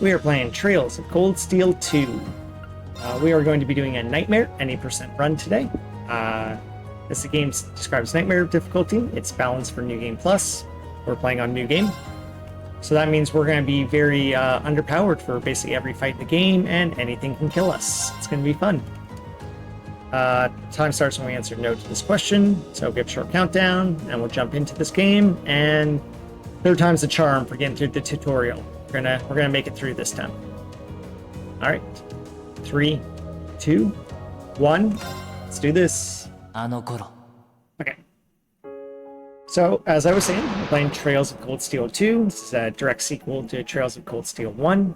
We are playing Trails of Cold Steel 2. We are going to be doing a Nightmare, any percent run today. As the game describes Nightmare difficulty, it's balanced for New Game Plus. We're playing on New Game. So that means we're going to be very underpowered for basically every fight in the game, and anything can kill us. It's going to be fun. Time starts when we answer no to this question, so give a short countdown, and we'll jump into this game, and third time's the charm for getting through the tutorial. We're gonna make it through this time. All right, 3, 2, 1. Let's do this. Okay. So as I was saying, we're playing Trails of Cold Steel 2. This is a direct sequel to Trails of Cold Steel 1.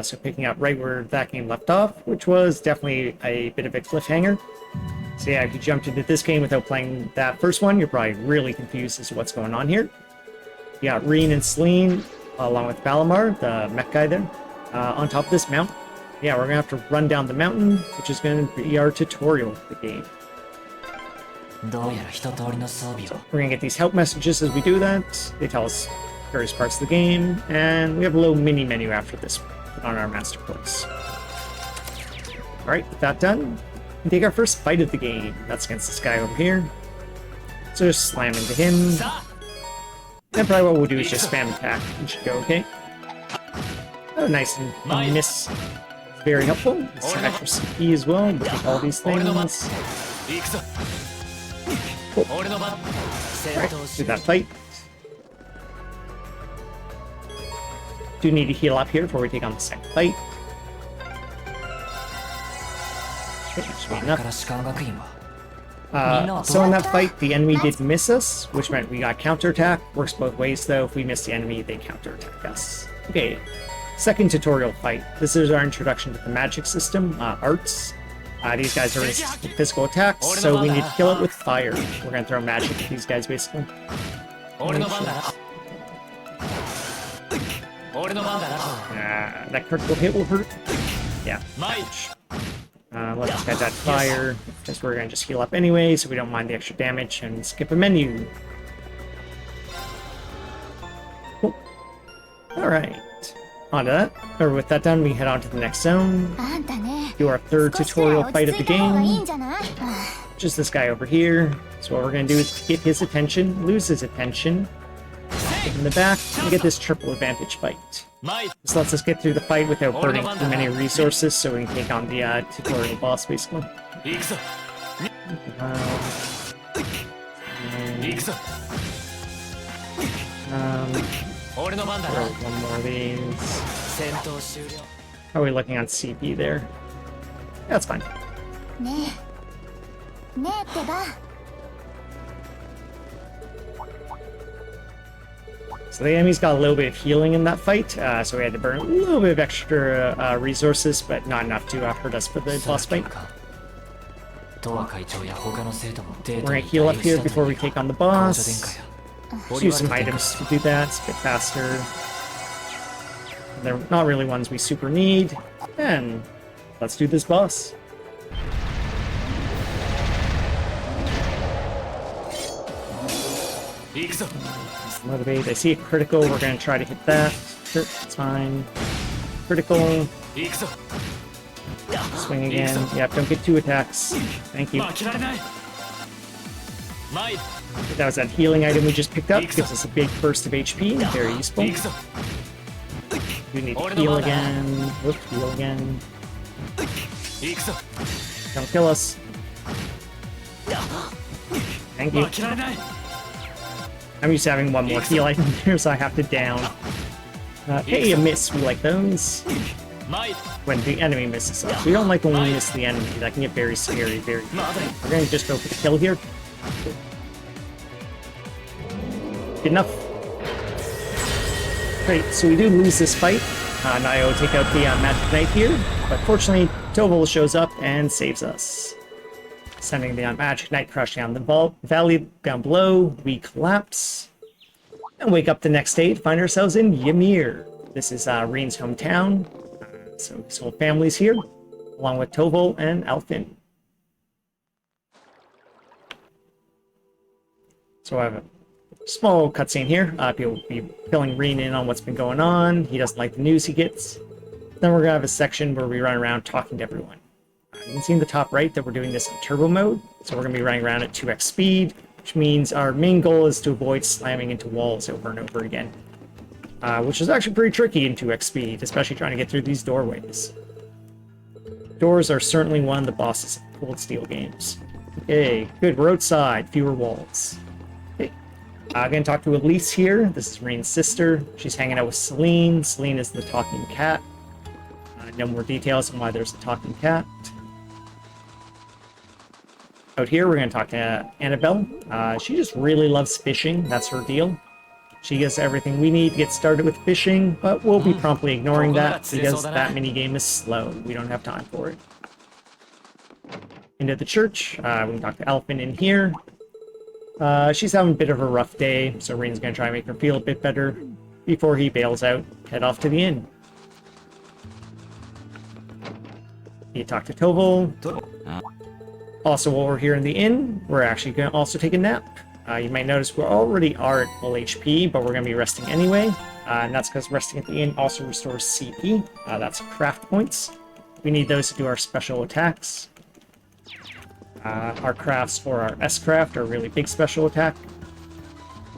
So picking up right where that game left off, which was definitely a bit of a cliffhanger. So yeah, if you jumped into this game without playing that first one, you're probably really confused as to what's going on here. You got Reen and Selene, along with Balamar, the mech guy there, on top of this mountain. Yeah, we're gonna have to run down the mountain, which is gonna be our tutorial of the game. So we're gonna get these help messages as we do that. They tell us various parts of the game, and we have a little mini menu after this on our master course. Alright, with that done, we take our first fight of the game. That's against this guy over here. So just slam into him. And probably what we'll do is just spam attack. It should go okay. Oh, nice and miss. Very helpful. Some extra CP as well. We'll take all these things. Cool. Alright, do that fight. Do need to heal up here before we take on the second fight. Okay, should be enough. So in that fight, the enemy did miss us, which meant we got counterattack. Works both ways though. If we miss the enemy, they counterattack us. Okay, second tutorial fight. This is our introduction to the magic system, arts. These guys are resistant to physical attacks, so we need to kill it with fire. We're gonna throw magic at these guys basically. That critical hit will hurt. Yeah. Let this guy die fire, because we're going to just heal up anyway, so we don't mind the extra damage, and skip a menu. Cool. Alright. On to that. Or with that done, we head on to the next zone. Do our third tutorial fight of the game. Just this guy over here. So what we're going to do is get his attention, lose his attention, get him in the back, and get this triple advantage fight. This lets us get through the fight without burning too many resources, so we can take on the tutorial boss, basically. One more of these. How are we looking on CP there? That's fine. So the enemy's got a little bit of healing in that fight, so we had to burn a little bit of extra resources, but not enough to hurt us for the boss fight. We're gonna heal up here before we take on the boss. Just use some items to do that, it's a bit faster. They're not really ones we super need, and let's do this boss. Motivate. I see a critical. We're going to try to hit that. Sure, it's fine. Critical. Swing again. Yeah, don't get 2 attacks. Thank you. That was that healing item we just picked up. Gives us a big burst of HP. Very useful. We need to heal again. Whoop, heal again. Don't kill us. Thank you. I'm used to having one more heal item here, so I have to down. Hey, a miss. We like those. When the enemy misses us. We don't like when we miss the enemy. That can get very scary, very quickly. We're going to just go for the kill here. Good enough. Great, so we do lose this fight. Nio will take out the Magic Knight here, but fortunately, Tovol shows up and saves us. Sending the Magic Knight crashing down the valley down below, we collapse, and wake up the next day to find ourselves in Ymir. This is Reen's hometown, so his whole family's here, along with Tovol and Alfin. So I have a small cutscene here. People will be filling Reen in on what's been going on. He doesn't like the news he gets. then we're going to have a section where we run around talking to everyone. You can see in the top right that we're doing this in turbo mode, so we're going to be running around at 2x speed, which means our main goal is to avoid slamming into walls over and over again, which is actually pretty tricky in 2x speed, especially trying to get through these doorways. Doors are certainly one of the bosses of Cold Steel games. Okay, good, we're outside, fewer walls. Okay, I'm going to talk to Elise here. This is Rein's sister. She's hanging out with Celine. Celine is the talking cat. No more details on why there's a talking cat. Out here, we're going to talk to Annabelle. She just really loves fishing. That's her deal. She gives everything we need to get started with fishing, but we'll be promptly ignoring that because that minigame is slow. We don't have time for it. Into the church. We can talk to Elephant in here. She's having a bit of a rough day, so Rein's going to try and make her feel a bit better before he bails out, head off to the inn. You talk to Toval. Also, while we're here in the inn, we're actually going to also take a nap. You might notice we already are at full HP, but we're going to be resting anyway. And that's because resting at the inn also restores CP. That's craft points. We need those to do our special attacks. Our crafts or our S-craft are a really big special attack.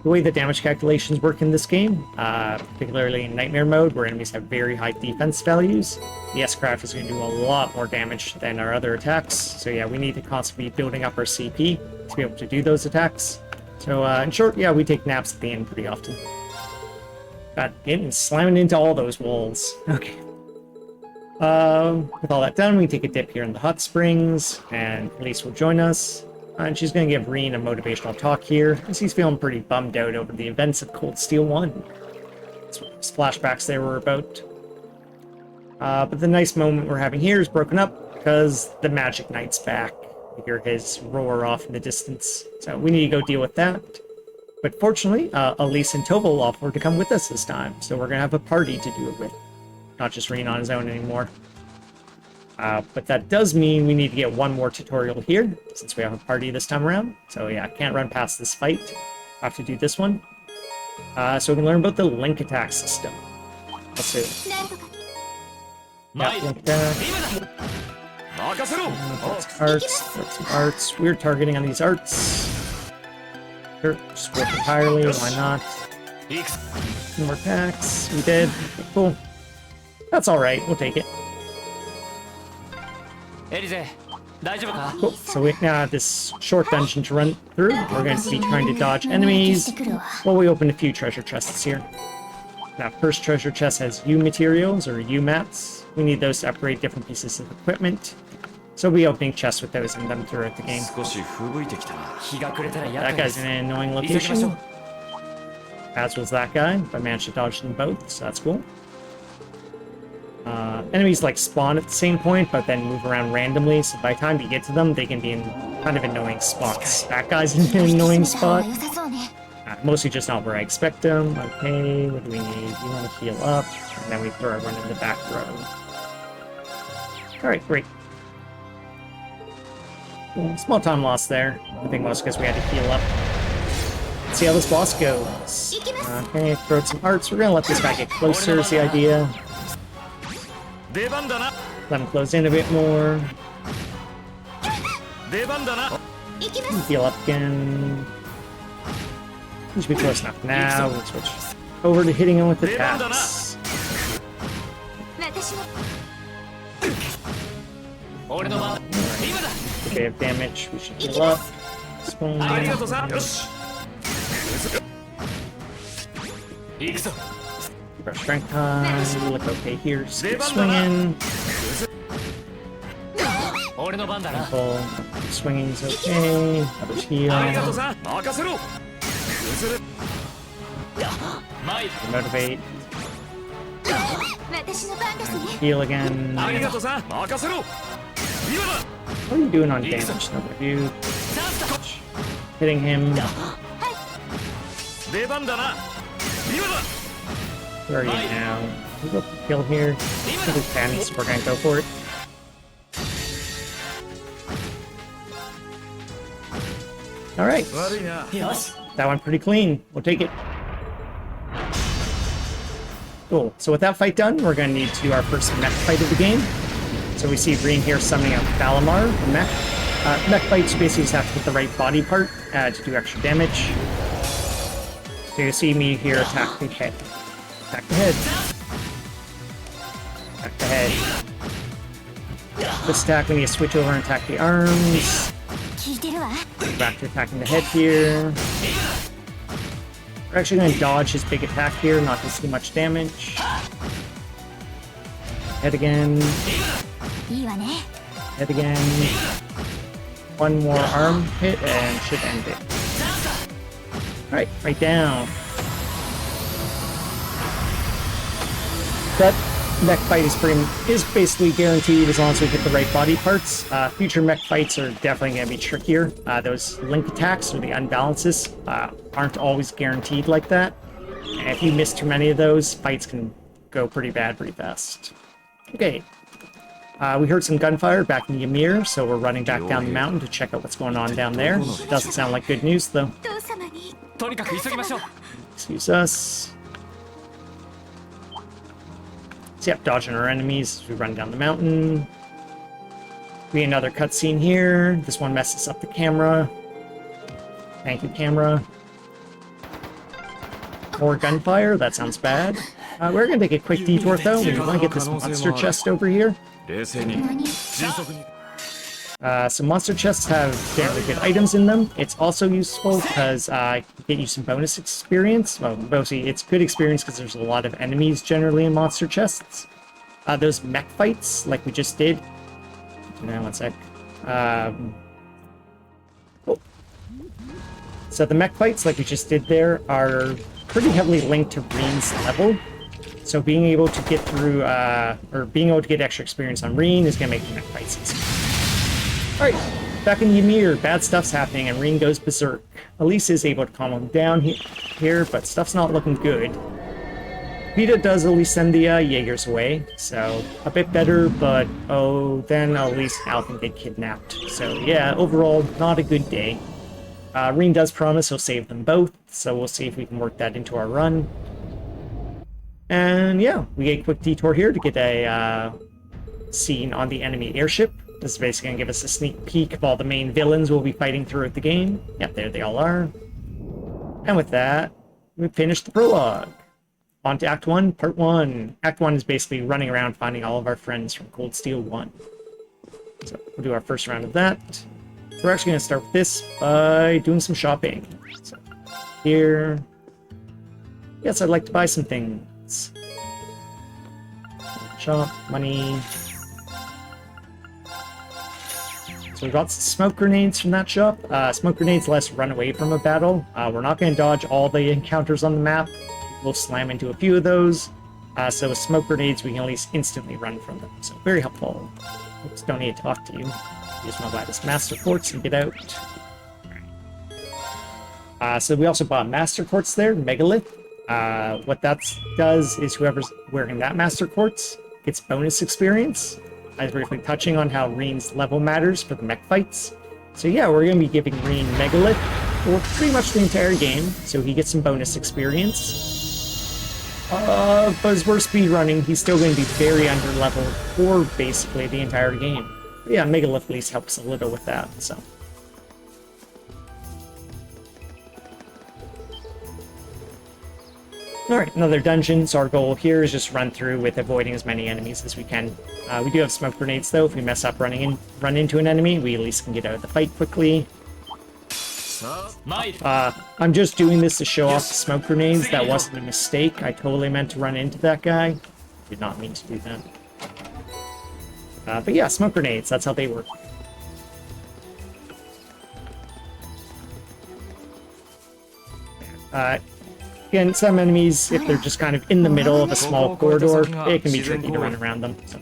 The way the damage calculations work in this game, particularly in Nightmare mode, where enemies have very high defense values, the S-craft is going to do a lot more damage than our other attacks. So yeah, we need to constantly be building up our CP to be able to do those attacks. So in short, yeah, we take naps at the end pretty often. Got getting slamming into all those walls. Okay. With all that done, we take a dip here in the hot springs, and Elise will join us. And she's going to give Rein a motivational talk here, because he's feeling pretty bummed out over the events of Cold Steel 1. That's what those flashbacks there were about. But the nice moment we're having here is broken up, because the Magic Knight's back. We hear his roar off in the distance, so we need to go deal with that. But fortunately, Elise and Toval offered to come with us this time, so we're going to have a party to do it with. Not just Rein on his own anymore. But that does mean we need to get one more tutorial here, since we have a party this time around. So yeah, I can't run past this fight. I have to do this one. So we can learn about the link attack system. Let's see. Yeah, link attack. That's arts. Weird targeting on these arts. Sure, just work entirely, why not? No more attacks. We did. Cool. That's alright, we'll take it. Cool. So we now have this short dungeon to run through. We're going to be trying to dodge enemies while we open a few treasure chests here. Now, first treasure chest has U materials, or U mats. We need those to upgrade different pieces of equipment. So we'll be opening chests with those in them throughout the game. That guy's in an annoying location. As was that guy, but I managed to dodge them both, so that's cool. Enemies like spawn at the same point, but then move around randomly, so by the time you get to them, they can be in kind of annoying spots. That guy's in an annoying spot. Mostly just not where I expect them. Okay, what do we need? We want to heal up, and then we throw everyone in the back row. Alright, great. Small time loss there. I think most because we had to heal up. Let's see how this boss goes. Okay, throw some arts. We're gonna let this guy get closer is the idea. Let him close in a bit more. Heal up again. He should be close enough now. We'll switch over to hitting him with the attacks. A bit of damage. We should heal up. Swing. Keep our strength high. We look okay here. Just keep swinging. Simple. Swinging's okay. Others heal. Motivate. And heal again. What are you doing on damage? No review. Hitting him. Where are you now? We go for kill here. If we can, we're gonna go for it. Alright. That went pretty clean. We'll take it. Cool. So with that fight done, we're going to need to do our first mech fight of the game. So we see Rean here summoning up Valimar, the mech. Mech fights, you basically just have to hit the right body part to do extra damage. So you see me here attack the head. Attack the head. Attack the head. This attack, we need to switch over and attack the arms. Back to attacking the head here. We're actually going to dodge his big attack here, not to see much damage. Head again. Head again. One more arm hit and should end it. Alright, right down. That mech fight is basically guaranteed as long as we get the right body parts. Future mech fights are definitely going to be trickier. Those link attacks or the unbalances aren't always guaranteed like that. And if you miss too many of those, fights can go pretty bad pretty fast. Okay. We heard some gunfire back in Ymir, so we're running back down the mountain to check out what's going on down there. Doesn't sound like good news, though. Excuse us. So, yep, dodging our enemies as we run down the mountain. We another cutscene here. This one messes up the camera. Thank you, camera. More gunfire. That sounds bad. We're going to take a quick detour, though. We want to get this monster chest over here. So monster chests have fairly good items in them. It's also useful because get you some bonus experience. Well, mostly it's good experience because there's a lot of enemies generally in monster chests. Those mech fights, like we just did. Now, one sec. So the mech fights, like we just did there, are pretty heavily linked to Rean's level. So being able to get through, or being able to get extra experience on Rean is going to make the mech fights easy. Alright, back in Ymir, bad stuff's happening and Rean goes berserk. Elise is able to calm him down here, but stuff's not looking good. Vita does Elise send the Jaegers away, so a bit better, but then Elise and Al can get kidnapped. So yeah, overall, not a good day. Rean does promise he'll save them both, so we'll see if we can work that into our run. And yeah, we get a quick detour here to get a scene on the enemy airship. This is basically going to give us a sneak peek of all the main villains we'll be fighting throughout the game. Yep, there they all are. And with that, we finished the prologue. On to Act 1, Part 1. Act 1 is basically running around finding all of our friends from Cold Steel 1. So we'll do our first round of that. So we're actually going to start with this by doing some shopping. So here. Yes, I'd like to buy some things. Shop, money. So we got some smoke grenades from that shop. Smoke grenades let us run away from a battle. We're not going to dodge all the encounters on the map. We'll slam into a few of those. So with smoke grenades, we can at least instantly run from them. So very helpful. Oops, don't need to talk to you. You just want to buy this Master Quartz and get out. So we also bought Master Quartz there, Megalith. What that does is whoever's wearing that Master Quartz gets bonus experience. I was briefly touching on how Rean's level matters for the mech fights. So yeah, we're going to be giving Rean Megalith for pretty much the entire game, so he gets some bonus experience. But as we're speedrunning, he's still going to be very underleveled for basically the entire game. But yeah, Megalith at least helps a little with that, so. Alright, another dungeon, so our goal here is just run through with avoiding as many enemies as we can. We do have smoke grenades though. If we mess up run into an enemy, we at least can get out of the fight quickly. I'm just doing this to show off the smoke grenades. That wasn't a mistake. I totally meant to run into that guy. Did not mean to do that. But yeah, smoke grenades, that's how they work. Again, some enemies, if they're just kind of in the middle of a small corridor, it can be tricky to run around them. So.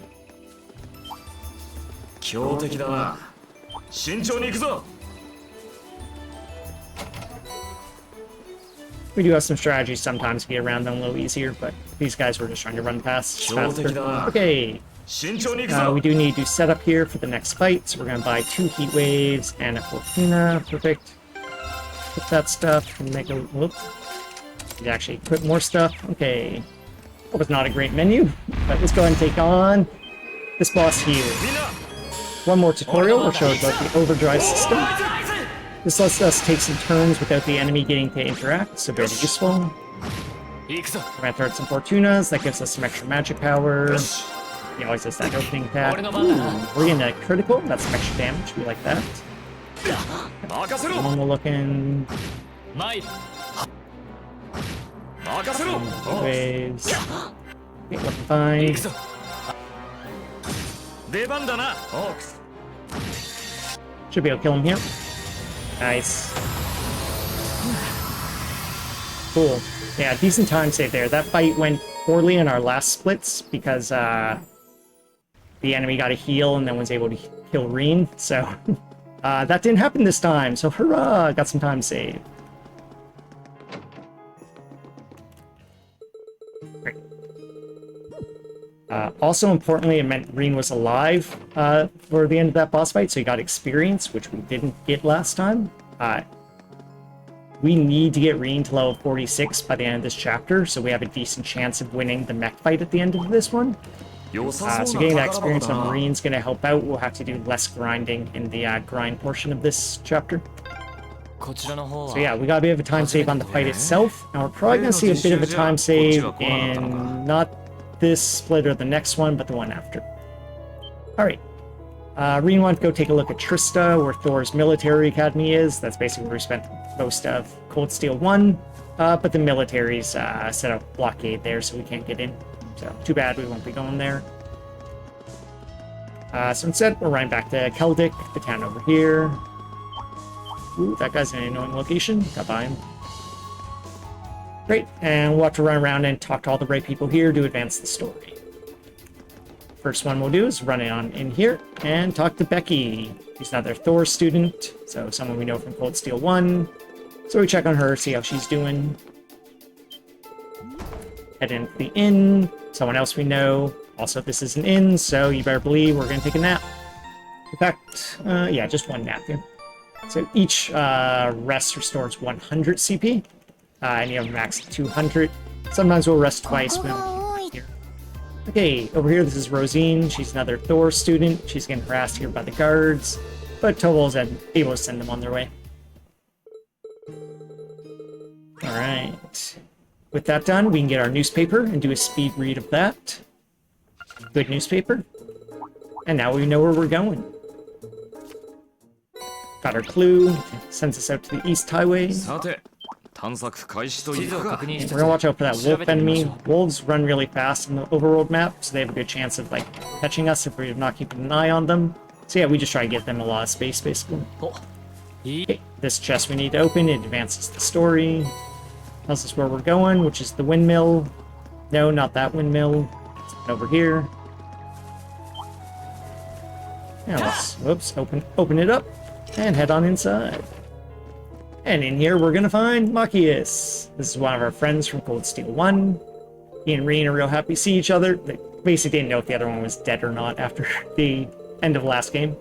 We do have some strategies sometimes to get around them a little easier, but these guys were just trying to run past faster. Okay. We do need to set up here for the next fight, so we're going to buy 2 heat waves and a Fortuna. Perfect. Put that stuff and make a... Whoops. You actually equip more stuff. Okay. That was not a great menu, but let's go ahead and take on this boss here. One more tutorial will show us about the overdrive system. This lets us take some turns without the enemy getting to interact, so very useful. We're gonna throw out some Fortunas, that gives us some extra magic power. He always has that opening attack. Ooh, we're getting a critical, that's some extra damage, we like that. One more looking. Waves. Okay, looking fine. Should be able to kill him here. Nice. Cool. Yeah, decent time save there. That fight went poorly in our last splits because the enemy got a heal and then was able to kill Reen. So that didn't happen this time. So hurrah! Got some time saved. Great. Also importantly, it meant Reen was alive for the end of that boss fight, so he got experience, which we didn't get last time. We need to get Reen to level 46 by the end of this chapter, so we have a decent chance of winning the mech fight at the end of this one. So getting that experience on Reen's going to help out. We'll have to do less grinding in the grind portion of this chapter. So yeah, we got a bit of a time save on the fight itself. Now we're probably going to see a bit of a time save in not this split or the next one, but the one after. Alright. Reen wants to go take a look at Trista, where Thor's military academy is. That's basically where we spent most of Cold Steel 1. But the military's set up blockade there, so we can't get in. So, too bad we won't be going there. So instead, we're running back to Keldic, the town over here. Ooh, that guy's in an annoying location. Got by him. Great, and we'll have to run around and talk to all the right people here to advance the story. First one we'll do is run on in here and talk to Becky. She's another Thor student, so someone we know from Cold Steel 1. So we check on her, see how she's doing. Head into the inn, someone else we know. Also, this is an inn, so you better believe we're going to take a nap. In fact, yeah, just one nap here. So each rest restores 100 CP, and you have a max of 200. Sometimes we'll rest twice. We don't here. Okay, over here, this is Rosine. She's another Thor student. She's getting harassed here by the guards, but Tovol's able to send them on their way. Alright. With that done, we can get our newspaper and do a speed read of that. Good newspaper. And now we know where we're going. Got our clue. Sends us out to the East Highway. We're gonna watch out for that wolf enemy. Wolves run really fast on the overworld map, so they have a good chance of like catching us if we're not keeping an eye on them. So yeah, we just try to get them a lot of space, basically. Okay, this chest we need to open, it advances the story. Tells us where we're going, which is the windmill. No, not that windmill. It's over here. Now let's, whoops, open it up and head on inside. And in here we're gonna find Machias. This is one of our friends from Cold Steel 1. He and Reen are real happy to see each other. They basically didn't know if the other one was dead or not after the end of last game.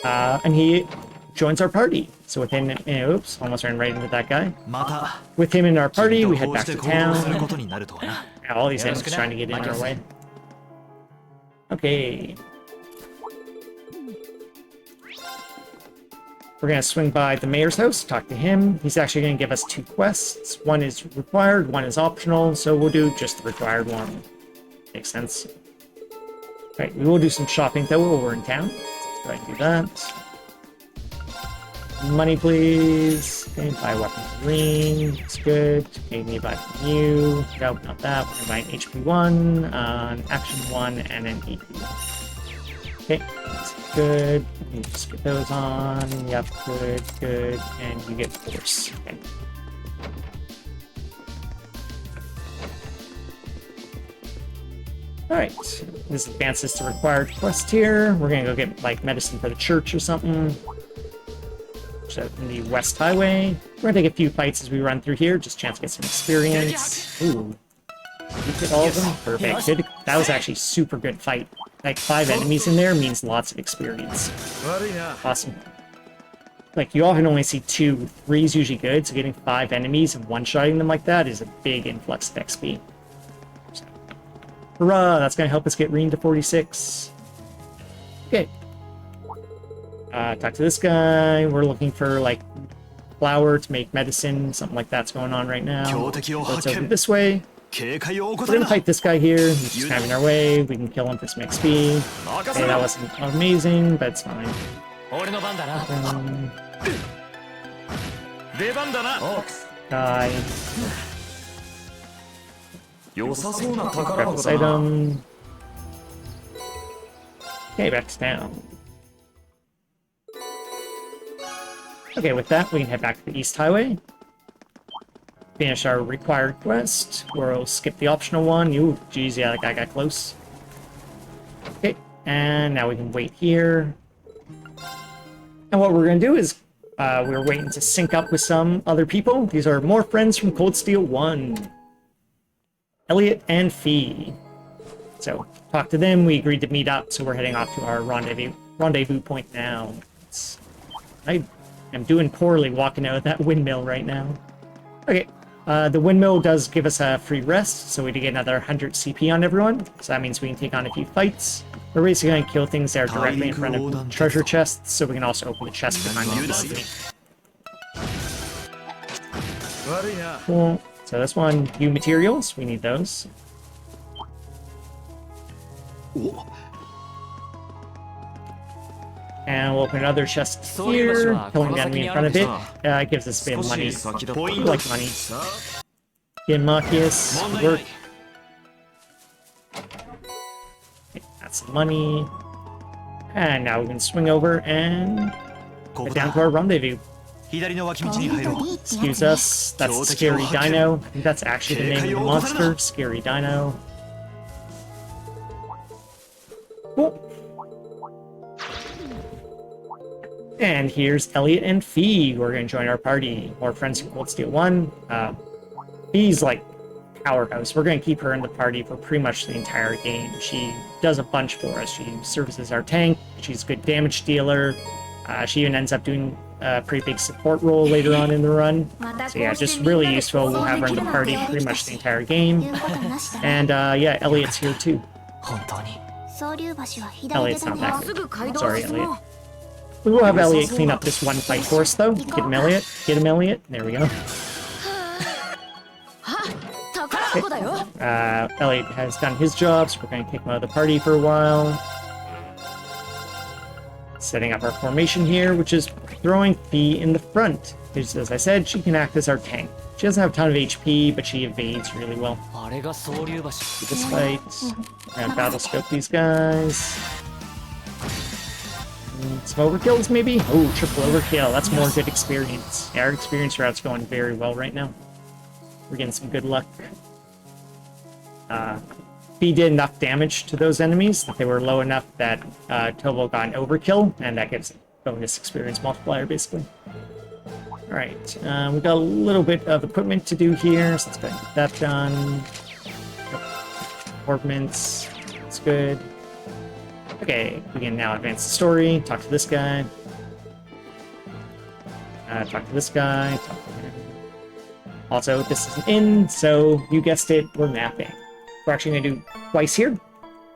And he joins our party. So with him, oops, almost ran right into that guy. With him in our party, we head back to town. All these enemies trying to get in our way. Okay. We're going to swing by the mayor's house, talk to him. He's actually going to give us 2 quests. One is required, one is optional, so we'll do just the required one. Makes sense. Right, we will do some shopping though while we're in town. So let's go ahead and do that. Money, please. Okay, buy a weapon from Reen. It's good. Okay, need to buy from you. Nope, not that. We're going to buy an HP 1, an Action 1, and an EP 1. Okay, that's good. You just get those on. Yep, good. And you get force. Okay. Alright, this advances to required quest here. We're gonna go get, like, medicine for the church or something. So in the West Highway. We're gonna take a few fights as we run through here, just chance to get some experience. Ooh. You hit all of them? Perfect. That was actually super good fight. Like, 5 enemies in there means lots of experience. Awesome. Like, you often only see 2. 3 is usually good, so getting 5 enemies and one-shotting them like that is a big influx of XP. So, Hurrah! That's gonna help us get Reen to 46. Okay. Talk to this guy. We're looking for, like, flour to make medicine. Something like that's going on right now. Let's over this way. We're gonna fight this guy here. He's just kind of in our way. We can kill him for some XP. Okay, that wasn't amazing, but it's fine. Guy. Grab this item. Okay, back to town. Okay, with that, we can head back to the East Highway. Finish our required quest. We'll skip the optional one. Ooh, geez, yeah, that guy got close. Okay, and now we can wait here. And what we're going to do is, we're waiting to sync up with some other people. These are more friends from Cold Steel 1. Elliot and Fee. So, talk to them. We agreed to meet up, so we're heading off to our rendezvous point now. I am doing poorly walking out of that windmill right now. Okay, the windmill does give us a free rest, so we get another 100 CP on everyone. So that means we can take on a few fights. We're basically going to kill things that are directly in front of treasure chests, so we can also open the chest behind the CP. Cool. So this one, new materials, we need those. And we'll open another chest here, killing the enemy in front of it. It gives us a bit of money. We like money. Get Marcus, work. Okay, that's some money. And now we can swing over and head down to our rendezvous. Excuse us, that's Scary Dino. I think that's actually the name of the monster, Scary Dino. Cool. And here's Elliot and Fee who are going to join our party. More friends from Cold Steel 1. Fee's like powerhouse. We're going to keep her in the party for pretty much the entire game. She does a bunch for us. She serves as our tank. She's a good damage dealer. She even ends up doing a pretty big support role later on in the run. So yeah, just really useful. We'll have her in the party pretty much the entire game. And yeah, Elliot's here too. Elliot's not that good. Sorry, Elliot. We will have Elliot clean up this one fight for us, though. Get him, Elliot. Get him, Elliot. There we go. Okay. Elliot has done his job, so we're going to kick him out of the party for a while. Setting up our formation here, which is throwing Fee in the front. Because, as I said, she can act as our tank. She doesn't have a ton of HP, but she evades really well. This fight. We're going to battle scope these guys. Some overkills, maybe? Oh, triple overkill. That's more good experience. Yeah, our experience route's going very well right now. We're getting some good luck. Fee did enough damage to those enemies that they were low enough that Tovo got an overkill, and that gives bonus experience multiplier, basically. Alright, we've got a little bit of equipment to do here, so let's go ahead and get that done. Ornaments, that's good. Okay, we can now advance the story, talk to this guy. Talk to this guy, talk to him. Also, this is an inn, so you guessed it, we're mapping. We're actually going to do twice here.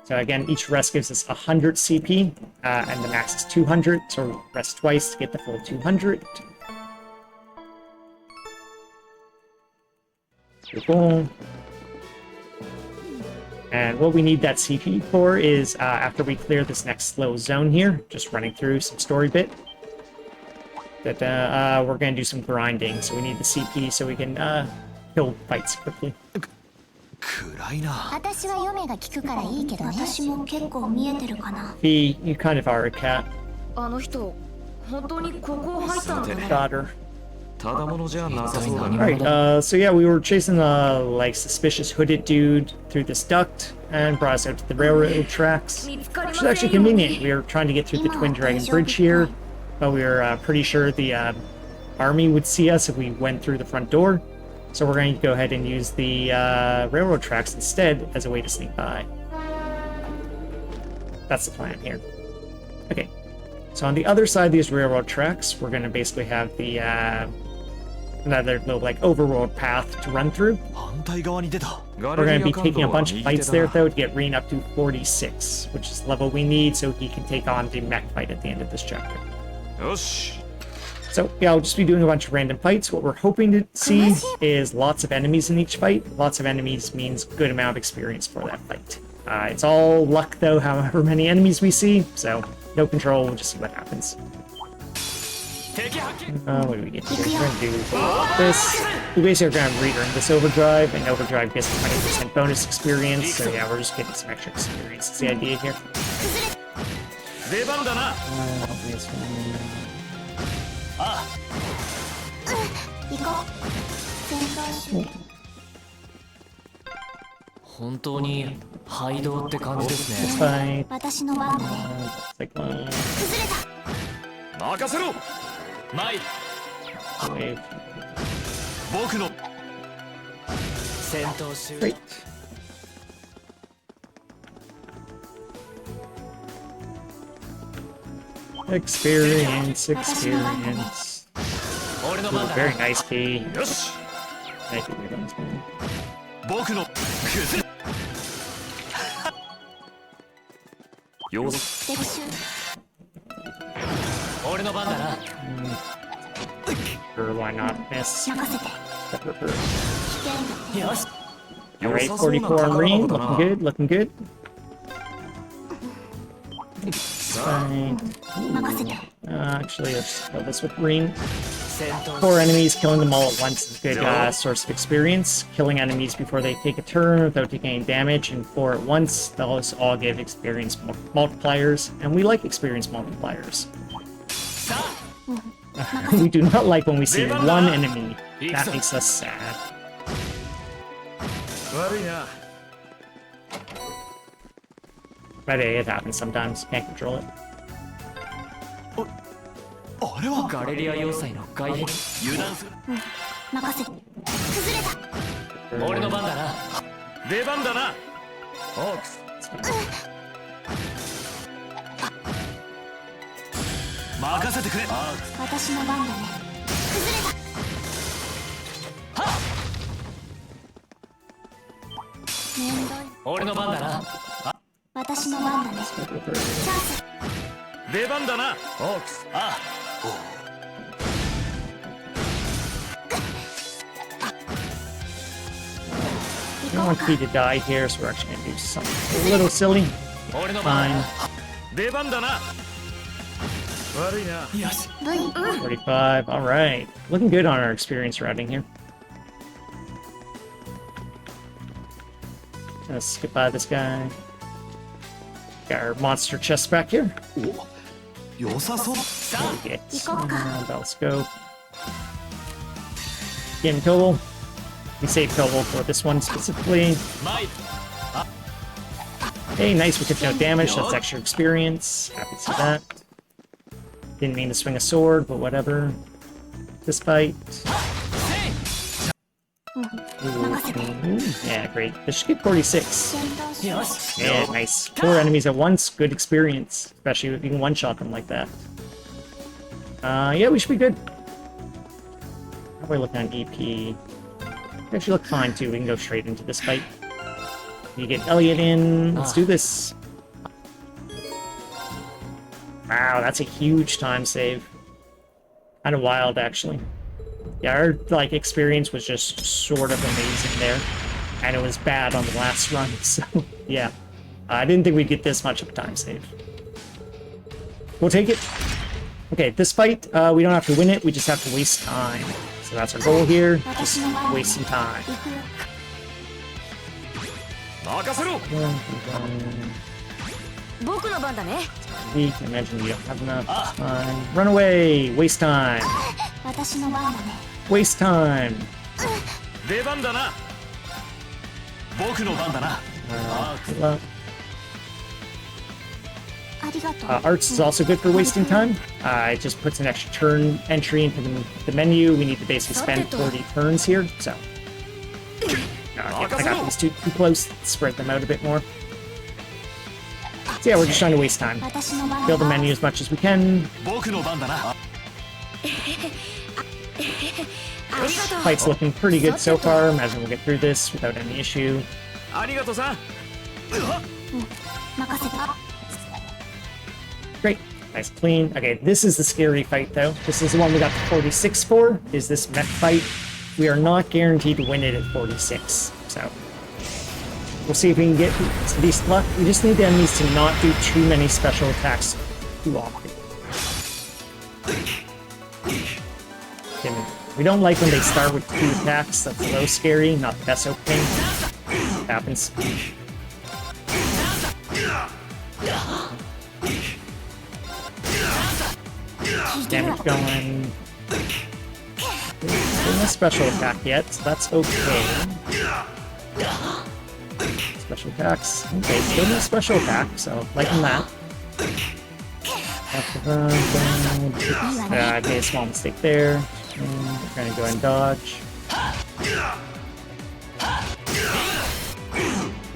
So again, each rest gives us 100 CP, and the max is 200, so we'll rest twice to get the full 200. Cool. And what we need that CP for is, after we clear this next slow zone here, just running through some story bit, that we're going to do some grinding, so we need the CP so we can kill fights quickly. Fee, you kind of are a cat. Got her. Alright, so yeah, we were chasing a like suspicious hooded dude through this duct and brought us out to the railroad tracks, which is actually convenient. We were trying to get through the Twin Dragon Bridge here, but we were pretty sure the army would see us if we went through the front door. So we're going to go ahead and use the railroad tracks instead as a way to sneak by. That's the plan here. Okay, so on the other side of these railroad tracks, we're going to basically have the another little like overworld path to run through. We're going to be taking a bunch of fights there, though, to get Rin up to 46, which is the level we need so he can take on the mech fight at the end of this chapter. So, yeah, I'll just be doing a bunch of random fights. What we're hoping to see is lots of enemies in each fight. Lots of enemies means good amount of experience for that fight. It's all luck, though, however many enemies we see, so no control, we'll just see what happens. What do we get here? We're going to do this. We basically are going to re-earn this Overdrive, and Overdrive gets 20% bonus experience, so yeah, we're just getting some extra experience. That's the idea here. This fight. Like one. Wave. Great. Experience. Ooh, very nice key. Thank you, Sure, why not miss? Alright, 44 on Rin. Looking good, looking good. Fine. Actually, let's kill this with Rin. 4 enemies, killing them all at once is a good source of experience. Killing enemies before they take a turn without taking any damage, and 4 at once, those all give experience multipliers, and we like experience multipliers. We do not like when we see one enemy. That makes us sad. But hey, it happens sometimes. Can't control it. I don't want P to die here, so we're actually going to do something a little silly. Fine. 45, alright. Looking good on our experience routing here. Gonna skip by this guy. Got our monster chest back here. What do we get? Bell scope. Game Total. We save Total for this one specifically. Hey, nice, we took no damage, that's extra experience. Happy to see that. Didn't mean to swing a sword, but whatever. This fight. Yeah, great. This should get 46. Yeah, nice. 4 enemies at once, good experience. Especially if you can one-shot them like that. Yeah, we should be good. How are we looking on EP? We actually look fine, too. We can go straight into this fight. You get Elliot in. Let's do this. Wow, that's a huge time save. Kind of wild, actually. Yeah, our experience was just sort of amazing there, and it was bad on the last run. So yeah, I didn't think we'd get this much of a time save. We'll take it. Okay, this fight we don't have to win it; we just have to waste time. So that's our goal here. Just waste some time. I imagine you don't have enough time. Run away! Waste time! Waste time! Arts is also good for wasting time. It just puts an extra turn entry into the menu. We need to basically spend 40 turns here, so... I got these too close. Spread them out a bit more. So yeah, we're just trying to waste time. Fill the menu as much as we can. Fight's looking pretty good so far. Imagine we'll get through this without any issue. ありがとうさん。 Great. Nice clean. Okay, this is the scary fight though. This is the one we got to 46 for, is this mech fight. We are not guaranteed to win it at 46. So we'll see if we can get some decent luck. We just need the enemies to not do too many special attacks too often. We don't like when they start with 2 attacks. That's a little scary, not the best opening. It happens. Damage going. No special attack yet, so that's okay. Special attacks. Okay, still no special attack, so liking that. I made a small mistake there. We're gonna go and dodge.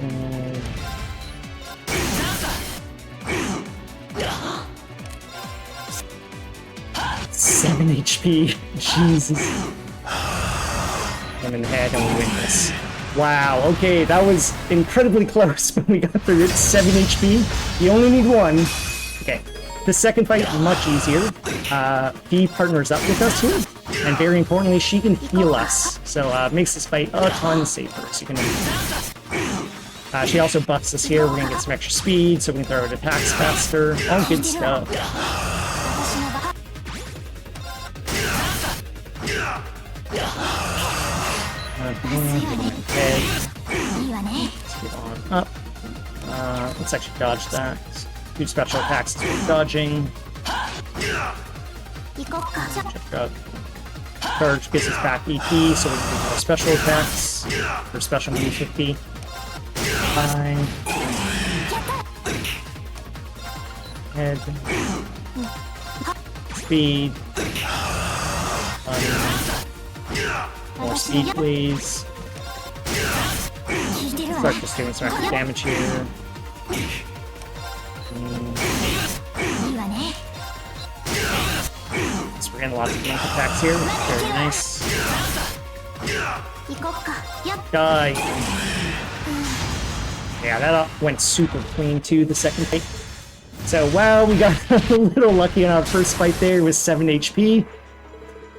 And 7 HP. Jesus. I'm in the head and we win this. Wow, okay, that was incredibly close, but we got through it. 7 HP. You only need 1. Okay. The second fight is much easier. Fee partners up with us here, and very importantly, she can heal us, so it makes this fight a ton safer. So you can. She also buffs us here. We're gonna get some extra speed, so we can throw out attacks faster. All good stuff. Okay. Let's get on up. Let's actually dodge that. 2 special attacks as we're dodging. Charge gets us back EP, so we can do more special attacks for special move 50. Fine. Head. Speed. More speed, please. Start just doing some extra damage here. So we're getting lots of flank attacks here. Very nice. Die. Yeah, that went super clean too, the second fight. So, wow, we got a little lucky in our first fight there with 7 HP.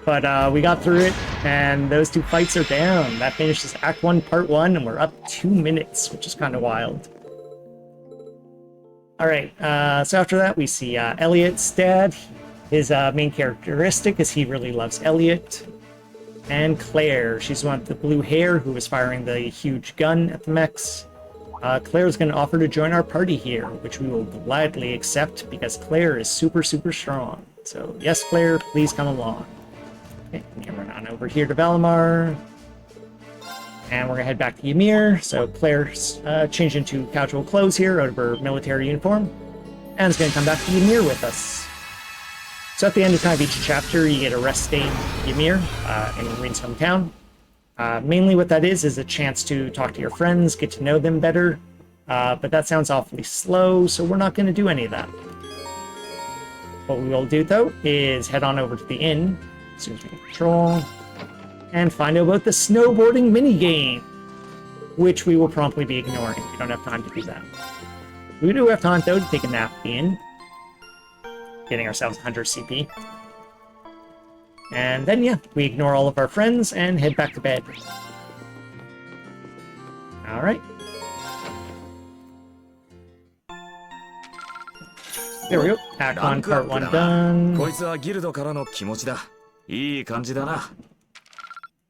But we got through it, and those 2 fights are down. That finishes Act 1, Part 1, and we're up 2 minutes, which is kind of wild. Alright, so after that we see Elliot's dad. His main characteristic is he really loves Elliot. And Claire, she's the one with the blue hair who was firing the huge gun at the mechs. Claire's going to offer to join our party here, which we will gladly accept because Claire is super, super strong. So, yes, Claire, please come along. Okay, I'm going to run on over here to Valimar. And we're going to head back to Ymir. So Claire's changed into casual clothes here out of her military uniform. And is going to come back to Ymir with us. So at the end of kind of each chapter, you get a rest day in Ymir, in Yreen's hometown. Mainly what that is a chance to talk to your friends, get to know them better. But that sounds awfully slow, so we're not going to do any of that. What we will do, though, is head on over to the inn, as soon as we can control, and find out about the snowboarding minigame, which we will promptly be ignoring. We don't have time to do that. We do have time, though, to take a nap at the inn, getting ourselves 100 CP. And then, yeah, we ignore all of our friends and head back to bed. Alright. There we go. Act 1, Part 1 done. こいつはギルドからの気持ちだ。いい感じだな。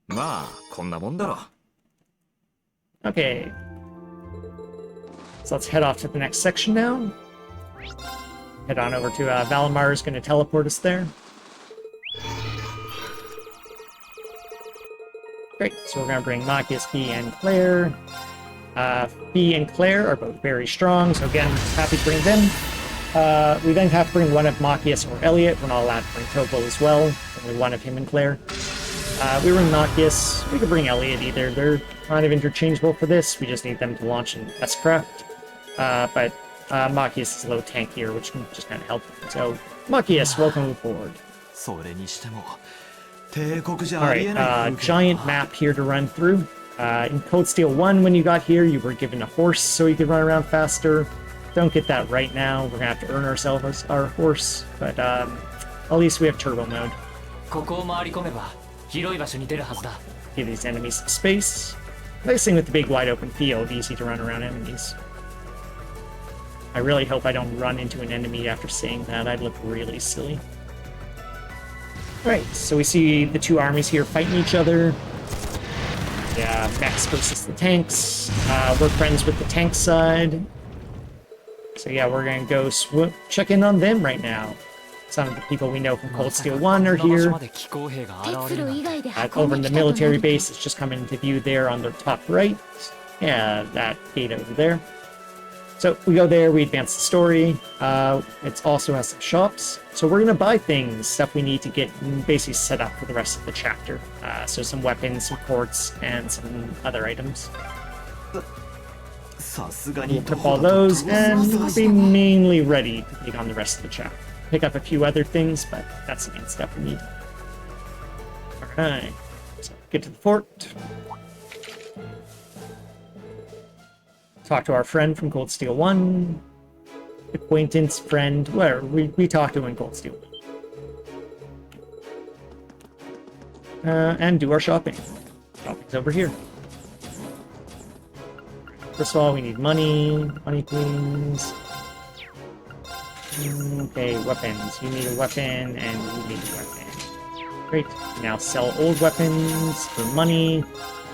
まあ、こんなもんだろ。Okay. So let's head off to the next section now. Head on over to Valimar is going to teleport us there. Great, so we're going to bring Machias, Fee, and Claire. Fee and Claire are both very strong, so again, happy to bring them. We then have to bring one of Machias or Elliot. We're not allowed to bring Topo as well, only one of him and Claire. We bring Machias, we could bring Elliot either. They're kind of interchangeable for this, we just need them to launch an S-Craft. But Machias is a little tankier, which can just kind of help. So, Machias, welcome aboard. それにしても Alright, giant map here to run through. In Cold Steel 1, when you got here, you were given a horse so you could run around faster. Don't get that right now. We're gonna have to earn ourselves our horse, but at least we have turbo mode. ここを回り込めば広い場所に出るはずだ。 Give these enemies some space. Nice thing with the big wide open field, easy to run around enemies. I really hope I don't run into an enemy after saying that. I'd look really silly. Alright, so we see the two armies here fighting each other. Yeah, mechs versus the tanks. We're friends with the tank side. So yeah, we're gonna go check in on them right now. Some of the people we know from Cold Steel 1 are here. Over in the military base, it's just coming into view there on the top right. Yeah, that gate over there. So we go there, we advance the story. It also has some shops. So we're gonna buy things, stuff we need to get basically set up for the rest of the chapter. So some weapons, some ports, and some other items. We'll equip all those, and we'll be mainly ready to take on the rest of the chapter. Pick up a few other things, but that's the main stuff we need. Alright, so get to the fort. Talk to our friend from Cold Steel 1. Acquaintance, friend, whatever. We talked to in Cold Steel 1. And do our shopping. Shopping's over here. First of all, we need money. Money, please. Okay, weapons. You need a weapon, and you need a weapon. Great. Now sell old weapons for money.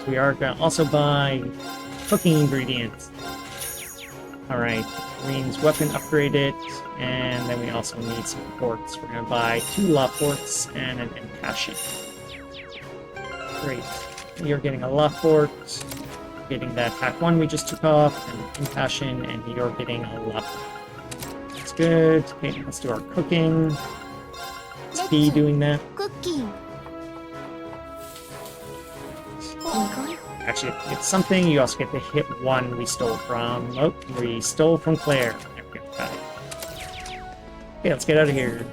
So we are going to also buy cooking ingredients. Alright, Green's weapon upgraded, and then we also need some ports. We're going to buy 2 law ports and an impassion. Great. You're getting a law port, getting the attack 1 we just took off, and impassion, and you're getting a law port. That's good. Okay, let's do our cooking. Let's be doing that. Cooking. Actually, it's something. You also get to hit 1 we stole from. Oh, we stole from Claire. There we go. Got it. Okay, let's get out of here.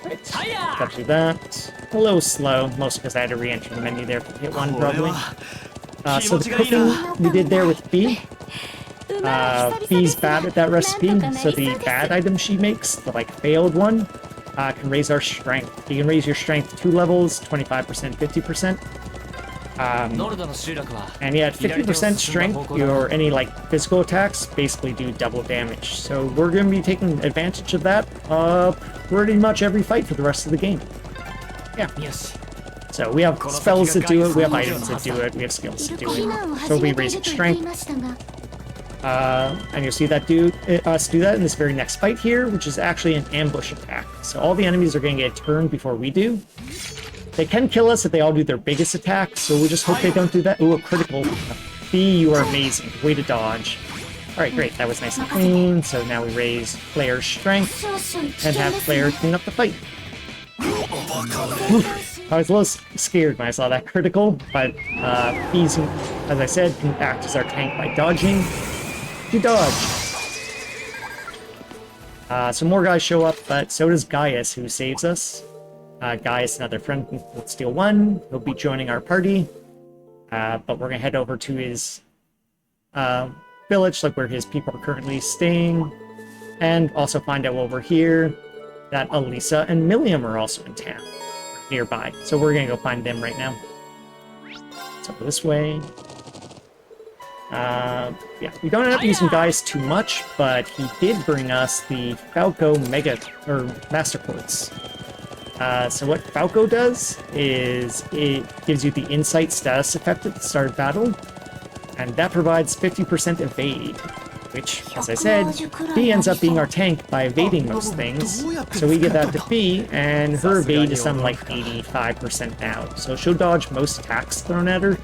Right. Got through that. A little slow, mostly because I had to re-enter the menu there to hit 1 probably. So the cooking we did there with Bee. Bee's bad at that recipe, so the bad item she makes, the failed one, can raise our strength. You can raise your strength 2 levels, 25%, 50%. And yeah, at 50% strength, your any physical attacks basically do double damage. So we're going to be taking advantage of that pretty much every fight for the rest of the game. Yeah. Yes. So we have spells that do it, we have items that do it, we have skills that do it. So we'll be raising strength. And you'll see that us do that in this very next fight here, which is actually an ambush attack. So all the enemies are going to get turned before we do. They can kill us if they all do their biggest attack, so we'll just hope they don't do that. Ooh, a critical. Bee, you are amazing. Way to dodge. Alright, great. That was nice and clean. So now we raise Claire's strength and have Claire clean up the fight. I was a little scared when I saw that critical, but Bee's, as I said, can act as our tank by dodging. You dodge. So more guys show up, but so does Gaius, who saves us. Gaius, another friend from Cold Steel 1, he'll be joining our party. But we're gonna head over to his village, where his people are currently staying, and also find out over here that Elisa and Milliam are also in town, nearby. So we're gonna go find them right now. So this way. Yeah, we don't end up using Gaius too much, but he did bring us the Falco Master Quartz. So what Falco does is it gives you the Insight status effect at the start of battle, and that provides 50% evade, which, as I said, Bee ends up being our tank by evading most things, so we give that to Bee, and her evade is something like 85% now, so she'll dodge most attacks thrown at her,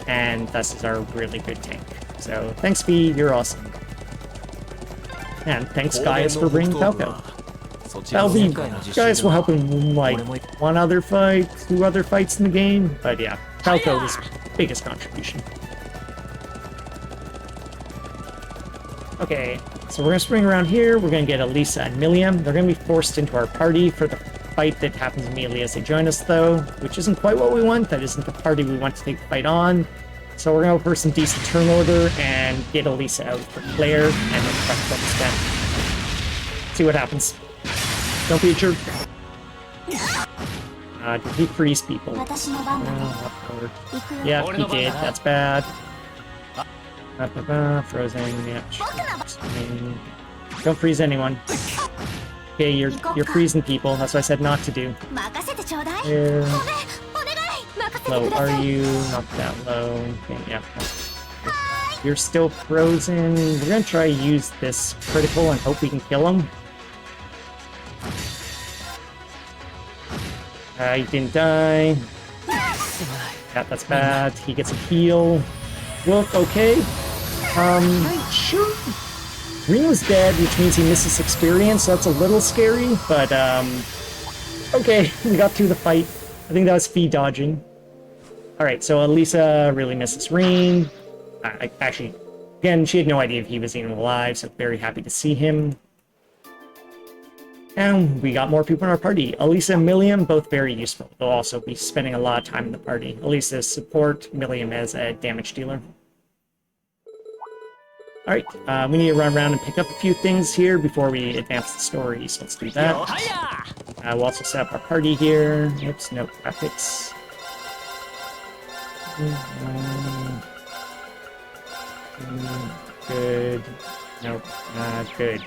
and thus is our really good tank. So thanks, Bee, you're awesome. And thanks, Gaius, for bringing Falco. That'll be, Gaius will help in 1 other fight, 2 other fights in the game, but yeah, Falco was biggest contribution. Okay, so we're gonna spring around here. We're gonna get Elisa and Milliam. They're gonna be forced into our party for the fight that happens immediately as they join us, though, which isn't quite what we want. That isn't the party we want to take the fight on. So we're gonna go for some decent turn order and get Elisa out for Claire, and then try to focus down. See what happens. Don't be a jerk. Did he freeze people? Yeah, he did. That's bad. Frozen, yeah. Don't freeze anyone. Okay, you're freezing people. That's what I said not to do. Here. Low are you? Not that low. Okay, yeah. You're still frozen. We're gonna try to use this critical and hope we can kill him. He didn't die. Yeah, that's bad. He gets a heal. Look, okay. Sure. Green was dead, which means he misses experience, so that's a little scary, but, okay, we got through the fight. I think that was speed dodging. Alright, so Elisa really misses Rain. Actually, again, she had no idea if he was even alive, so very happy to see him. And we got more people in our party. Elisa and Milliam, both very useful. They'll also be spending a lot of time in the party. Elisa as support, Milliam as a damage dealer. Alright, we need to run around and pick up a few things here before we advance the story, so let's do that. We'll also set up our party here. Oops, no graphics. Good. Nope, good.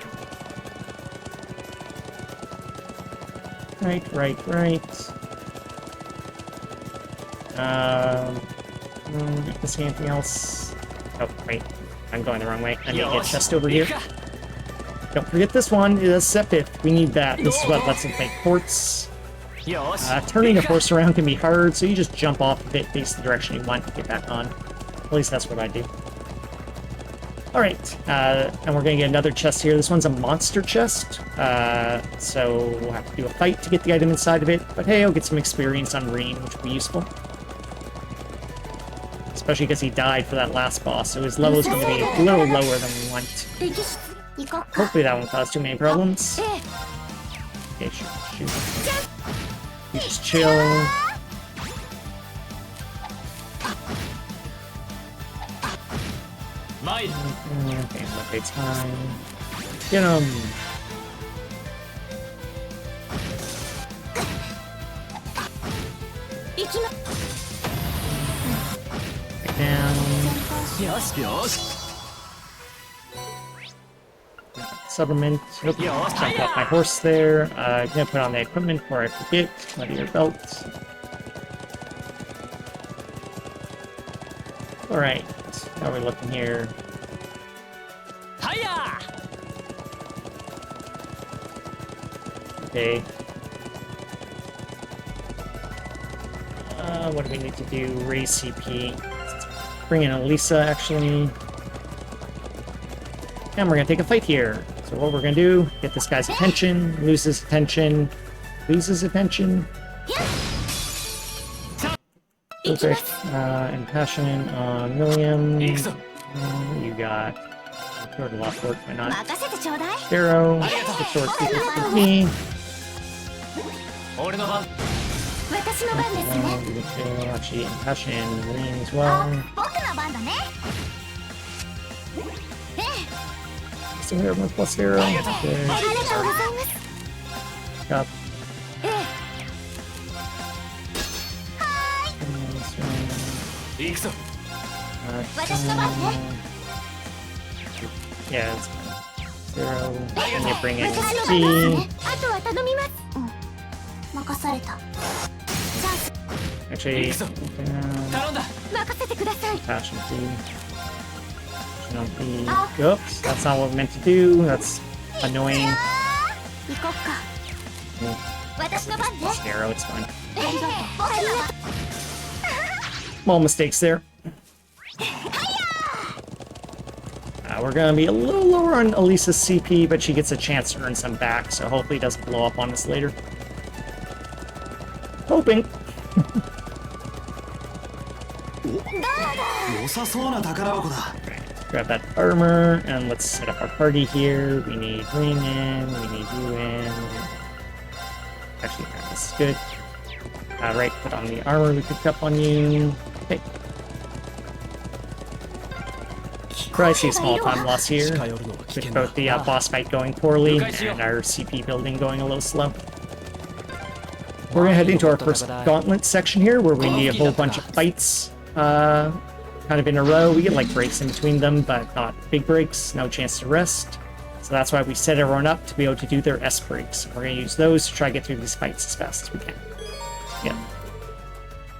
Right. Missing anything else? Oh, wait. I'm going the wrong way. I need to get chest over here. Don't forget this one. It is Sepith. We need that. This is what lets us make ports. Turning a horse around can be hard, so you just jump off of it, face the direction you want to get back on. At least that's what I do. Alright, and we're gonna get another chest here. This one's a monster chest, so we'll have to do a fight to get the item inside of it. But hey, I'll get some experience on Rain, which will be useful. Especially because he died for that last boss, so his level is going to be a little lower than we want. Hopefully that won't cause too many problems. Okay, shoot. You just chill. Okay, okay, time. Get him! Down. Supplement. Nope. Jumped off my horse there. Gonna put on the equipment before I forget. Let your belt. Alright. How are we looking here? Okay. What do we need to do? Raise CP. Bring in Elisa, actually. And we're gonna take a fight here. So what we're gonna do, get this guy's attention, lose his attention, lose his attention. Perfect. Impassion on Milliam. You got Sword of Lost Work, why not? Arrow, the sword speaker for me. Actually, Impassion, Rain as well. So here, 1 plus 0. Okay. Got. Yeah, it's fine. 0. And you bring in T. Actually, Passion T. Oops, that's not what we meant to do. That's annoying. Arrow, it's fine. Small mistakes there. We're gonna be a little lower on Elisa's CP, but she gets a chance to earn some back, so hopefully it doesn't blow up on us later. Hoping. Grab that armor, and let's set up our party here. We need Rain in, we need you in. Actually, yeah, this is good. Right, put on the armor we picked up on you. Okay. I see a small time loss here, with both the boss fight going poorly and our CP building going a little slow. We're gonna head into our first gauntlet section here, where we need a whole bunch of fights kind of in a row. We get like breaks in between them, but not big breaks, no chance to rest. So that's why we set everyone up to be able to do their S breaks. We're gonna use those to try to get through these fights as fast as we can. Yeah.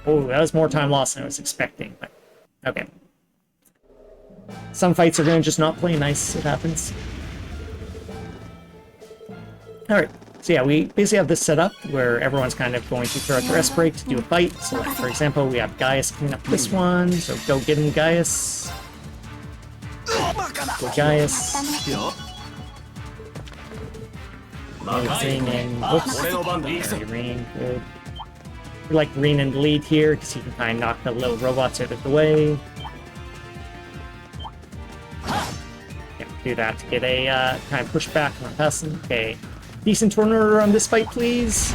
Oh, that was more time lost than I was expecting, but okay. Some fights are going to just not play nice. It happens. Alright, so yeah, we basically have this set up where everyone's kind of going to throw out their rest break to do a fight. So like, for example, we have Gaius coming up this one, so go get him, Gaius. Go Gaius. Amazing, and whoops. Very Rain, good. We like Rain in the lead here, because he can kind of knock the little robots out of the way. Do that to get a kind of push back on passing. Okay, decent turnover on this fight, please.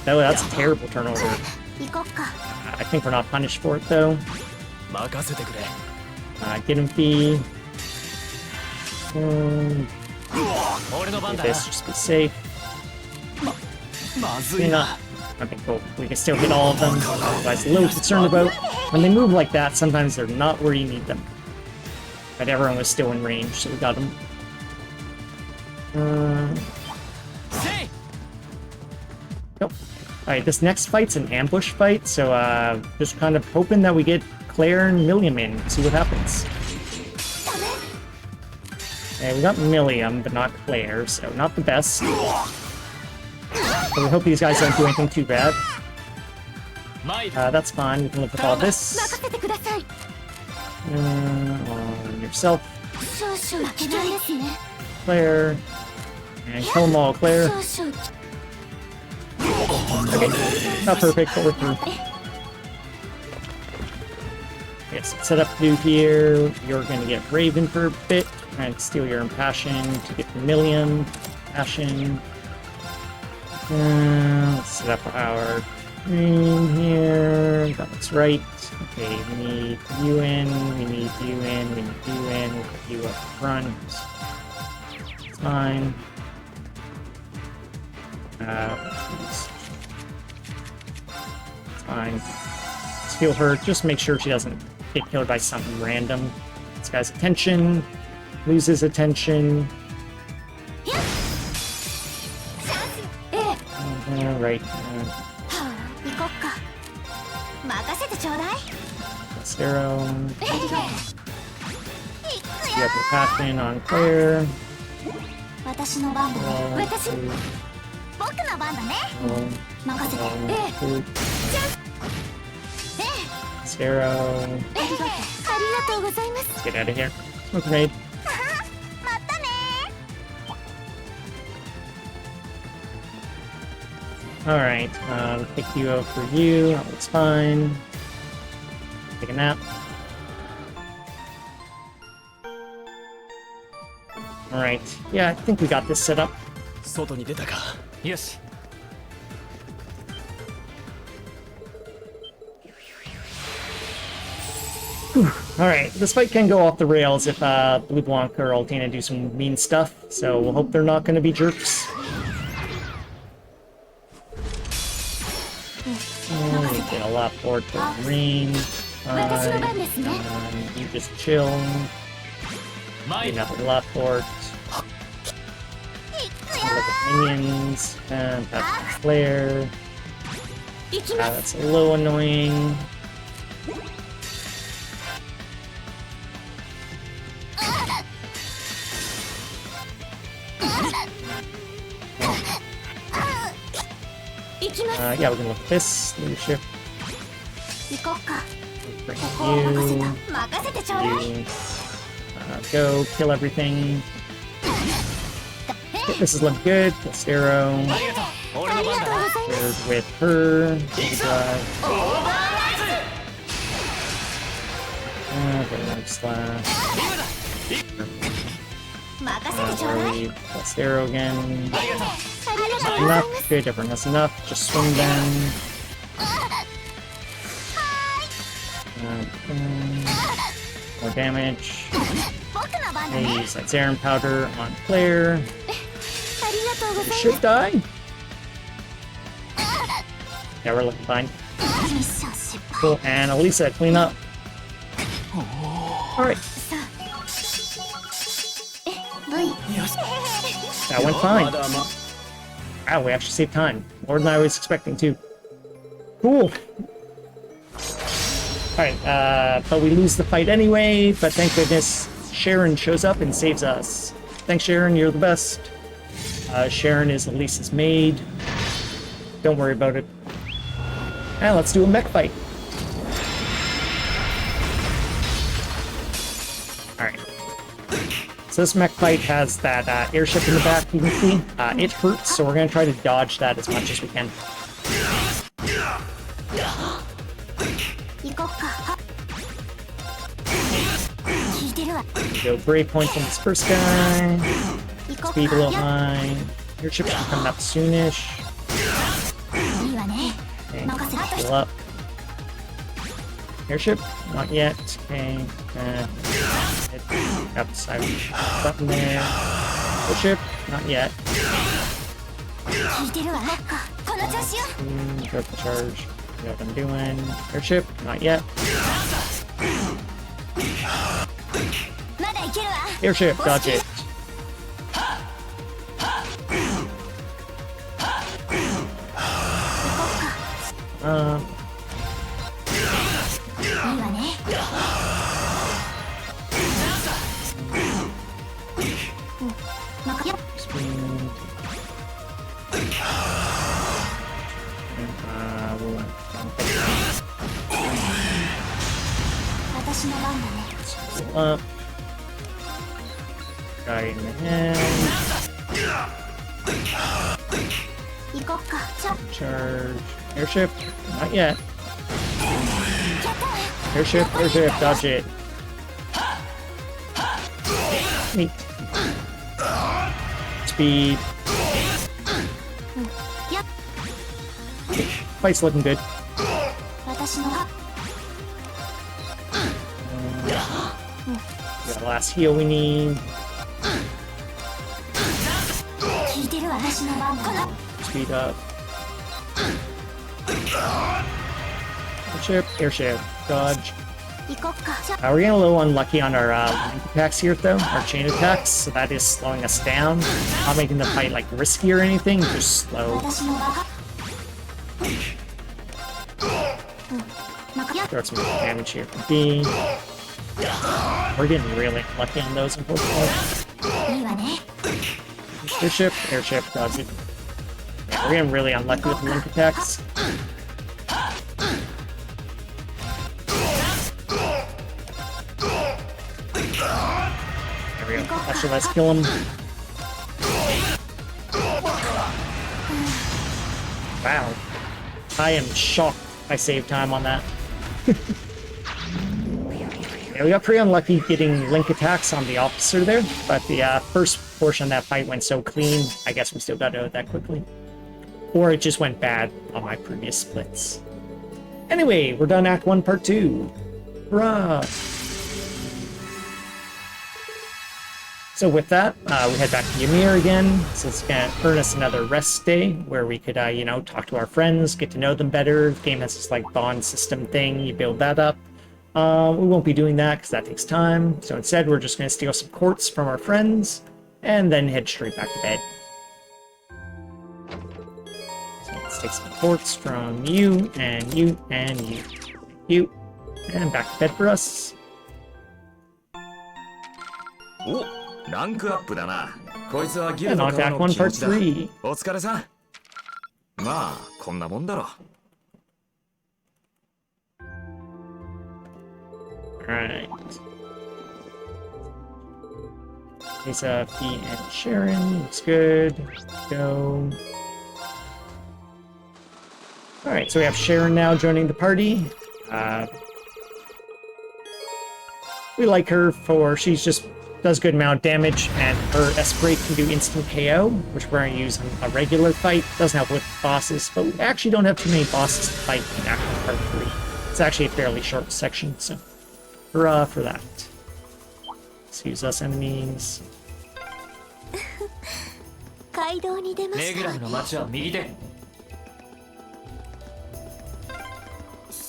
Oh, that's a terrible turnover. I think we're not punished for it though. Get him fee. Do this, just be safe. Okay, cool. We can still hit all of them. I was a little concerned about when they move like that. Sometimes they're not where you need them. But everyone was still in range, so we got him. Nope. Alright, this next fight's an ambush fight, so just kind of hoping that we get Claire and Milliam in, see what happens. Okay, we got Milliam, but not Claire, so not the best. So we hope these guys don't do anything too bad. That's fine, we can live with all this. On yourself. Claire. And kill them all, Claire. Okay, not perfect, but we're through. Yes, set up to here. You're gonna get Raven for a bit. Try and steal your Impassion to get Milliam. Passion. Let's set up our green here. That looks right. Okay, we need you in, we need you in, we need you in, we'll put you up front. It's fine. It's fine. Let's heal her, just make sure she doesn't get killed by something random. This guy's attention, loses attention. Right. Zero. You have the passion on Claire. Zero. Let's get out of here. Smoke grenade. Alright, pick you up for you. That looks fine. Take a nap. Alright, yeah, I think we got this set up. Yes. Alright, this fight can go off the rails if LeBlanc or Altina do some mean stuff, so we'll hope they're not going to be jerks. We get a lot forward for Rain. You just chill. Another lot fort. Look at minions. And that's Flare. That's a little annoying. Yeah, we can look at this. Leadership. Bring you. You. Go kill everything. Okay, this is looking good. Plus arrow. Paired with her. Drive. slash. 任せてちょうだい。 Plus arrow again. ありがとう。 Enough. Good, everyone has enough. Just swing them. More damage. 僕の番だ I ね。 use like Zarin powder on player. ありがとうござい Should ます。 die. Yeah, we're looking fine. ミッション失敗。 Cool. And Elisa, clean up. All right, さあ。V。 that went fine. Wow, we actually saved time. More than I was expecting to. Cool. Alright, but we lose the fight anyway, but thank goodness Sharon shows up and saves us. Thanks, Sharon, you're the best. Sharon is Elisa's maid. Don't worry about it. And let's do a mech fight. Alright. So this mech fight has that airship in the back, you can see. It hurts, so we're going to try to dodge that as much as we can. 行こっか。聞いてるわ。 Go brave point from this first guy. 行こっ Speed a little か。 high. Airship should be coming up soonish. いいわね。 Okay, 任せて。 heal up. Airship, not yet. Okay, got the side button there. Airship, not yet. 聞いてるわ。この調子よ。 Careful charge. You know what I'm doing. Airship, not yet. まだいけるわ。 Airship, dodge it. Um, いいわね。任よ。 speed. We'll let 私の番だね。 up. Guy in the head. 行こっか。Charge. Airship, not yet. やったわ。 Airship, airship, dodge it. Neat. Speed. やっ。 Fight's looking good. 私の。 Got the last heal we need. 聞いてるわ。私の番。この。 Speed up. Airship, airship, dodge. 行こっか。 We're getting a little unlucky on our link attacks here, though, our chain attacks, so that is slowing us down. Not making the fight like risky or anything, just slow. 私の番。任よ。 Throw some damage here from B. We're getting really lucky on those, unfortunately. いいわね。 Airship, airship, dodge it. Yeah, we're getting really unlucky with the link attacks. There we go. Actually, let's kill him. Wow. I am shocked I saved time on that. Yeah, we got pretty unlucky getting link attacks on the officer there, but the first portion of that fight went so clean, I guess we still got out of that quickly. Or it just went bad on my previous splits. Anyway, we're done Act 1, Part 2. Hurrah! So with that, we head back to Ymir again. So it's going to earn us another rest day where we could, you know, talk to our friends, get to know them better. The game has this, like, bond system thing. You build that up. We won't be doing that because that takes time. So instead, we're just going to steal some quartz from our friends and then head straight back to bed. So let's take some quartz from you and you and you. You. And back to bed for us. お、ランクアップだな。こいつはギル And ド on から Act の 1, 気持 Part ちだ。 3. お疲れさん。まあ、こんなもんだろ。Alright. Lisa, P, and Sharon. Looks good. Go. Alright, so we have Sharon now joining the party. We like her for she just does good amount of damage, and her S-Break can do instant KO, which we're going to use in a regular fight. Doesn't help with bosses, but we actually don't have too many bosses to fight in Action Part 3. It's actually a fairly short section, so hurrah for that. Let's use us enemies. 街道に出まレギュラしたムの街は右手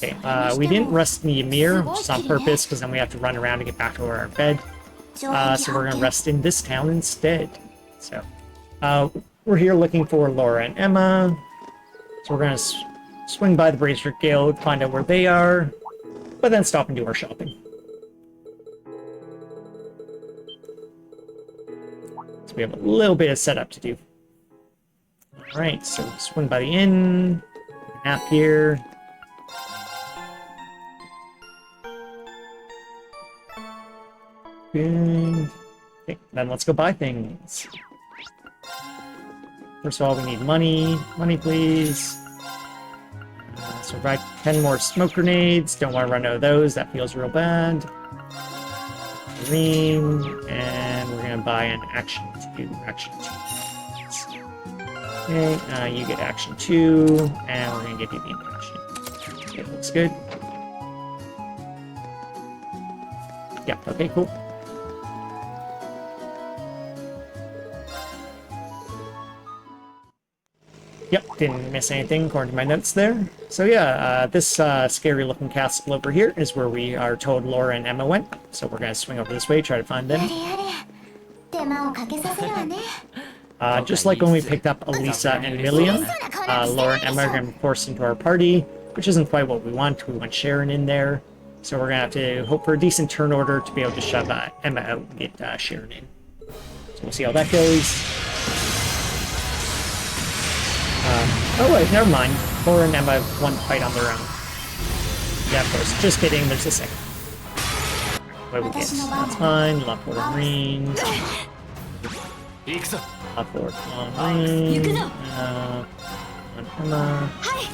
Okay, we didn't rest in the Ymir, which is on purpose, because then we have to run around to get back to our bed. So we're going to rest in this town instead. So, we're here looking for Laura and Emma. So we're going to swing by the Brazier Guild, find out where they are, but then stop and do our shopping. So we have a little bit of setup to do. Alright, so swing by the inn, nap here. Good. Okay, then let's go buy things. First of all, we need money. Money, please. So buy 10 more smoke grenades. Don't want to run out of those. That feels real bad. Green. And we're going to buy an action 2. Action 2. Okay, you get action 2. And we're going to give you the action. Okay, looks good. Yeah, okay, cool. Yep, didn't miss anything according to my notes there. So yeah, this scary looking castle over here is where we are told Laura and Emma went. So we're gonna swing over this way, try to find them. やれやれ手間をかけさせるわね Just like when we picked up Elisa and Million, Laura and Emma are gonna be forced into our party, which isn't quite what we want. We want Sharon in there. So we're gonna have to hope for a decent turn order to be able to shove Emma out and get Sharon in. So we'll see how that goes. Oh wait, never mind. Laura and Emma have one fight on their own. Yeah, of course. Just kidding, there's a second. What do we get? That's fine. Left forward green. 行くぞ Left forward green. On Emma. はい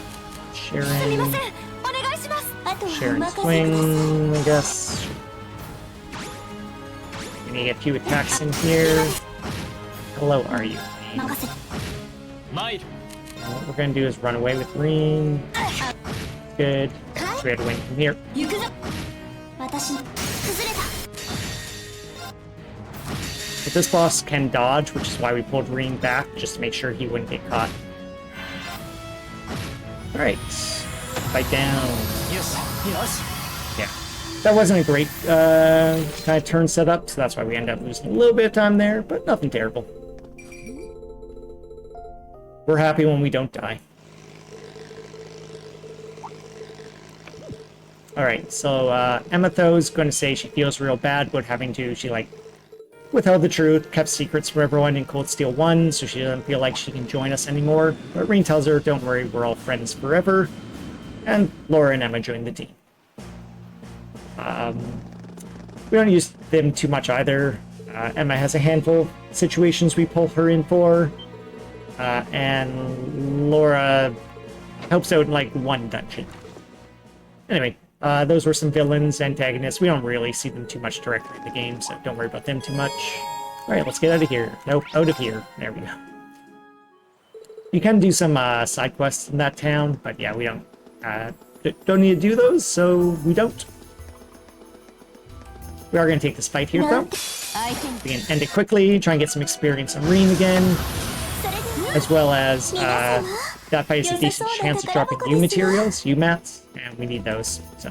すみません Sharon. お願いしますあとはお Sharon 任せください swing, I guess. We need to get a few attacks in here. Hello, are you? 任せて参る What we're gonna do is run away with green. Good. So we had to win from here. 行くぞ私の崩れた But this boss can dodge, which is why we pulled green back, just to make sure he wouldn't get caught. Alright. Fight down. よしよし Yeah. That wasn't a great kind of turn setup, so that's why we ended up losing a little bit of time there, but nothing terrible. We're happy when we don't die. Alright, so Emma Tho's going to say she feels real bad about having to, she withheld the truth, kept secrets from everyone in Cold Steel 1, so she doesn't feel like she can join us anymore. But Reen tells her, don't worry, we're all friends forever. And Laura and Emma join the team. We don't use them too much either. Emma has a handful of situations we pull her in for. And Laura helps out in like one dungeon. Anyway, those were some villains, antagonists. We don't really see them too much directly in the game, so don't worry about them too much. Alright, let's get out of here. Nope, out of here. There we go. You can do some side quests in that town, but yeah, we don't need to do those, so we don't. We are going to take this fight here, though. 相手に We can end it quickly, try and get some experience on Reen again, それで as well as 皆様 that fight is a decent chance of dropping U materials, U mats, and we need those, so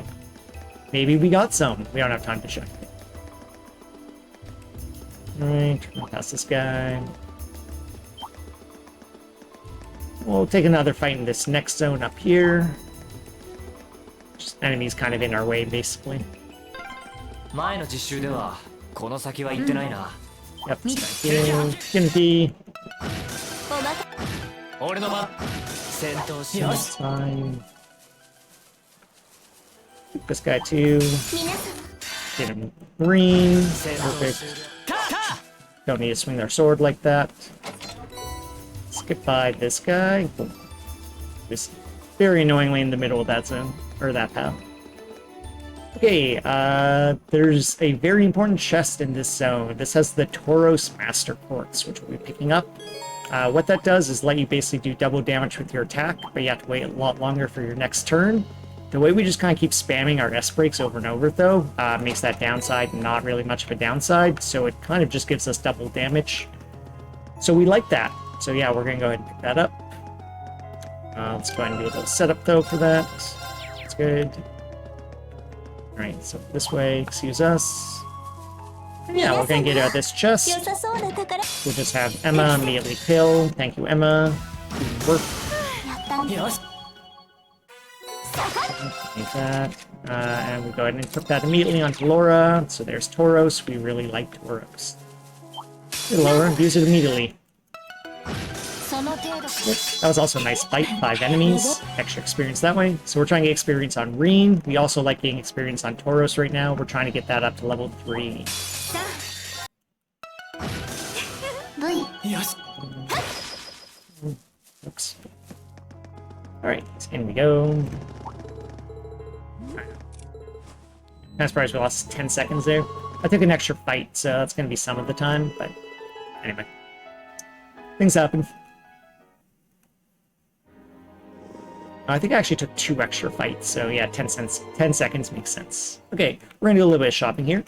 maybe we got some. We don't have time to check. Alright, run past this guy. We'll take another fight in this next zone up here. Just enemies kind of in our way, basically. 前の実習ではこの先は行ってないな Yep, this guy here. Timothy. おまか俺の番戦闘しよし That's fine. This guy too. 皆様 Get him green. 戦闘 Perfect. タタ Don't need to swing their sword like that. Skip by this guy. Just very annoyingly in the middle of that zone, or that path. Okay, there's a very important chest in this zone. This has the Tauros Master Quartz, which we'll be picking up. What that does is let you basically do double damage with your attack, but you have to wait a lot longer for your next turn. The way we just kind of keep spamming our S-breaks over and over, though, makes that downside not really much of a downside, so it kind of just gives us double damage. So we like that. So yeah, we're going to go ahead and pick that up. Let's go ahead and do a little setup, though, for that. That's good. Alright, so this way, excuse us. And yeah, we're going to get out of this chest. 良さそうな宝 We'll just have Emma immediately kill. Thank you, Emma. Good work. やったんだよし Like that. And we'll go ahead and put that immediately onto Laura. So there's Tauros. We really like Tauros. Hey, Laura, use it immediately. その程度 That was also a nice fight. 5 enemies. Extra experience that way. So we're trying to get experience on Reen. We also like getting experience on Tauros right now. We're trying to get that up to level 3. さあ V よし Oops. Alright, in we go. I'm surprised we lost 10 seconds there. I took an extra fight, so that's going to be some of the time, but anyway. Things happen. I think I actually took 2 extra fights, so yeah, 10 seconds makes sense. Okay, we're going to do a little bit of shopping here.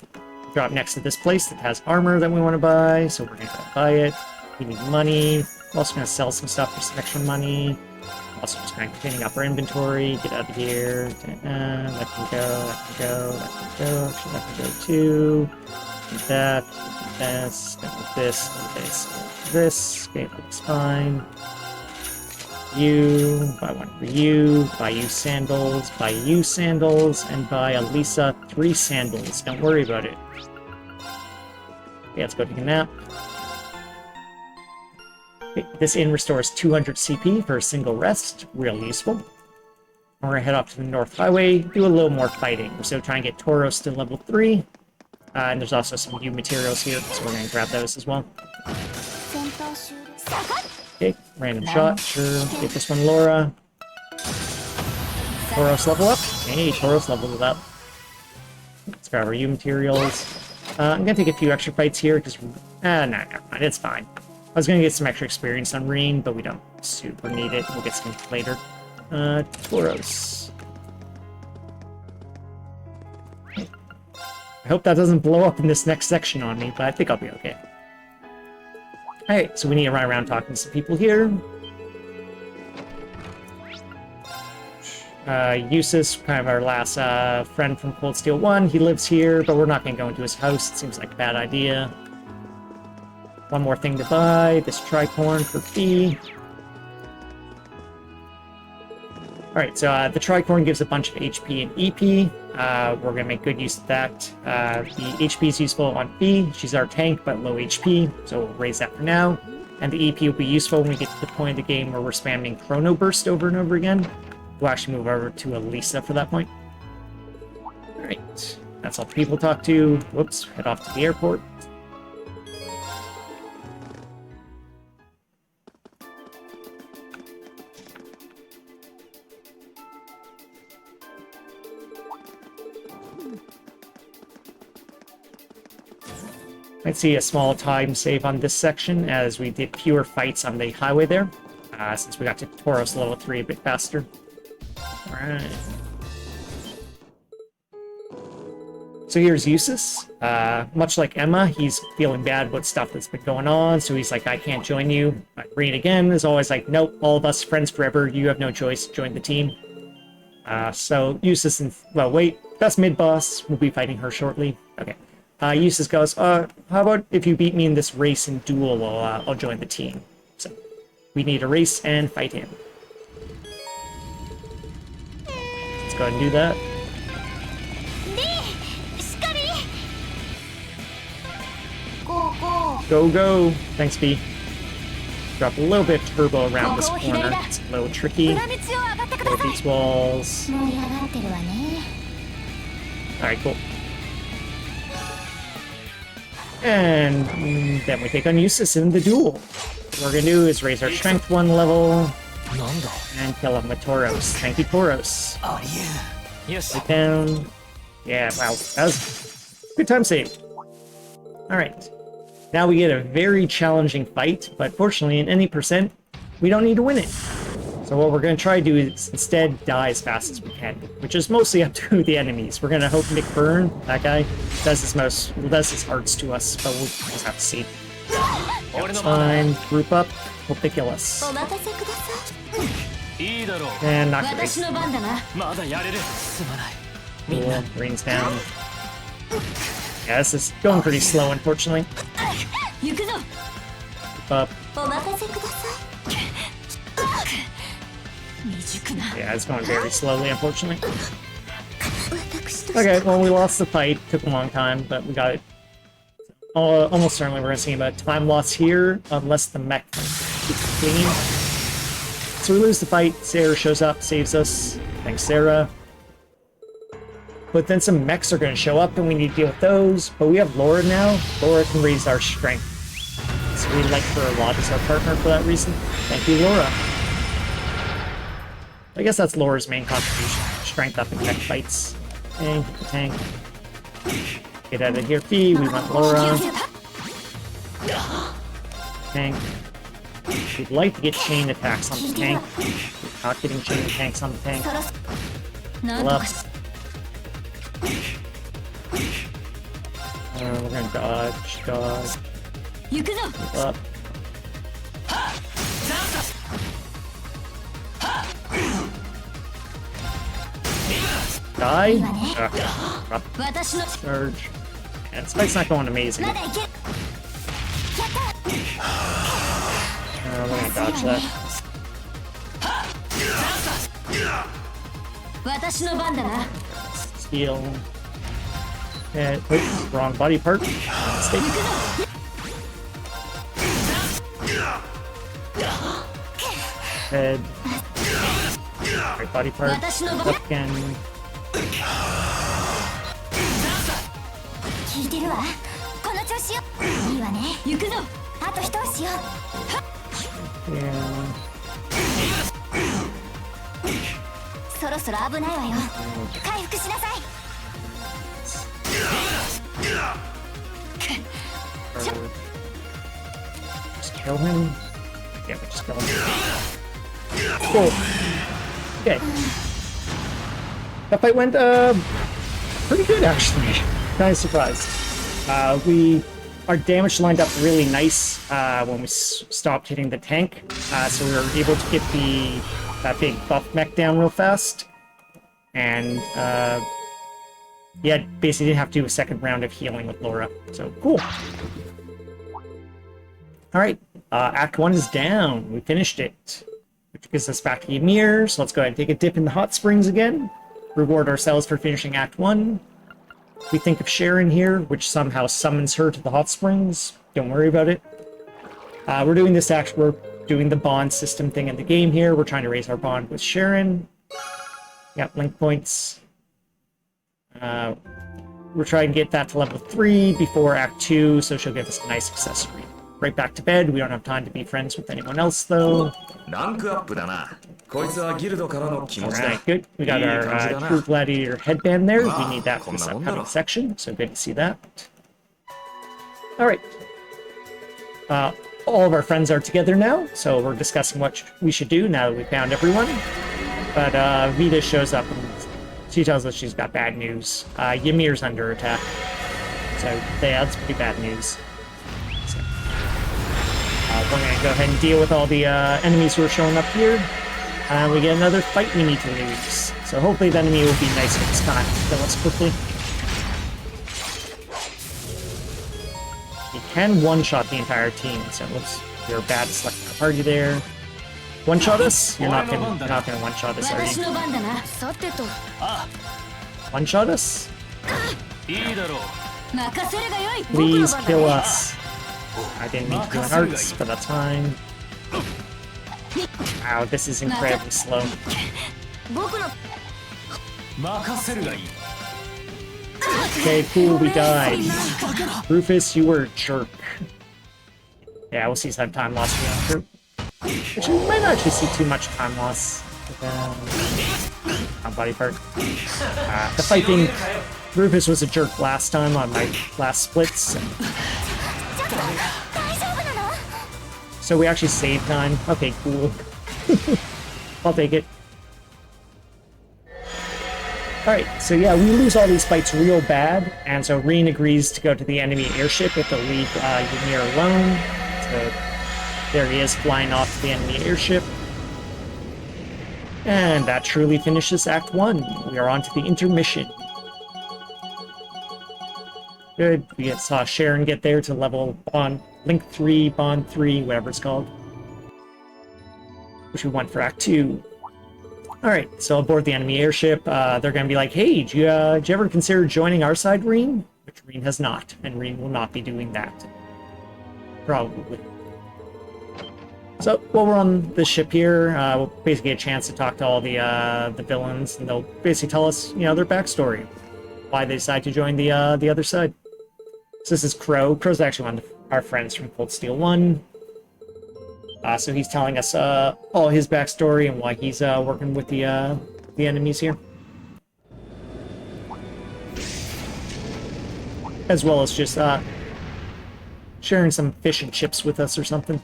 Drop next to this place that has armor that we want to buy, so we're going to buy it. We need money. We're also going to sell some stuff for some extra money. Also just kind of cleaning up our inventory. Get out of here. That can go, that can go, that can go. Actually, that can go too. Get that, get this, get this, get this, get this. Okay, looks fine. You, buy one for you, buy you sandals, and buy Elisa 3 sandals. Don't worry about it. Okay, let's go take a nap. Okay, this inn restores 200 CP for a single rest. Real useful. We're gonna head off to the North Highway, do a little more fighting. We're still trying to get Tauros to level 3. And there's also some new materials here, so we're gonna grab those as well. 戦闘終了下がっ Okay, random shot, sure. Get this one, Laura. Tauros level up. Hey, Tauros leveled it up. Let's grab our U materials. I'm gonna take a few extra fights here, because... no, never mind, it's fine. I was gonna get some extra experience on Reen, but we don't super need it. We'll get some later. Tauros. I hope that doesn't blow up in this next section on me, but I think I'll be okay. Alright, so we need to run around talking to some people here. Eustace, kind of our last friend from Cold Steel 1, he lives here, but we're not going to go into his house. It seems like a bad idea. One more thing to buy, this tricorn for fee. Alright, so the tricorn gives a bunch of HP and EP. We're going to make good use of that. The HP is useful on Fee. She's our tank, but low HP, so we'll raise that for now. And the EP will be useful when we get to the point of the game where we're spamming Chrono Burst over and over again. We'll actually move over to Elisa for that point. Alright, that's all the people to talk to. Whoops, head off to the airport. Might see a small time save on this section as we did fewer fights on the highway there, since we got to Tauros level 3 a bit faster. Alright. So here's Eustace. Much like Emma, he's feeling bad about stuff that's been going on, so he's like, I can't join you. But Reen again is always like, nope, all of us friends forever, you have no choice, join the team. So Eustace and, well wait, that's mid-boss, we'll be fighting her shortly. Okay. Eustace goes, how about if you beat me in this race and duel, I'll join the team. So, we need a race and fight him. Let's go ahead and do that. でしかりゴーゴー Go, go! Thanks, B. Drop a little bit of turbo around this corner. It's a little tricky. 裏道を上がってくだ With さい these walls. 盛り上がってるわね Alright, cool. And then we take on Eustace in the duel. What we're gonna do is raise our strength 1 level なんだ and kill him with Tauros. Thank you, Tauros. ありえんよし Right down. Yeah, wow. That was good time save. Alright. Now we get a very challenging fight, but fortunately in any percent, we don't need to win it. So what we're going to try to do is instead die as fast as we can, which is mostly up to the enemies. We're going to hope Nick Byrne, that guy, does his hearts to us, but we'll just have to see. It's fine. Group up. Hope they kill us. お待たせください いいだろう And not great. 私の番だなまだやれるすまない Cool. Rains down. Yeah, this is going pretty slow, unfortunately. 行くぞ Group up. お待たせください未熟な Yeah, it's going very slowly, unfortunately. 私と Okay, well, we lost the fight. Took a long time, but we got it. Almost certainly we're going to see about time loss here, unless the mech keeps clean. So we lose the fight. Sarah shows up, saves us. Thanks, Sarah. But then some mechs are going to show up, and we need to deal with those. But we have Laura now. Laura can raise our strength. So we like her a lot as our partner for that reason. Thank you, Laura. I guess that's Laura's main contribution. Strength up in mech fights. Tank, tank. Get out of here, Fee. We want Laura. Tank. We'd like to get chain attacks on the tank. We're not getting chain attacks on the tank. そろそろなんとかし Left. We're gonna dodge, dodge, 行くぞ up. Die? Okay. Up, 私の charge. Yeah, this fight's not going amazing. まだいける We're gonna dodge that. 私の番だな Steal. Oops, wrong body part. Mistake. Head. Right body part. 私の番 Up again. 聞いてるわこの調子よいいわね行くぞあと一押しよ Yeah. そろそろ危ないわよ回復しなさい Just kill him. Yeah, we just kill him. Cool. Okay. That fight went pretty good actually. Kind of surprised. Our damage lined up really nice when we stopped hitting the tank, so we were able to get that big buff mech down real fast, and yeah, basically didn't have to do a second round of healing with Laura. So cool. All right, Act 1 is down. We finished it, which gives us back to Ymir. So let's go ahead and take a dip in the hot springs again. Reward ourselves for finishing Act 1. We think of Sharon here, which somehow summons her to the hot springs. Don't worry about it. We're doing this we're doing the bond system thing in the game here. We're trying to raise our bond with Sharon. Got link points. We're trying to get that to level 3 before Act 2, so she'll give us a nice accessory. Right back to bed. We don't have time to be friends with anyone else, though. ランクアップだな。こいつはギルドからの気持ちだ。 Alright, good. We got our True Gladiator headband there. We need that for this upcoming section, so good to see that. Alright. All of our friends are together now, so we're discussing what we should do now that we found everyone. But Vita shows up and she tells us she's got bad news. Ymir's under attack. So yeah, that's pretty bad news. So, we're gonna go ahead and deal with all the enemies who are showing up here. We get another fight we need to lose. So hopefully the enemy will be nicer this time. Kill us quickly. You can one-shot the entire team, so it looks you're bad at selecting a party there. One-shot us? You're not gonna one-shot us, are 私 you? の番だなさてと One-shot us? いいだろう 任せるがよい Please kill us. I didn't mean to do an arts, but that's fine. Wow, this is incredibly slow. 僕の 任せるがいい Okay, cool, we died. Rufus, you were a jerk. Yeah, we'll see some time loss here on True. Actually, we might not actually see too much time loss. body part. The fighting Rufus was a jerk last time on my last splits. ちょっと大丈夫なの？ So we actually saved time. Okay, cool. I'll take it. Alright, so yeah, we lose all these fights real bad, and so Reen agrees to go to the enemy airship if they'll leave Ymir alone. So there he is flying off to the enemy airship. And that truly finishes Act 1. We are on to the intermission. Good. We saw Sharon get there to level Link 3, Bond 3, whatever it's called. Which we want for Act 2. Alright, so aboard the enemy airship, they're going to be like, hey, did you ever consider joining our side, Reen? Which Reen has not, and Reen will not be doing that. Probably. So, while we're on the ship here, we'll basically get a chance to talk to all the villains, and they'll basically tell us, their backstory. Why they decide to join the other side. So this is Crow. Crow's actually one of our friends from Cold Steel 1. So he's telling us all his backstory and why he's working with the enemies here. As well as just sharing some fish and chips with us or something.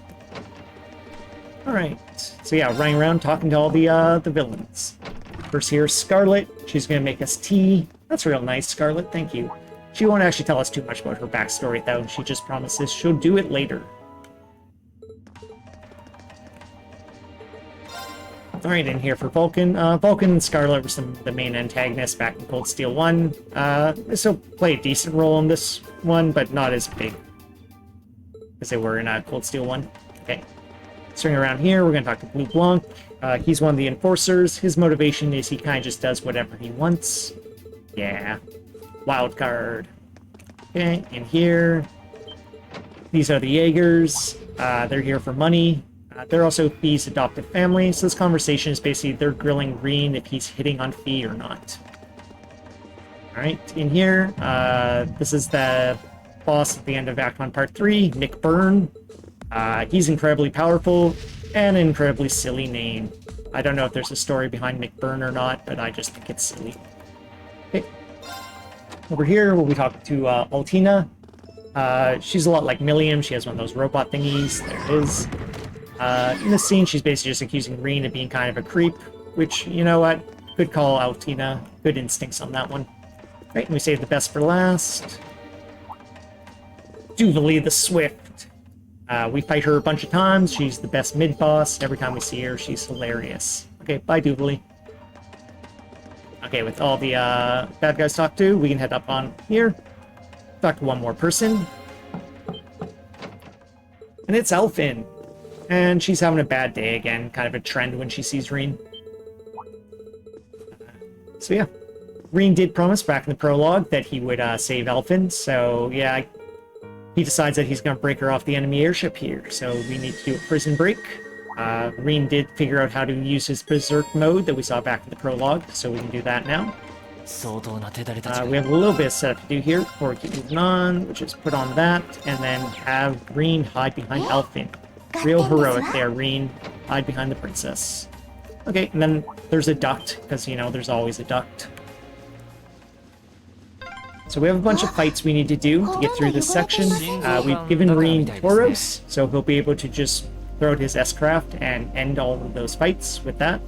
Alright, so yeah, running around talking to all the villains. First here's Scarlet. She's going to make us tea. That's real nice, Scarlet, thank you. She won't actually tell us too much about her backstory, though. She just promises she'll do it later. Alright, in here for Vulcan. Vulcan and Scarlet were some of the main antagonists back in Cold Steel 1. They still play a decent role in this one, but not as big as they were in Cold Steel 1. Okay. Swing around here, we're going to talk to Blue Blanc. He's one of the enforcers. His motivation is he kind of just does whatever he wants. Yeah. Wild card. Okay, in here. These are the Jaegers. They're here for money. They're also Fee's adopted family, so this conversation is basically they're grilling Reen if he's hitting on Fee or not. Alright, in here, this is the boss at the end of Act 1 Part 3, Nick Byrne. He's incredibly powerful and an incredibly silly name. I don't know if there's a story behind Nick Byrne or not, but I just think it's silly. Okay. Over here, we'll be talking to Altina. She's a lot like Milliam. She has one of those robot thingies. There it is. In this scene, she's basically just accusing Reen of being kind of a creep, which, you know what? Good call, Altina. Good instincts on that one. Right, and we save the best for last. Duvalie the Swift. We fight her a bunch of times. She's the best mid-boss. Every time we see her, she's hilarious. Okay, bye, Duvalie. Okay, with all the bad guys talked to, we can head up on here. Talk to one more person. And it's Elfin. And she's having a bad day again. Kind of a trend when she sees Reen. So yeah. Reen did promise back in the prologue that he would save Elfin. So yeah, he decides that he's going to break her off the enemy airship here. So we need to do a prison break. Reen did figure out how to use his berserk mode that we saw back in the prologue. So we can do that now. 相当な手だれたち We have a little bit of setup to do here before we keep moving on, which is put on that, and then have Reen hide behind Elfin. Real heroic there, Reen. Hide behind the princess. Okay, and then there's a duct, because, there's always a duct. So we have a bunch of fights we need to do to get through this section. We've given Reen Tauros, so he'll be able to just throw out his S-Craft and end all of those fights with that.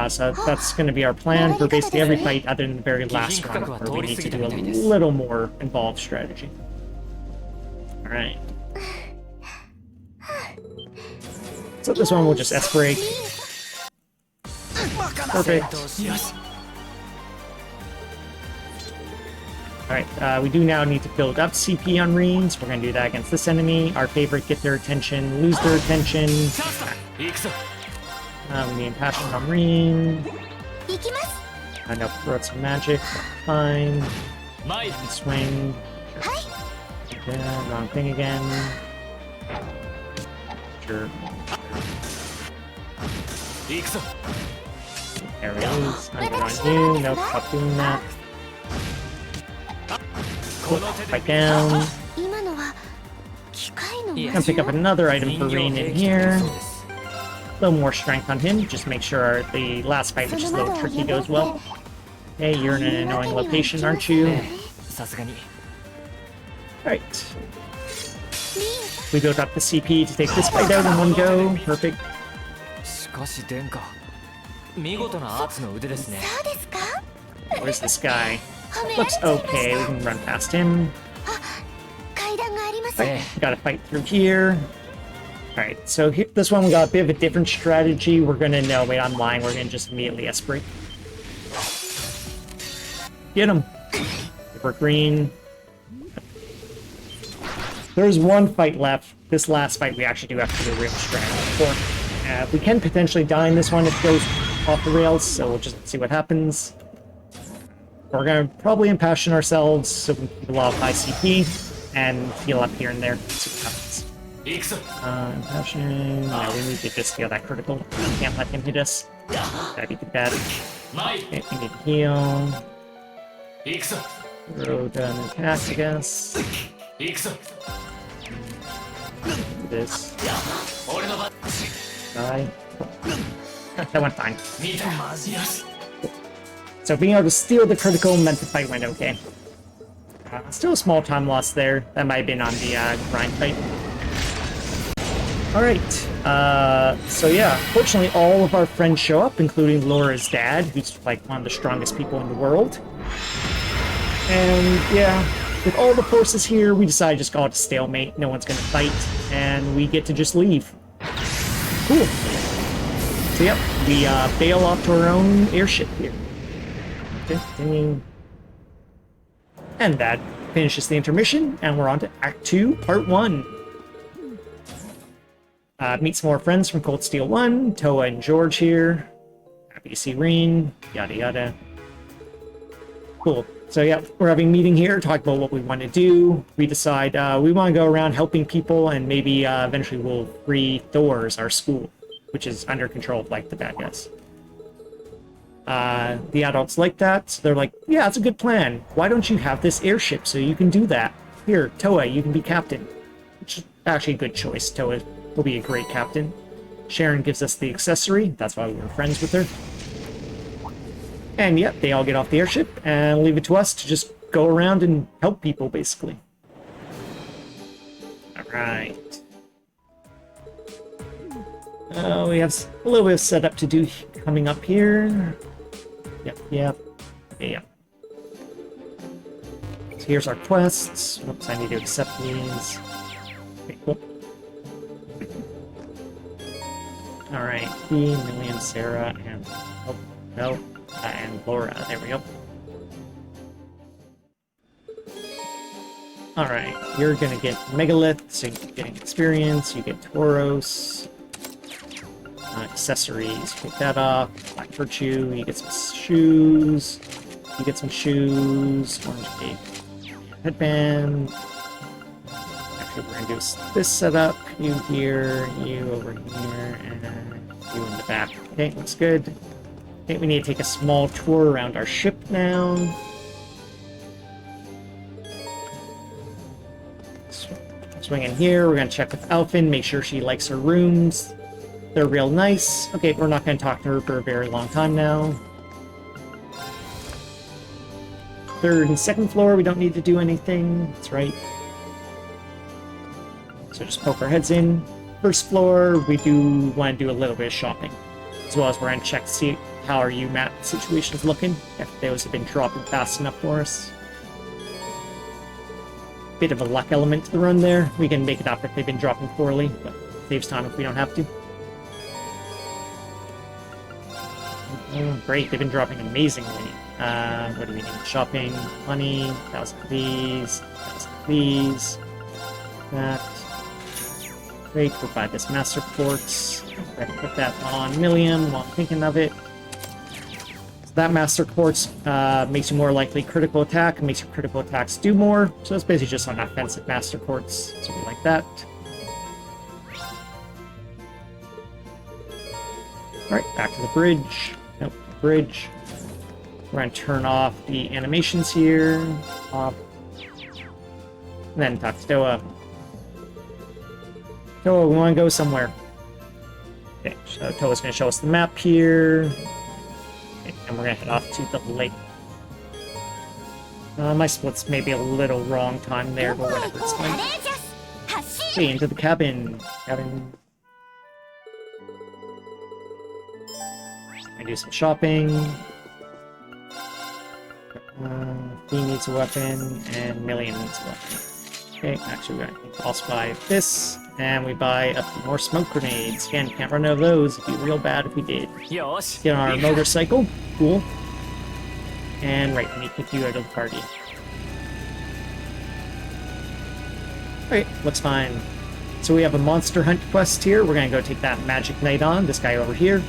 So that's going to be our plan for basically every fight other than the very last one, where we need to do a little more involved strategy. Alright. So this one we'll just S-Break. Perfect. Alright, we do now need to build up CP on Reen, so we're going to do that against this enemy. Our favorite, get their attention, lose their attention. We need passion on Reen. I know, throw out some magic. Fine. Swing. Yeah, wrong thing again. Sure. There it is. I'm good on you. Nope, stop doing that. Cool. Fight down. Gonna pick up another item for Reen in here. little more strength on him. Just make sure the last fight, which is a little tricky, goes well. Hey, you're in an annoying location, aren't you? さすがに Alright. We built up the CP to take this fight out in one go. Perfect. しかし殿下見事なアーツの腕ですねそうですか Where's this guy? 褒められ Looks ちゃいました okay. We can run past him. 階段があります Alright, gotta fight through here. Alright, so this one we got a bit of a different strategy. We're gonna no wait online. We're gonna just immediately Esprit. Get him. We're green. There's one fight left. This last fight we actually do have to do a real strategy for. We can potentially die in this one if it goes off the rails, so we'll just see what happens. We're gonna probably impassion ourselves so we can keep a lot of high CP and heal up here and there. See what happens. 行くぞ Impassion. No, we need to just heal that critical. We can't let him hit us. That'd be too bad. 参る Okay, we need to heal. 行くぞ Throw down an attack, I guess. 行くぞ Do this. 俺の番 Die. That went fine. 見たマジよし So being able to steal the critical meant the fight went okay. Still a small time loss there. That might have been on the grind fight. Alright. So yeah, fortunately all of our friends show up, including Laura's dad, who's like one of the strongest people in the world. And yeah, with all the forces here, we decided to just call it a stalemate. No one's gonna fight, and we get to just leave. Cool. So yep, we bail off to our own airship here. And that finishes the intermission, and we're on to Act 2, Part 1. Meet some more friends from Cold Steel 1, Toa and George here. Happy to see Reen, yada yada. Cool. So yeah, we're having a meeting here, talk about what we want to do. We decide we want to go around helping people, and maybe eventually we'll free Thor's, our school, which is under control of like the bad guys. The adults like that, so they're like, yeah, that's a good plan. Why don't you have this airship so you can do that? Here, Toa, you can be captain. Which is actually a good choice. Toa will be a great captain. Sharon gives us the accessory, that's why we were friends with her. And yep, they all get off the airship and leave it to us to just go around and help people, basically. Alright. We have a little bit of setup to do coming up here. Yep. So here's our quests. Oops, I need to accept these. Okay, cool. Alright, B, Milliam, Sarah, and... Oh, no. And Laura. There we go. Alright, you're gonna get Megalith, so you're getting experience, you get Tauros. Accessories, take that off. Black Virtue, you get some shoes. You get some shoes. Orange Cape. Headband. Actually, we're gonna do this setup. You here, you over here, and you in the back. Okay, looks good. I think we need to take a small tour around our ship now. Swing in here, we're gonna check with Alphen, make sure she likes her rooms. They're real nice. Okay, we're not gonna talk to her for a very long time now. Third and second floor, we don't need to do anything. That's right. So just poke our heads in. First floor, we do want to do a little bit of shopping. As well as we're gonna check to see how our UMAT situation's looking, if those have been dropping fast enough for us. Bit of a luck element to the run there. We can make it up if they've been dropping poorly, but saves time if we don't have to. Oh, great, they've been dropping amazingly. What do we need? Shopping, money, 1,000 of these, 1,000 of these. That. Great, we'll buy this Master Quartz. Go ahead and put that on Milliam while I'm thinking of it. So that Master Quartz makes you more likely critical attack, and makes your critical attacks do more. So it's basically just an offensive Master Quartz, so we like that. Alright, back to the bridge. Nope, bridge. We're going to turn off the animations here. Off. And then talk to Toa. Toa, we want to go somewhere. Okay, so Toa's going to show us the map here. Okay, and we're going to head off to the lake. My split's maybe a little wrong time there, but whatever, it's カレ fine. ージャス発進 Okay, into the cabin. Cabin. I do some shopping. He needs a weapon, and Million needs a weapon. Okay, actually, we're going to also buy this, and we buy a few more smoke grenades. Again, can't run out of those. It'd be real bad if we did. よし Get on our 行くか motorcycle. Cool. And right, let me kick you out of the party. Alright, looks fine. So we have a monster hunt quest here. We're gonna go take that Magic Knight on, this guy over here.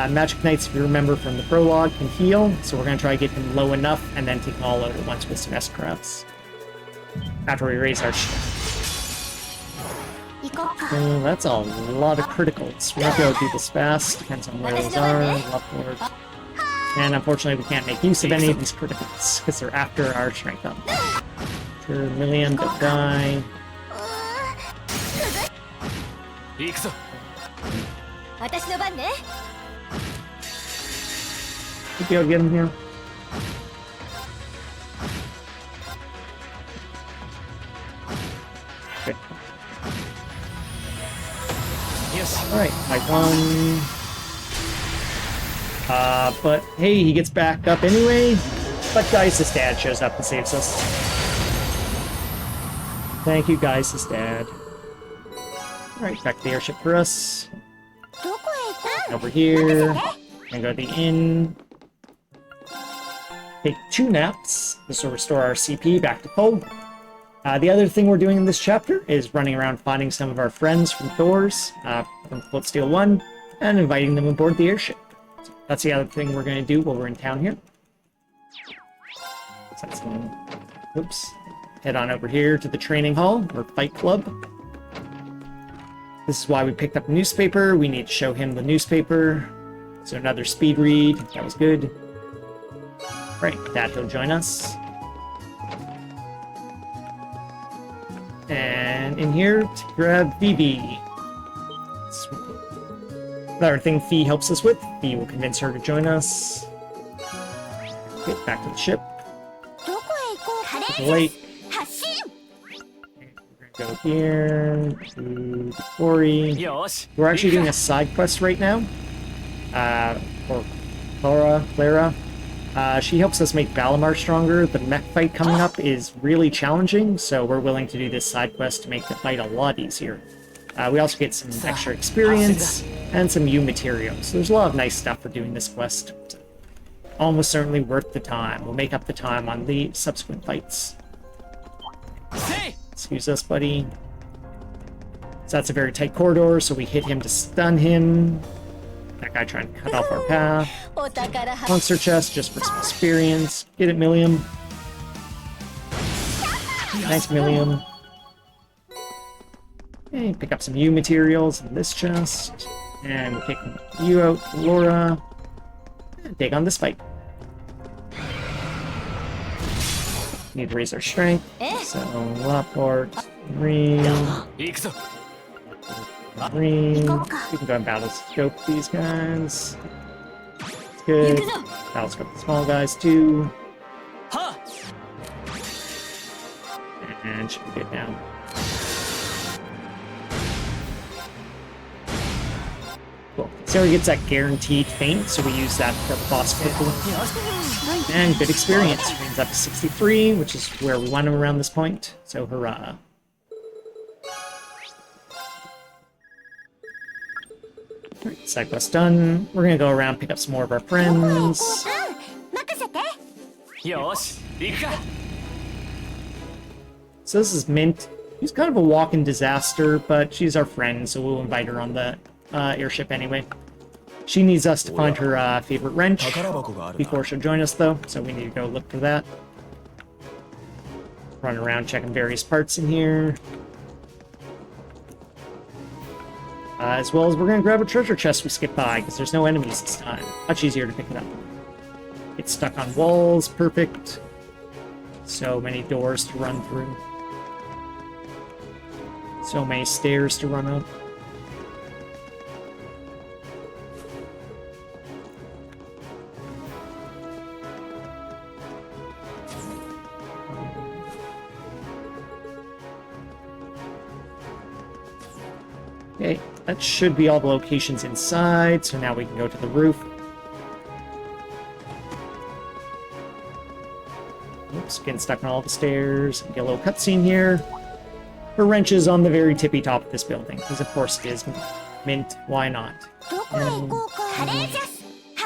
Magic Knights, if you remember from the prologue, can heal, so we're gonna try to get him low enough and then take him all out at once with some S-crafts. After we raise our ship. 行こうか That's a lot of criticals. We have to go do this fast, depends on where those are, upward. And unfortunately we can't make use of any of these criticals, because they're after our strength up. Sure, Million, don't die. 行くぞ私の番ね Should be able to get him here. Okay. よし Alright, like one. But hey, he gets back up anyway. But Geis's dad shows up and saves us. Thank you, Geis's dad. Alright, back to the airship for us. どこへ行く Over here. And go to the inn. Take 2 naps. This will restore our CP back to full. The other thing we're doing in this chapter is running around finding some of our friends from Thor's, from Footsteel 1, and inviting them aboard the airship. So that's the other thing we're going to do while we're in town here. So that's going to, oops. Head on over here to the training hall, or fight club. This is why we picked up a newspaper. We need to show him the newspaper. So another speed read. That was good. Right, Dad will join us. And in here to grab Vivi. Another thing Fee helps us with. Fee will convince her to join us. Get back to the ship. どこへ行こうカレージャ Late. ス発進 Go here to the quarry. よし We're actually 行 doing く a か side quest right now. For Clara. She helps us make Valimar stronger. The mech fight coming up is really challenging, so we're willing to do this side quest to make the fight a lot easier. We also get some extra experience and some U materials. So there's a lot of nice stuff for doing this quest. Almost certainly worth the time. We'll make up the time on the subsequent fights. せい Excuse us, buddy. So that's a very tight corridor, so we hit him to stun him. That guy trying to cut off our path. お宝発 Monster chest just for some experience. Get it, Millium. Thanks, Millium. Okay, pick up some U materials in this chest. And we'll kick you out, Laura. And take on this fight. Need to raise our strength. So, Laport, Green, 行くぞ Green. We can go and battle scope these guys. It's good. 行くぞ Battle scope the small guys too. は And should be good now. Cool. Sarah gets that guaranteed feint, so we use that for boss quickly. And good experience. Brings up to 63, which is where we want him around this point. So hurrah. Alright, side quest done. We're gonna go around pick up some more of our friends. うん任せて よし行くか So this is Mint. She's kind of a walking disaster, but she's our friend, so we'll invite her on the airship anyway. She needs us to find her favorite wrench 宝箱があるな before she'll join us, though, so we need to go look for that. Run around checking various parts in here. As well as we're going to grab a treasure chest we skipped by, because there's no enemies this time. Much easier to pick it up. Get stuck on walls, perfect. So many doors to run through. So many stairs to run up. Okay, that should be all the locations inside, so now we can go to the roof. Oops, getting stuck on all the stairs. Get a little cutscene here. Her wrench is on the very tippy top of this building, because of course it is mint. Why not? どこへ行こうかカレージャス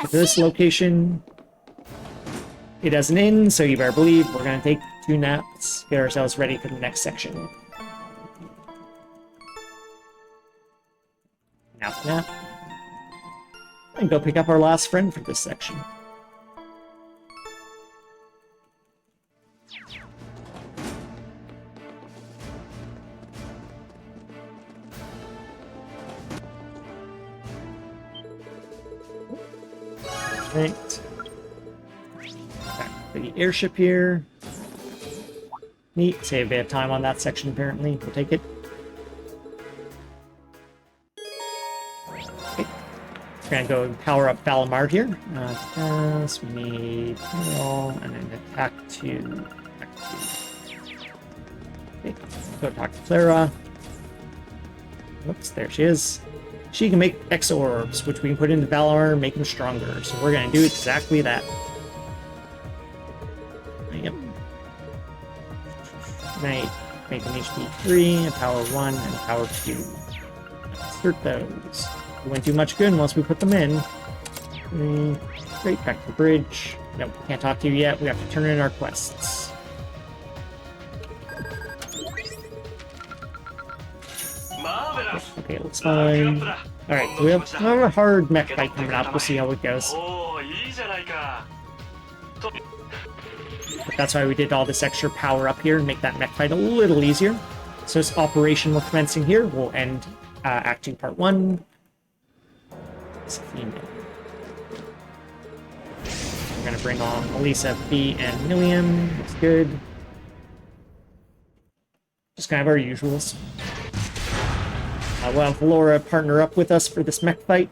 To this location, it has an inn, so you better believe we're going to take 2 naps, get ourselves ready for the next section. Nap. And go pick up our last friend for this section. Right. Back to the airship here. Neat. Save a bit of time on that section, apparently. We'll take it. Okay. We're gonna go power up Valimard here. Defense, we need heal, and then attack 2. Okay. Go talk to Clara. Whoops, there she is. She can make X-Orbs, which we can put into Valimar and make him stronger. So we're going to do exactly that. Yep. Make an HP 3, a power 1, and a power 2. Insert those. We won't do much good unless we put them in. Straight back to the bridge. Nope, can't talk to you yet. We have to turn in our quests. Okay, looks fine. Alright, so we have a hard mech fight coming up. We'll see how it goes. But that's why we did all this extra power up here and make that mech fight a little easier. So this operation we're commencing here will end Act 2 Part 1. It's female. We're going to bring on Elisa, Fee, and Milliam. Looks good. Just kind of our usuals. We'll have Laura partner up with us for this mech fight.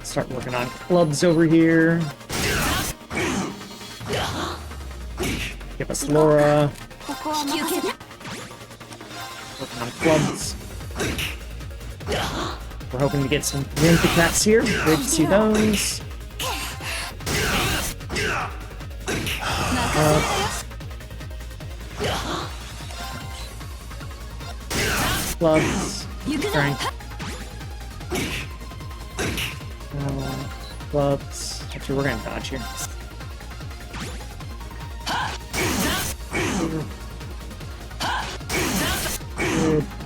Start working on clubs over here. Give us Laura. ここは任せて Working on clubs. We're hoping to get some Ninja Cats here. Great to see those. Clubs. Strength. Clubs. Actually, we're gonna dodge here.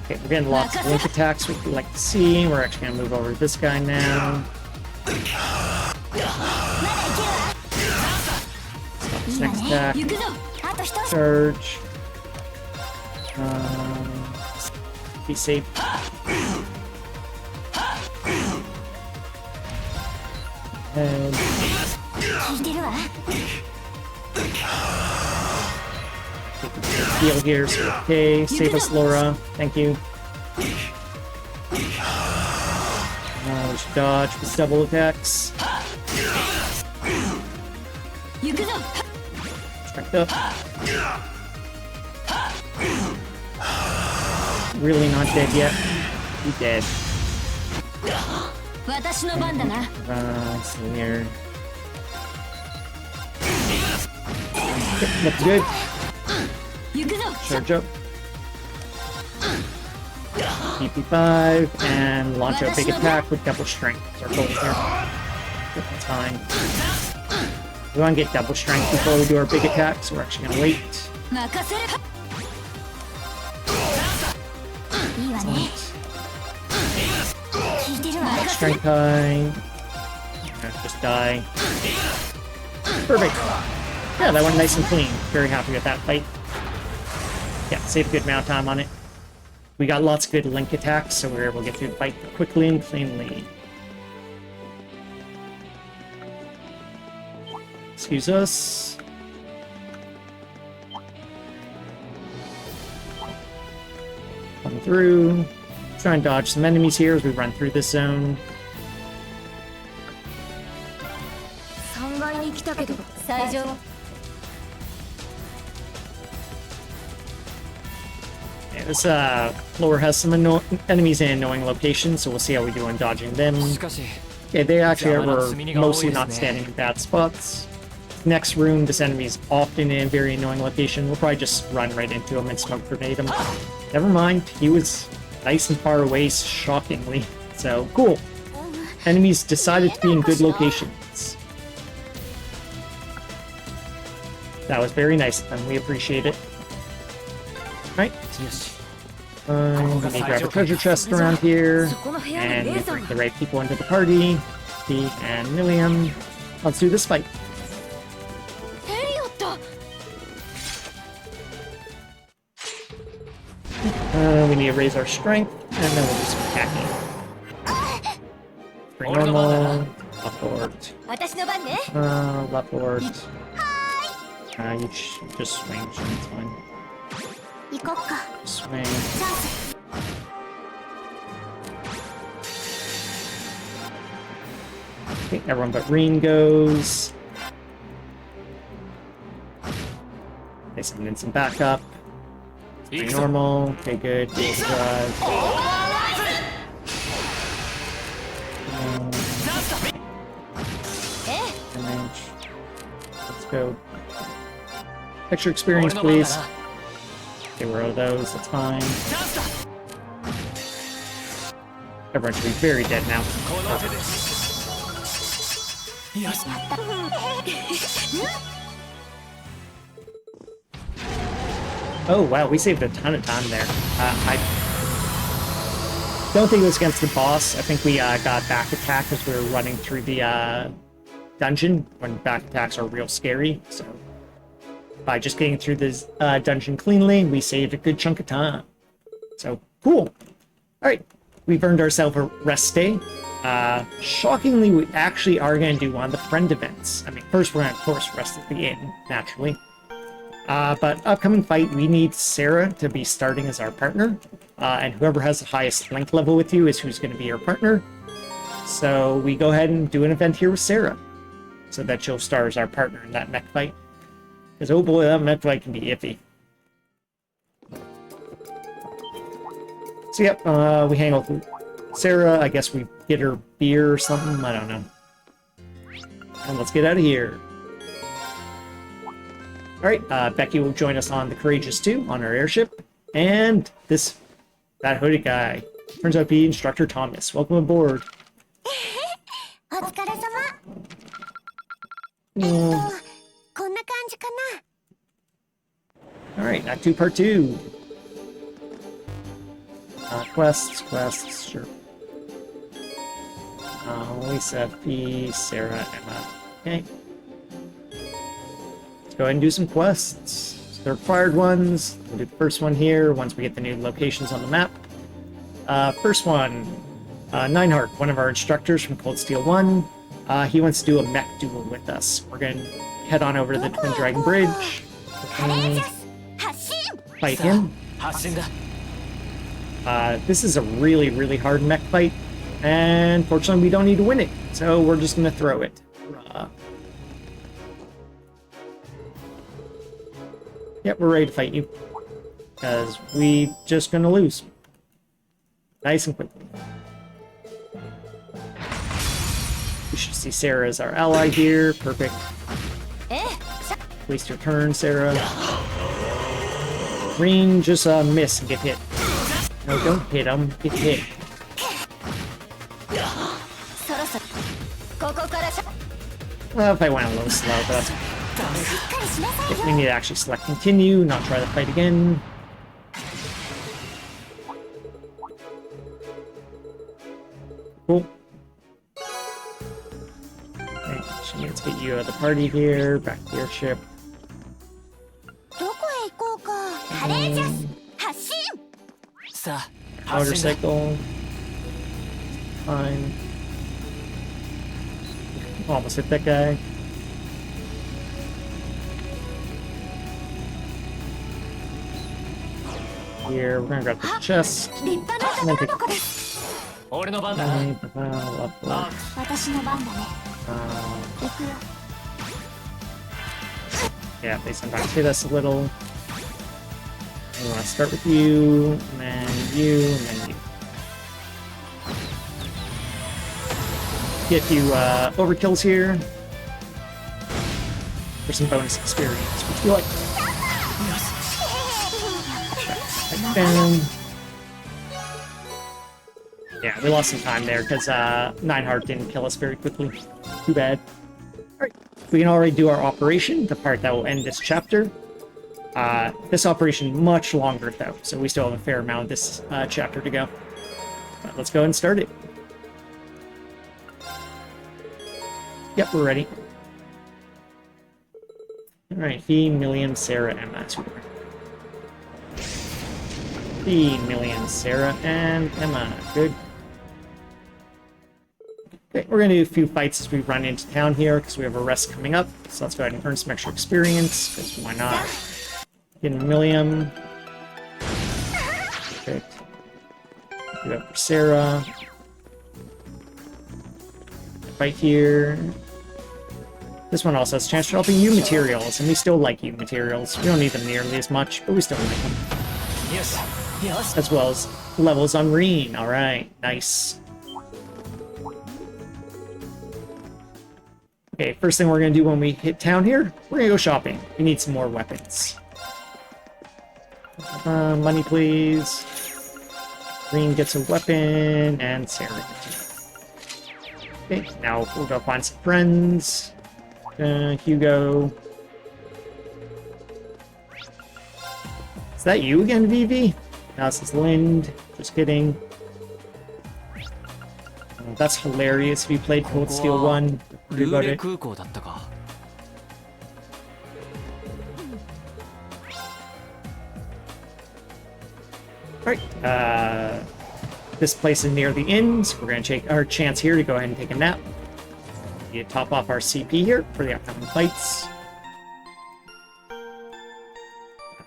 Okay, we're getting lots of link attacks, which we like to see. We're actually gonna move over to this guy now. Next attack. 行くぞあと一つ Charge. Be safe. And 聞いてるわ heal here, so okay. Save us, Laura. Thank you. We should dodge with double attacks. 行くぞ Strength up. Really not dead yet. He dead. 私の番だな See here. Looks good. 行くぞ Charge up. PP5 and launch a big attack with double strength. Our goal here. That's fine. We want to get double strength before we do our big attack, so we're actually gonna wait. 任せるいいわね聞いてるわ Strength high. Just die. Perfect. Yeah, that went nice and clean. Very happy with that fight. Yeah, saved a good amount of time on it. We got lots of good link attacks, so we were able to get through the fight quickly and cleanly. Excuse us. Come through. Try and dodge some enemies here as we run through this zone. 3階に行き大丈夫 Yeah, this floor has some enemies in annoying locations, so we'll see how we do on dodging them. しかし Okay, they actually were mostly not standing in bad spots. Next room, this enemy's often in a very annoying location. We'll probably just run right into him and smoke grenade him. Never mind, he was nice and far away, shockingly. So, cool. Enemies decided to be in good locations. That was very nice of them. We appreciate it. Right. よし Let me grab a treasure chest around here. そこの部屋に And レーザー bring が the right people into the party. Pete and Milliam. Let's do this fight. エリオット We need to raise our strength, and then we'll do some attacking. Bring normal. Left forward. 私の番ね Left forward. You just swing. It's fine. 行こっか Swing. チャンス Okay, everyone but Reen goes. They send in some backup. Pretty normal. Okay, good. Damage. Let's go. Extra experience, 俺の番だ please. な Get rid of those. That's fine. チャンスだ Everyone should be very dead now. この手でよし Oh wow, we saved a ton of time there. I don't think it was against the boss. I think we got back attack as we were running through the dungeon, when back attacks are real scary. So by just getting through this dungeon cleanly, we saved a good chunk of time. So cool. All right, we've earned ourselves a rest day. Shockingly, we actually are going to do one of the friend events. I mean, first we're going to, of course, rest at the inn, naturally. But upcoming fight, we need Sarah to be starting as our partner. And whoever has the highest link level with you is who's going to be your partner. So we go ahead and do an event here with Sarah, so that she'll start as our partner in that mech fight. Because oh boy, that mech fight can be iffy. So yep, we hang out with Sarah. I guess we get her beer or something. I don't know. And let's get out of here. Alright, Becky will join us on the Courageous 2 on our airship. And that hooded guy turns out to be Instructor Thomas. Welcome aboard. お疲れ様 Mm. こんな感じかな Alright, Act 2 Part 2. Quests, sure. Lisa, P, Sarah, Emma. Okay. Let's go ahead and do some quests. So the required ones. We'll do the first one here once we get the new locations on the map. First one, Nineheart, one of our instructors from Cold Steel 1. He wants to do a mech duel with us. We're going to head on over to the Twin Dragon Bridge. カレージャス発進 Fight him. 発進だ This is a really, really hard mech fight. And fortunately, we don't need to win it. So we're just going to throw it. Yep, we're ready to fight you. Because we just going to lose. Nice and quickly. We should see Sarah as our ally here. Perfect. え Waste your turn, Sarah. Green, just miss and get hit. No, don't hit him. Get hit. そろそろここからし Well, if I went a little slow, but that's っかりしなさい we need to actually select continue, not try the fight again. Cool. Okay, so let's get you out of the party here, back to your ship. どこへ行こうかカレージャス発進さあ発進だ Motorcycle. Fine. Almost hit that guy. Here, we're gonna grab the chest. 立派な宝箱です 俺の番だな Left, left. 私の番だね Uh, 行くよ Yeah, they sometimes hit us a little. We want to start with you, and then you, and then you. Get a few overkills here for some bonus experience, which we like. Check down. Yeah, we lost some time there because Nineheart didn't kill us very quickly. Too bad. Alright, we can already do our operation, the part that will end this chapter. This operation much longer though, so we still have a fair amount of this chapter to go. But let's go and start it. Yep, we're ready. Alright, Fee, Milliam, Sarah, Emma. That's who we're. Fee, Milliam, Sarah, and Emma. Good. Okay, we're gonna do a few fights as we run into town here because we have a rest coming up. So let's go ahead and earn some extra experience, because why not? Get Milliam. Perfect. Do that for Sarah. Fight here. This one also has a chance for helping you materials, and we still like you materials. We don't need them nearly as much, but we still like them. Yes. Yes. As well as levels on Reen. Alright, nice. Okay, first thing we're gonna do when we hit town here, we're gonna go shopping. We need some more weapons. Money, please. Reen gets a weapon, and Sarah gets a. Okay, now we'll go find some friends. Hugo. Is that you again, Vivi? No, this is Lind. Just kidding. That's hilarious if you played Cold Steel 1. ル About ーレ it. 空港だったか。 Alright, this place is near the inn, so we're going to take our chance here to go ahead and take a nap. We need to top off our CP here for the upcoming fights.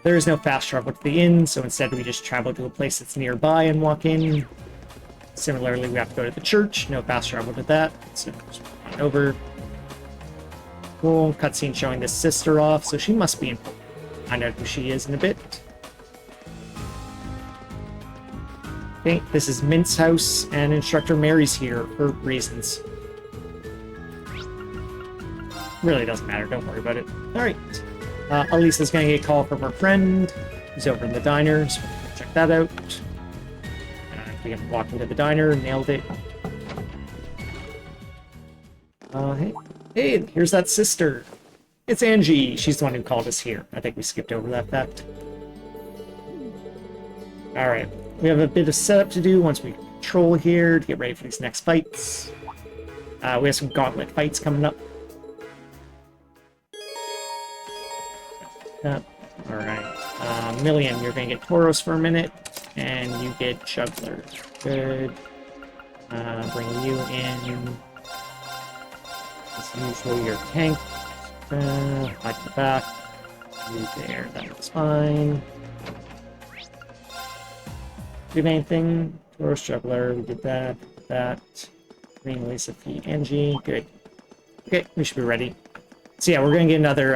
There is no fast travel to the inn, so instead we just travel to a place that's nearby and walk in. Similarly, we have to go to the church, no fast travel to that, so just run over. Cool, cutscene showing this sister off, so she must be important. Find out who she is in a bit. Okay, this is Mint's house, and Instructor Mary's here for reasons. Really doesn't matter, don't worry about it. Alright. Elisa's gonna get a call from her friend, who's over in the diner, so we'll check that out. We can walk into the diner, nailed it. Hey, here's that sister. It's Angie. She's the one who called us here. I think we skipped over that fact. Alright. We have a bit of setup to do once we control here to get ready for these next fights. We have some gauntlet fights coming up. Alright. Million, you're gonna get Tauros for a minute, and you get Juggler. Good. Bring you in. As usual, your tank. Hide the back. You there, that looks fine. Do anything? Tauros, Juggler, we did that. Green, Lisa, Fee, Angie. Good. Okay, we should be ready. So yeah, we're gonna get another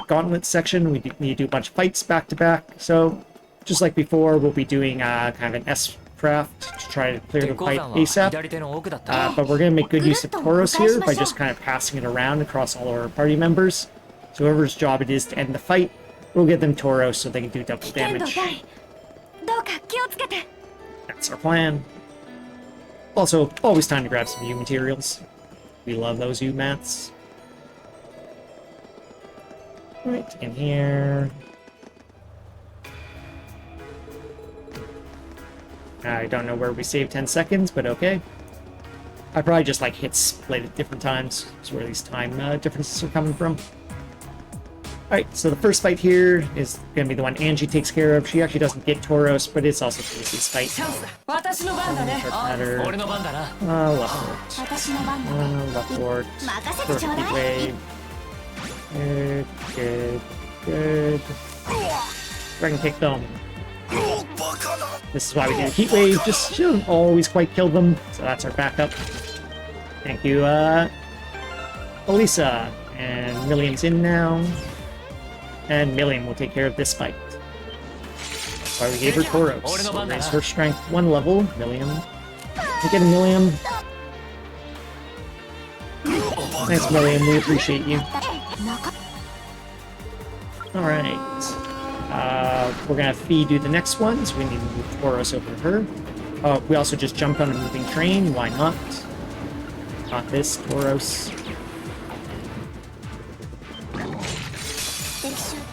gauntlet section. We need to do a bunch of fights back to back. So just like before, we'll be doing kind of an S craft to try to clear the fight ASAP. 左手の奥だった。 But we're gonna make good use of Tauros here by just kind of passing it around across all our party members. So whoever's job it is to end the fight, we'll give them Tauros so they can do double 危険度 damage. 大どうか気をつけて That's our plan. Also, always time to grab some U materials. We love those U mats. Right, in here. I don't know where we saved 10 seconds, but okay. I probably just like hit split at different times. That's where these time differences are coming from. Alright, so the first fight here is going to be the one Angie takes care of. She actually doesn't get Tauros, but it's also Casey's fight. 私の番だね Doesn't matter. 俺の番だな。 Left ward. 私の番だね Left ward. 任せてちょう Perfect だい wave. Good, good, good. Dragon kick them. This is why we do heat wave. Just she doesn't always quite kill them, so that's our backup. Thank you, Elisa. And Milliam's in now. and Million will take care of this fight. That's why we gave her Tauros. So we'll raise her strength 1 level. Million. We get a Million. Thanks, Million. We appreciate you. Alright. We're gonna have Fee do the next one, so we need to move Tauros over to her. We also just jumped on a moving train. Why not? Not this, Tauros.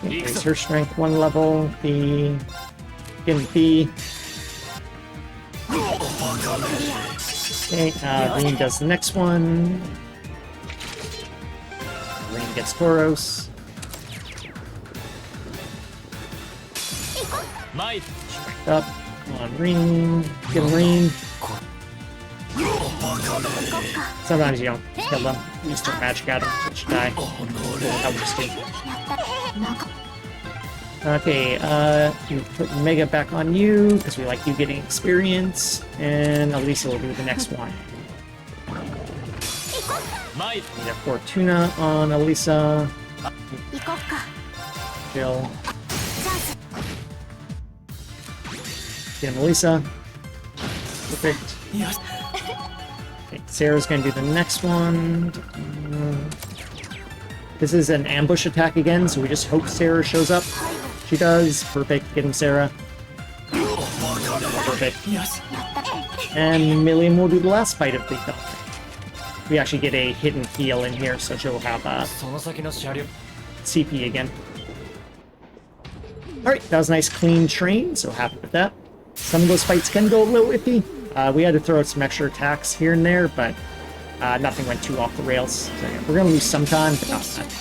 Okay, raise her strength 1 level. Fee. Getting Fee. Okay, Green does the next one. Green gets Tauros. Up. Come on, Green. Get Green. Sometimes you don't kill them. You just throw magic at them, which die. How risky. Okay, you put Mega back on you, because we like you getting experience, and Elisa will do the next one. We have Fortuna on Elisa. Jill. Get him, Elisa. Perfect. Okay, Sarah's gonna do the next one. This is an ambush attack again, so we just hope Sarah shows up. She does. Perfect. Get him, Sarah. Perfect. And Million will do the last fight of the film. We actually get a hidden heal in here, so she'll have CP again. Alright, that was a nice clean train, so happy with that. Some of those fights can go a little iffy. We had to throw out some extra attacks here and there, but nothing went too off the rails. So yeah, we're going to lose some time, but not much.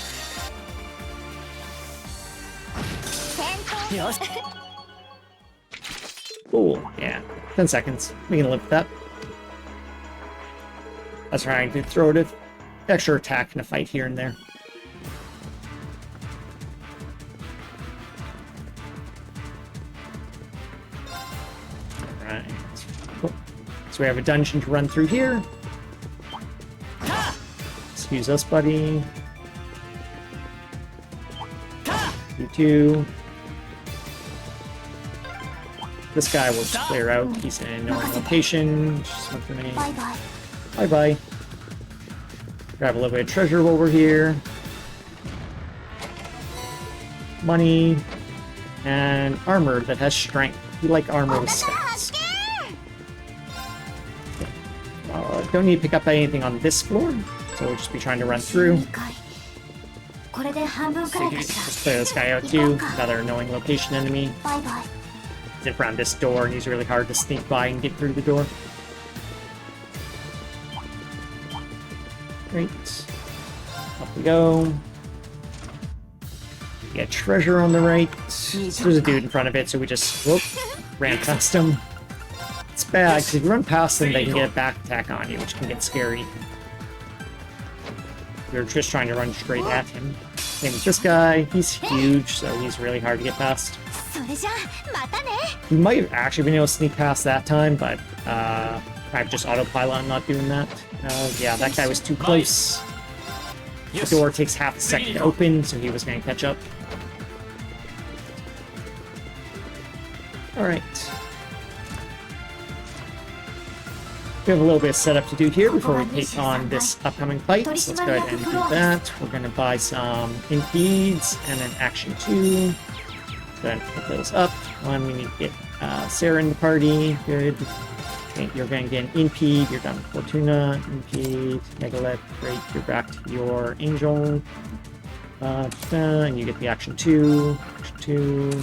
Cool, yeah. 10 seconds. We can live with that. I was trying to throw an extra attack in a fight here and there. Alright. Cool. So we have a dungeon to run through here. Excuse us, buddy. You too. This guy will just clear out. He's in a known location. Just went for me. Bye-bye. Bye-bye. Grab a little bit of treasure while we're here. Money. And armor that has strength. We like armor with stats. Don't need to pick up anything on this floor, so we'll just be trying to run through. Just clear this guy out too. Another annoying location enemy. Bye-bye. He's in front of this door, and he's really hard to sneak by and get through the door. Great. Up we go. We get treasure on the right. There's a dude in front of it, so we just ran past him. It's bad, because if you run past them, they can get a back attack on you, which can get scary. We were just trying to run straight at him. Same with this guy. He's huge, so he's really hard to get past. We might have actually been able to sneak past that time, but I've just autopilot on not doing that. Yeah, that guy was too close. The door takes half a second to open, so he was going to catch up. Alright. We have a little bit of setup to do here before we take on this upcoming fight. So let's go ahead and do that. We're going to buy some impedes and then action 2. Go ahead and put those up. One, we need to get Sarah in the party. Good. Okay, you're going to get an impede. You're done with Fortuna. Impede. Megalith. Great. You're back to your angel. And you get the action 2. Action 2.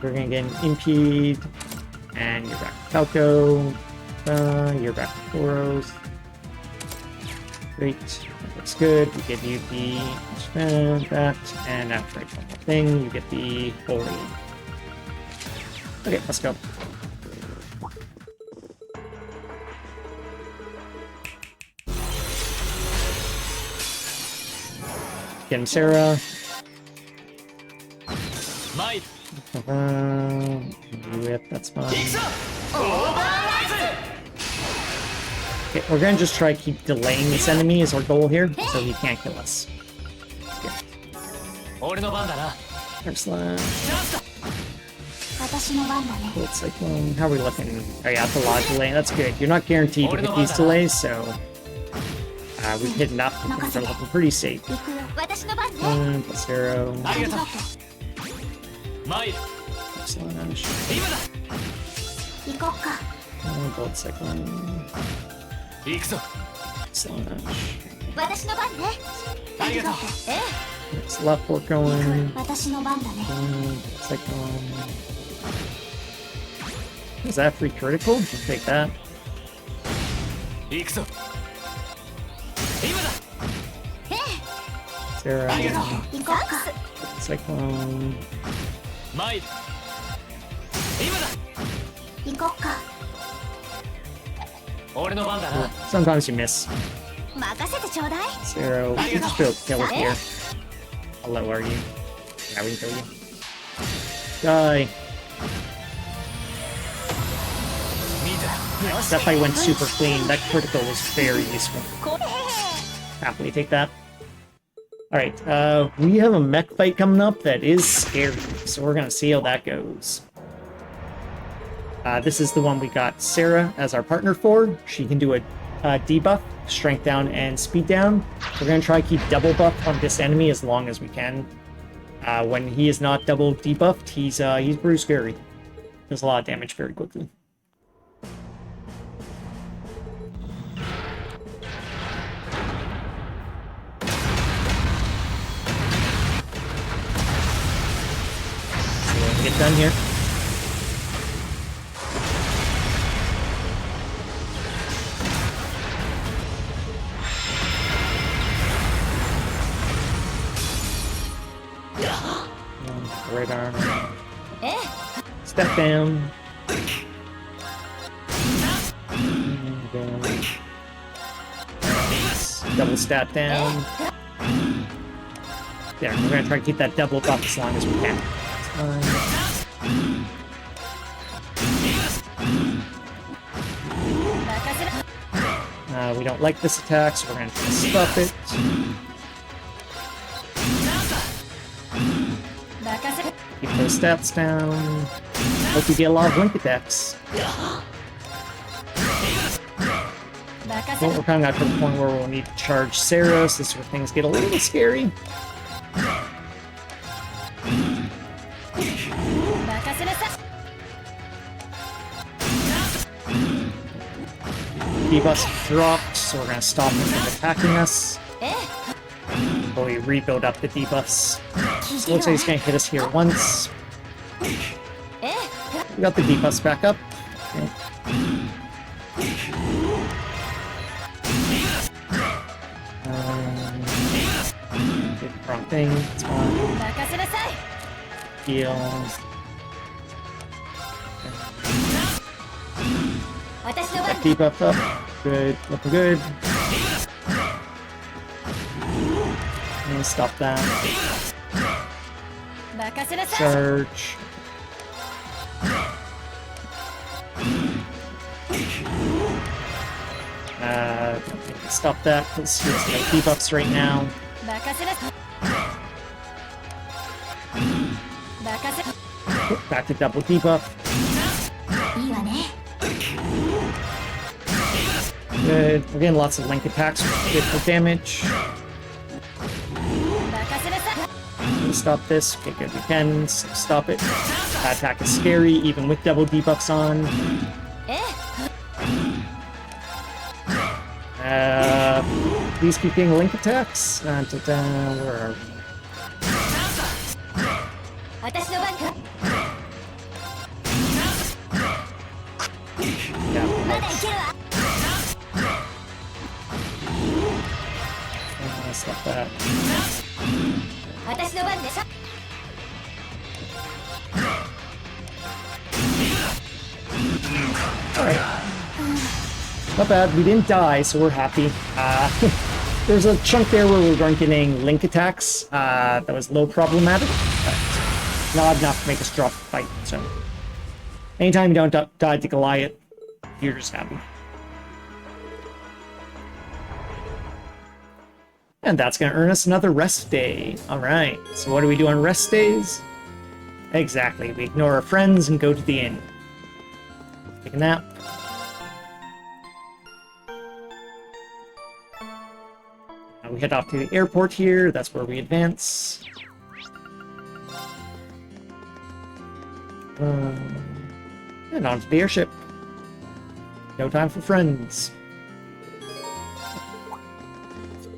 We're going to get an impede. And you're back to Falco. You're back to Tauros. Great. That looks good. We give you the that, and after I one more thing, you get the holy. Okay, let's go. Getting Sarah. Whip, that's fine. Okay, we're gonna just try to keep delaying this enemy is our goal here, so he can't kill us. Air slash. 私の番だね Cold Cyclone. How are we looking? Oh yeah, the log delay. That's good. You're not guaranteed to hit these delays, so we've hit enough. We're looking pretty safe. 行くよ私の番ね Plus zero. ありがとう参る Air slash. 今だ行こっか Cold Cyclone. 行くぞ Slash. 私の番ねありがとう It's left fork going. 私の番だね Cold Cyclone. Is that free critical? We'll take that. 行くぞ今だ Zero. ありがとう行こっか Cyclone. 参る今だ行こっか俺の番だな Sometimes you miss. 任せてちょうだい Zero. You can just build kill it here. How low are you? Yeah, we can kill you. Die. 見た That fight went super clean. That critical was very useful. これ Happily take that. Alright, we have a mech fight coming up that is scary, so we're gonna see how that goes. This is the one we got Sarah as our partner for. She can do a debuff, strength down, and speed down. We're gonna try to keep double buff on this enemy as long as we can. When he is not double debuffed, he's pretty scary. Does a lot of damage very quickly. So we're gonna get done here. Right arm. え Step down. And down. Double stat down. There, we're gonna try to keep that double buff as long as we can. Fine. 任せろ We don't like this attack, so we're gonna try to stop it. 任せろ Keep those stats down. Hope you get a lot of link attacks. 任せ Well, ろ we're kind of got to the point where we'll need to charge Sarah, so this is where things get a little scary. 任せなさ Debuffs dropped, so we're gonna stop him from attacking us. え While we rebuild up the debuffs. 聞い So て looks る like he's gonna hit us here once. え We got the debuffs back up. Okay. Did the wrong thing. It's fine. 任せなさい Heal. 私の番 That debuff up. Good. Looking good. And stop that. 任せなさい Charge. Stop that because he's got debuffs right now. 任せなさい任せ Back to double debuff. いいわね Good. We're getting lots of link attacks. Good for damage. 任せなさい Stop this. Okay, good. We can stop it. That attack is scary, even with double debuffs on. え Please keep getting link attacks. Where are we? 私の番 Yeah. まだいけるわ Stop that. 私の番でしょ Alright. Not bad. We didn't die, so we're happy. There's a chunk there where we weren't getting link attacks. That was a little problematic, but not enough to make us drop the fight. So, anytime you don't die to Goliath, you're just happy. And that's going to earn us another rest day. Alright, so what do we do on rest days? Exactly. We ignore our friends and go to the inn. Take a nap. We head off to the airport here. That's where we advance. And on to the airship. No time for friends.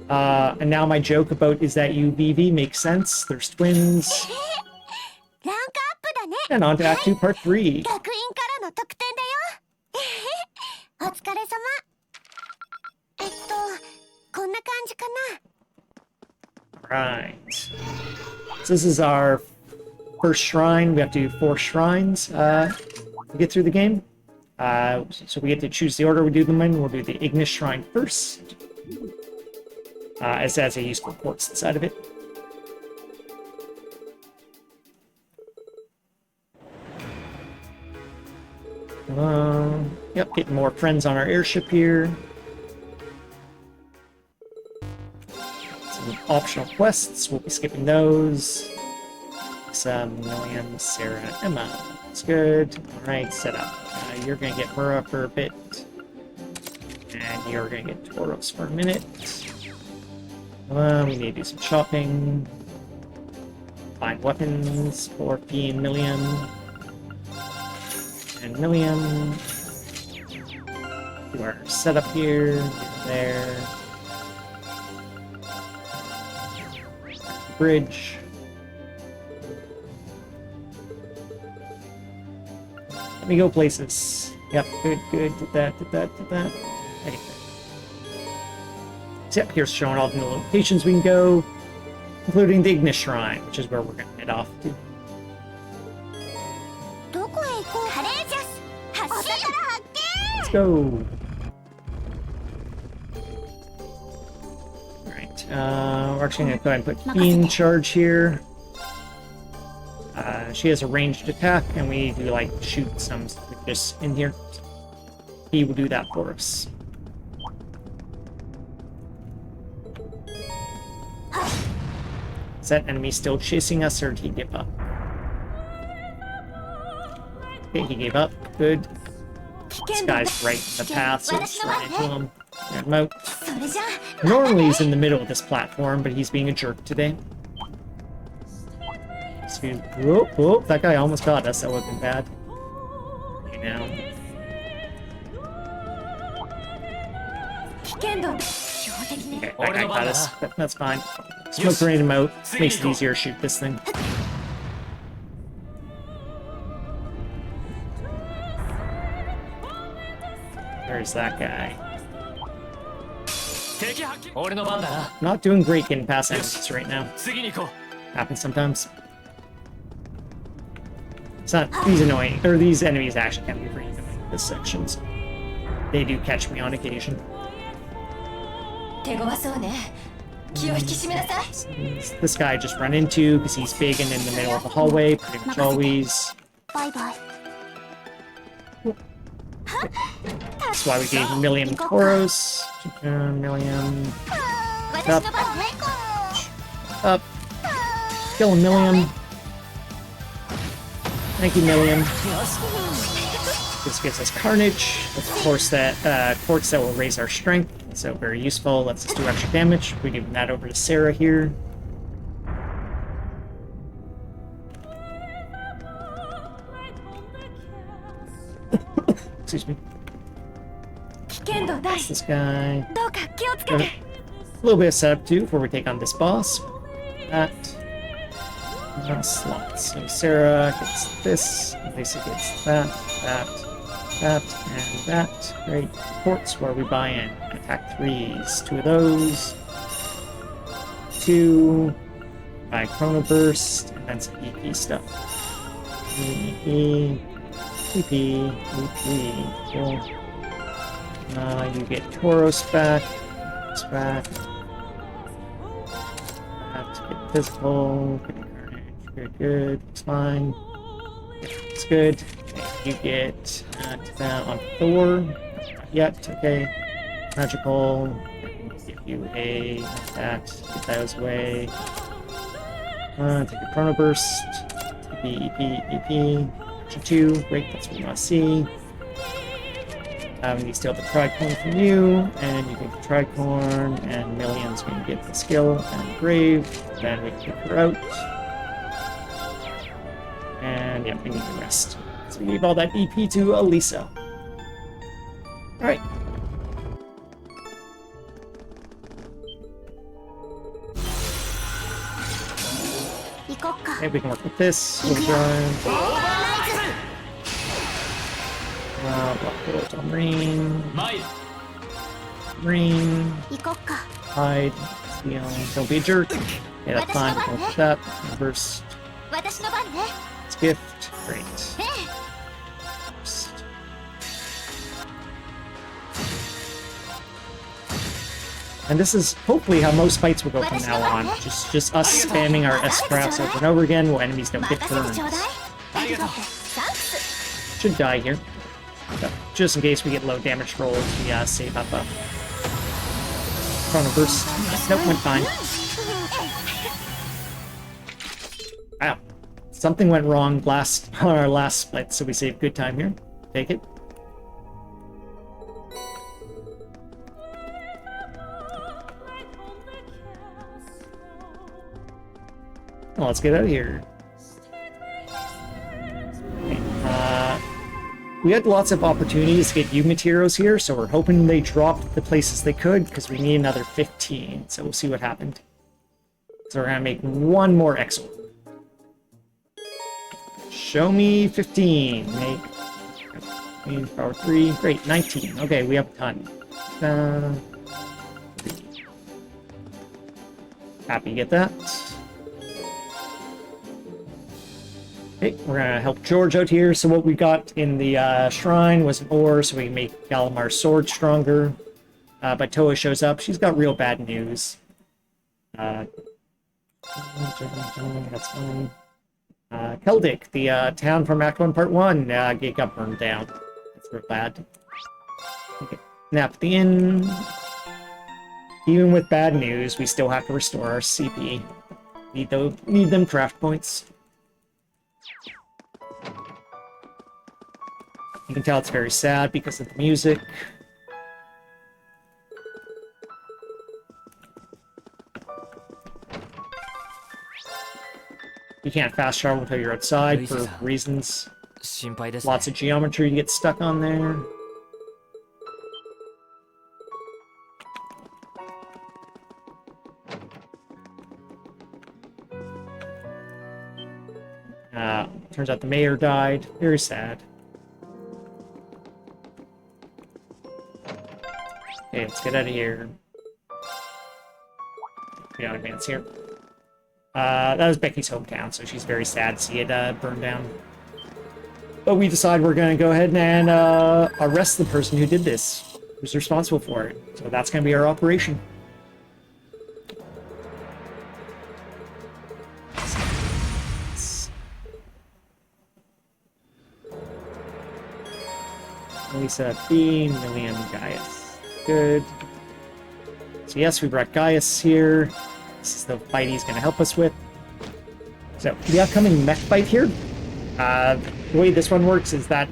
And now my joke about is that you VV makes sense. There's twins. ランクアップだね。 And on to Act 2, Part 3. 学院からの特典だよ。お疲れ様。こんな感じかな。 Right. So this is our first shrine. We have to do 4 shrines to get through the game. So we get to choose the order we do them in. We'll do the Ignis Shrine first. As it has a useful quartz inside of it. Yep, getting more friends on our airship here. Some optional quests, we'll be skipping those. Some William, Sarah, Emma. That's good. Alright, set up. You're gonna get Mura for a bit. And you're gonna get Tauros for a minute. We need to do some shopping. Find weapons for P and Milliam. And Milliam. Do our setup here. There. Bridge. Let me go places. Yep, good, good. Did that. Okay. So yep, here's showing all the new locations we can go, including the Ignis Shrine, which is where we're going to head off to. どこへ行こう。カレージャス。発進。発 Let's go. Alright, we're actually going to go ahead and put P in charge here. She has a ranged attack, and we do like shoot some just in here. He will do that for us. Is that enemy still chasing us, or did he give up? Okay, he gave up. Good. This guy's right in the path, so let's run into him. Get him out. それじゃあ。 Normally he's in the middle of this platform, but he's being a jerk today. Excuse me. Whoa, whoa, that guy almost got us. That would have been bad. Okay, now. 危険度。標的ね。 Okay, that guy got us. That's fine. Smoke grenade him out. Makes it easier to shoot this thing. There's that guy. 敵発見。俺の番だな。 Not doing great getting past enemies right now. 次に行こ Happens sometimes. It's not these annoying, or these enemies actually can be pretty annoying. This sections. They do catch me on occasion. 手強そうね。気を引き締めなさい。 This guy I just run into because he's big and in the middle of the hallway, pretty much always. バイバイ。 That's why we gave Milliam Tauros. Milliam 私の番ね。 up. Kill Milliam. Thank you, Milliam. This gives us Carnage. Of course, that quartz that will raise our strength. So very useful. Lets us do extra damage. We give that over to Sarah here. Excuse me. 危険度大。 This guy. どうか気をつけ A て。 little bit of setup too before we take on this boss. That. Slots. So Sarah gets this. Lisa gets that, that, and that. Great. Ports where we buy in. Attack 3s. 2 of those. 2. Buy Chrono Burst. And then some EP stuff. EP. Cool. You get Tauros back. It's back. Have to get physical. Get Carnage. Good. It's fine. It's good. Okay, you get that on Thor. Not yet. Okay. Magical. Give you a that. Get those away. Take a Chrono Burst. EP. G2. Great, that's what we want to see. We need to steal the tricorn from you, and you get the tricorn, and millions we can get the skill and grave. Then we can kick her out. And yeah, we need the rest. So we gave all that EP to Elisa. Alright. Okay, we can work with this. Overdrive. Block Marine. Marine. Hide. Steal. Don't be a jerk. Yeah, that's fine. We'll work with that. Burst. 私の番ね It's gift. Great. Burst. And this is hopefully how most fights will go from now on. Just us spamming our S traps over and over again while enemies don't get 任せて burned. ちょうだいありがとうサンクス Should die here. So, just in case we get low damage rolls, we save up a Chrono Burst. Nope, went fine. Wow. Something went wrong on our last split, so we saved good time here. Take it. Well, let's get out of here. Okay, we had lots of opportunities to get U materials here, so we're hoping they dropped the places they could, because we need another 15, so we'll see what happened. So we're gonna make one more Exo. Show me 15. Make power 3. Great, 19. Okay, we have a ton. Happy to get that. Okay, we're gonna help George out here. So what we got in the shrine was an ore, so we can make Galamar's sword stronger. But Toa shows up. She's got real bad news. That's fine. Keldic, the town from Act 1 Part 1, it got burned down. That's real bad. Okay. Nap the inn. Even with bad news, we still have to restore our CP. Need them craft points. You can tell it's very sad because of the music. You can't fast travel until you're outside for reasons. 心配ですね Lots of geometry to get stuck on there. Turns out the mayor died. Very sad. Okay, let's get out of here. We don't advance here. That was Becky's hometown, so she's very sad to see it burn down. But we decide we're going to go ahead and arrest the person who did this, who's responsible for it. So that's going to be our operation. Elisa B, Million Gaius. Good. So yes, we brought Gaius here. This is the fight he's going to help us with. So the upcoming mech fight here, the way this one works is that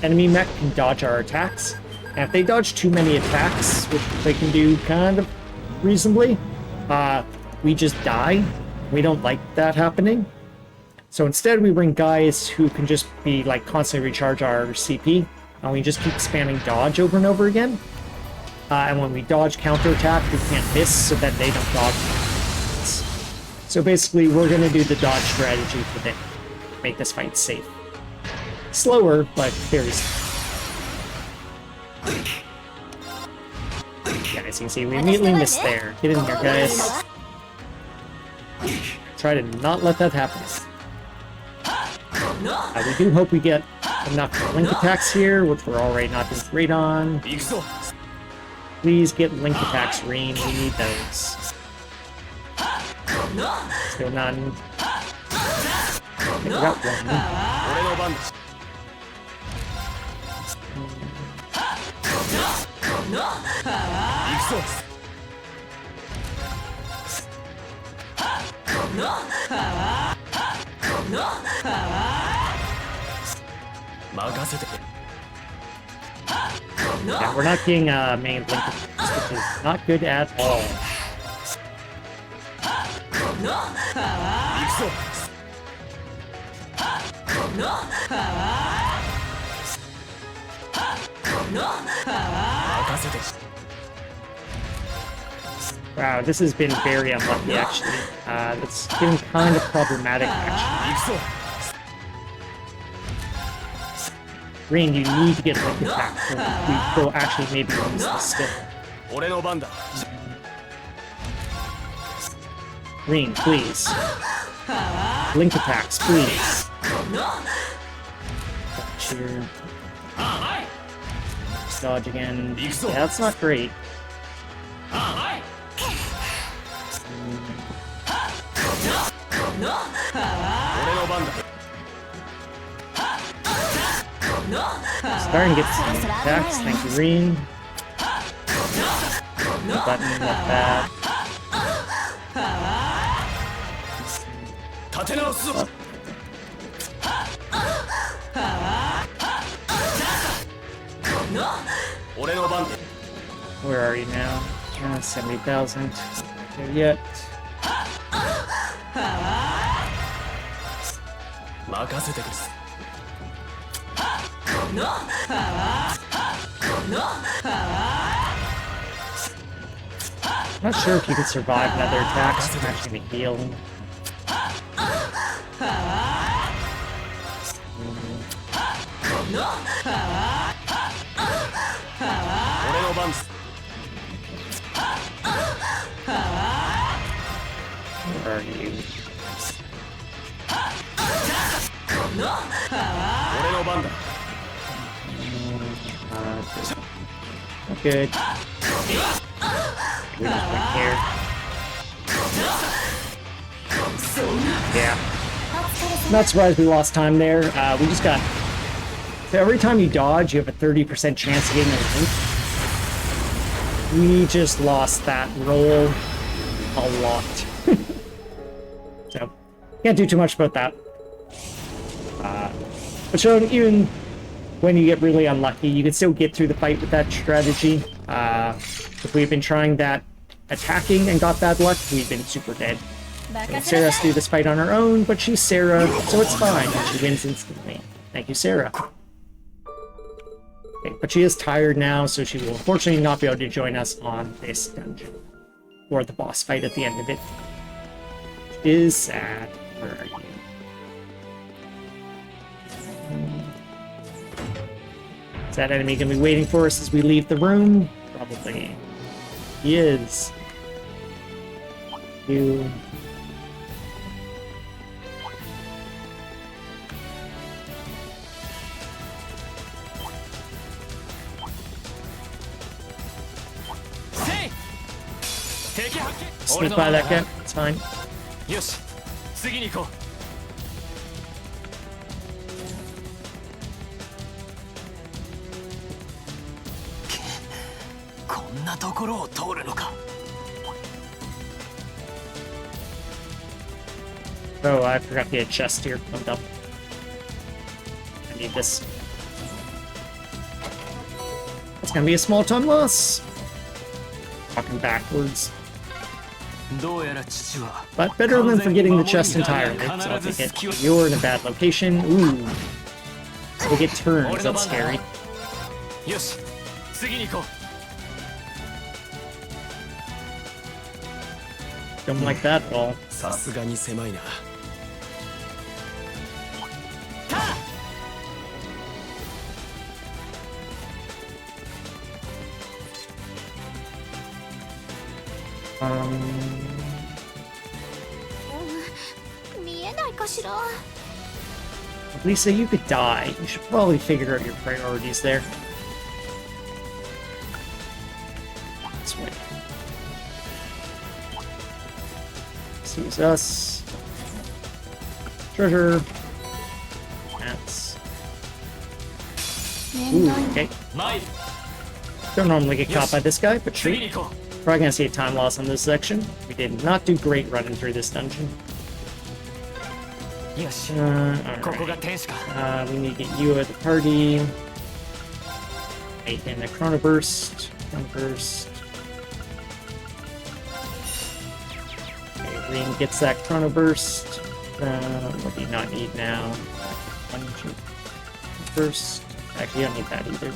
enemy mech can dodge our attacks. And if they dodge too many attacks, which they can do kind of reasonably, we just die. We don't like that happening. So instead we bring Gaius who can just be like constantly recharge our CP. And we just keep spamming dodge over and over again. And when we dodge counterattack, we can't miss so that they don't dodge. So basically, we're going to do the dodge strategy for them. Make this fight safe. Slower, but very safe. Yeah, as you can see, we immediately missed there. Get in there, guys. Try to not let that happen. We do hope we get enough link attacks here, which we're already not doing great on. Please get link attacks, Reen. We need those. Still none. Okay, we got one. 任せて Yeah, we're not getting main link, which is not good at all. 行くぞ 任せて Wow, this has been very unlucky, actually. That's been kind of problematic, actually. 行くぞ Green, you need to get link attack so we will actually maybe use the skill. 俺の番だ Green, please. Link attacks, please. Sure. Dodge again. Yeah, that's not great. 俺の番だ Starting to get some attacks. Thank you, Green. Button, not bad. 立て直すぞ 俺の番だ Where are you now? 70,000. There yet. 任せてくれ Not sure if you could survive another attack, so I'm actually gonna heal him. Where are you? 俺の番だ Good. We just went here. Yeah. Not surprised we lost time there. We just got... So every time you dodge, you have a 30% chance of getting a link. We just lost that roll a lot. So, can't do too much about that. But so even when you get really unlucky, you can still get through the fight with that strategy. If we've been trying that attacking and got bad luck, we've been super dead. So Sarah has to do this fight on her own, but she's Sarah, so it's fine. She wins instantly. Thank you, Sarah. Okay, but she is tired now, so she will unfortunately not be able to join us on this dungeon. Or the boss fight at the end of it. It is sad. Where are you? Is that enemy gonna be waiting for us as we leave the room? Probably. He is. You. Sneak by that guy. It's fine. よし次に行こう こんなところを通るのか Oh, I forgot to get a chest here. Hold up. I need this. It's gonna be a small time loss. Walking backwards. どうやら父は But better than forgetting the chest entirely, so I'll take it. You're in a bad location. Ooh. We get turns, that's scary. よし次に行こ Don't like that at all. うさすがに狭いな 見えないかしら Lisa, you could die. You should probably figure out your priorities there. This way. Sees us. Treasure. That's. Ooh, okay. 参る Don't normally get caught by this guy, but 次 sure. に行こ Probably gonna see a time loss on this section. We did not do great running through this dungeon. よし Alright. ここが天使か We need to get you at the party. Right, and the Chrono Burst. Okay, Green gets that Chrono Burst. What do you not need now? One, two, burst. Actually, you don't need that either.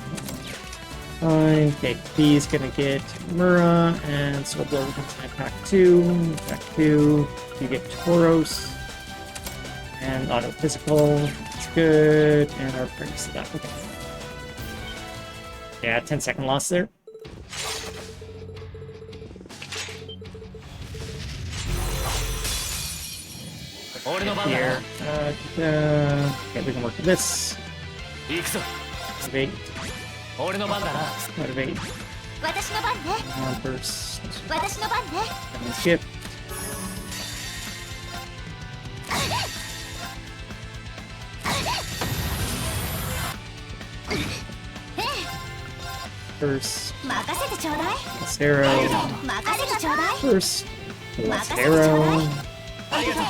Fine. Okay, B's gonna get Mura, and Soul Blower comes in pack 2. Pack 2. You get Tauros. And auto physical, it's good, and our price that. Okay. Yeah, 10-second loss there. 俺の番だ Here. な Okay, we can work with this. 行くぞ Motivate, 俺の番だな motivate, 私の番ね burst, 私の番ね and skip. Burst, 任せてちょうだい Zero, 任せてちょうだい burst, 任せてちょうだい Zero. ありがとう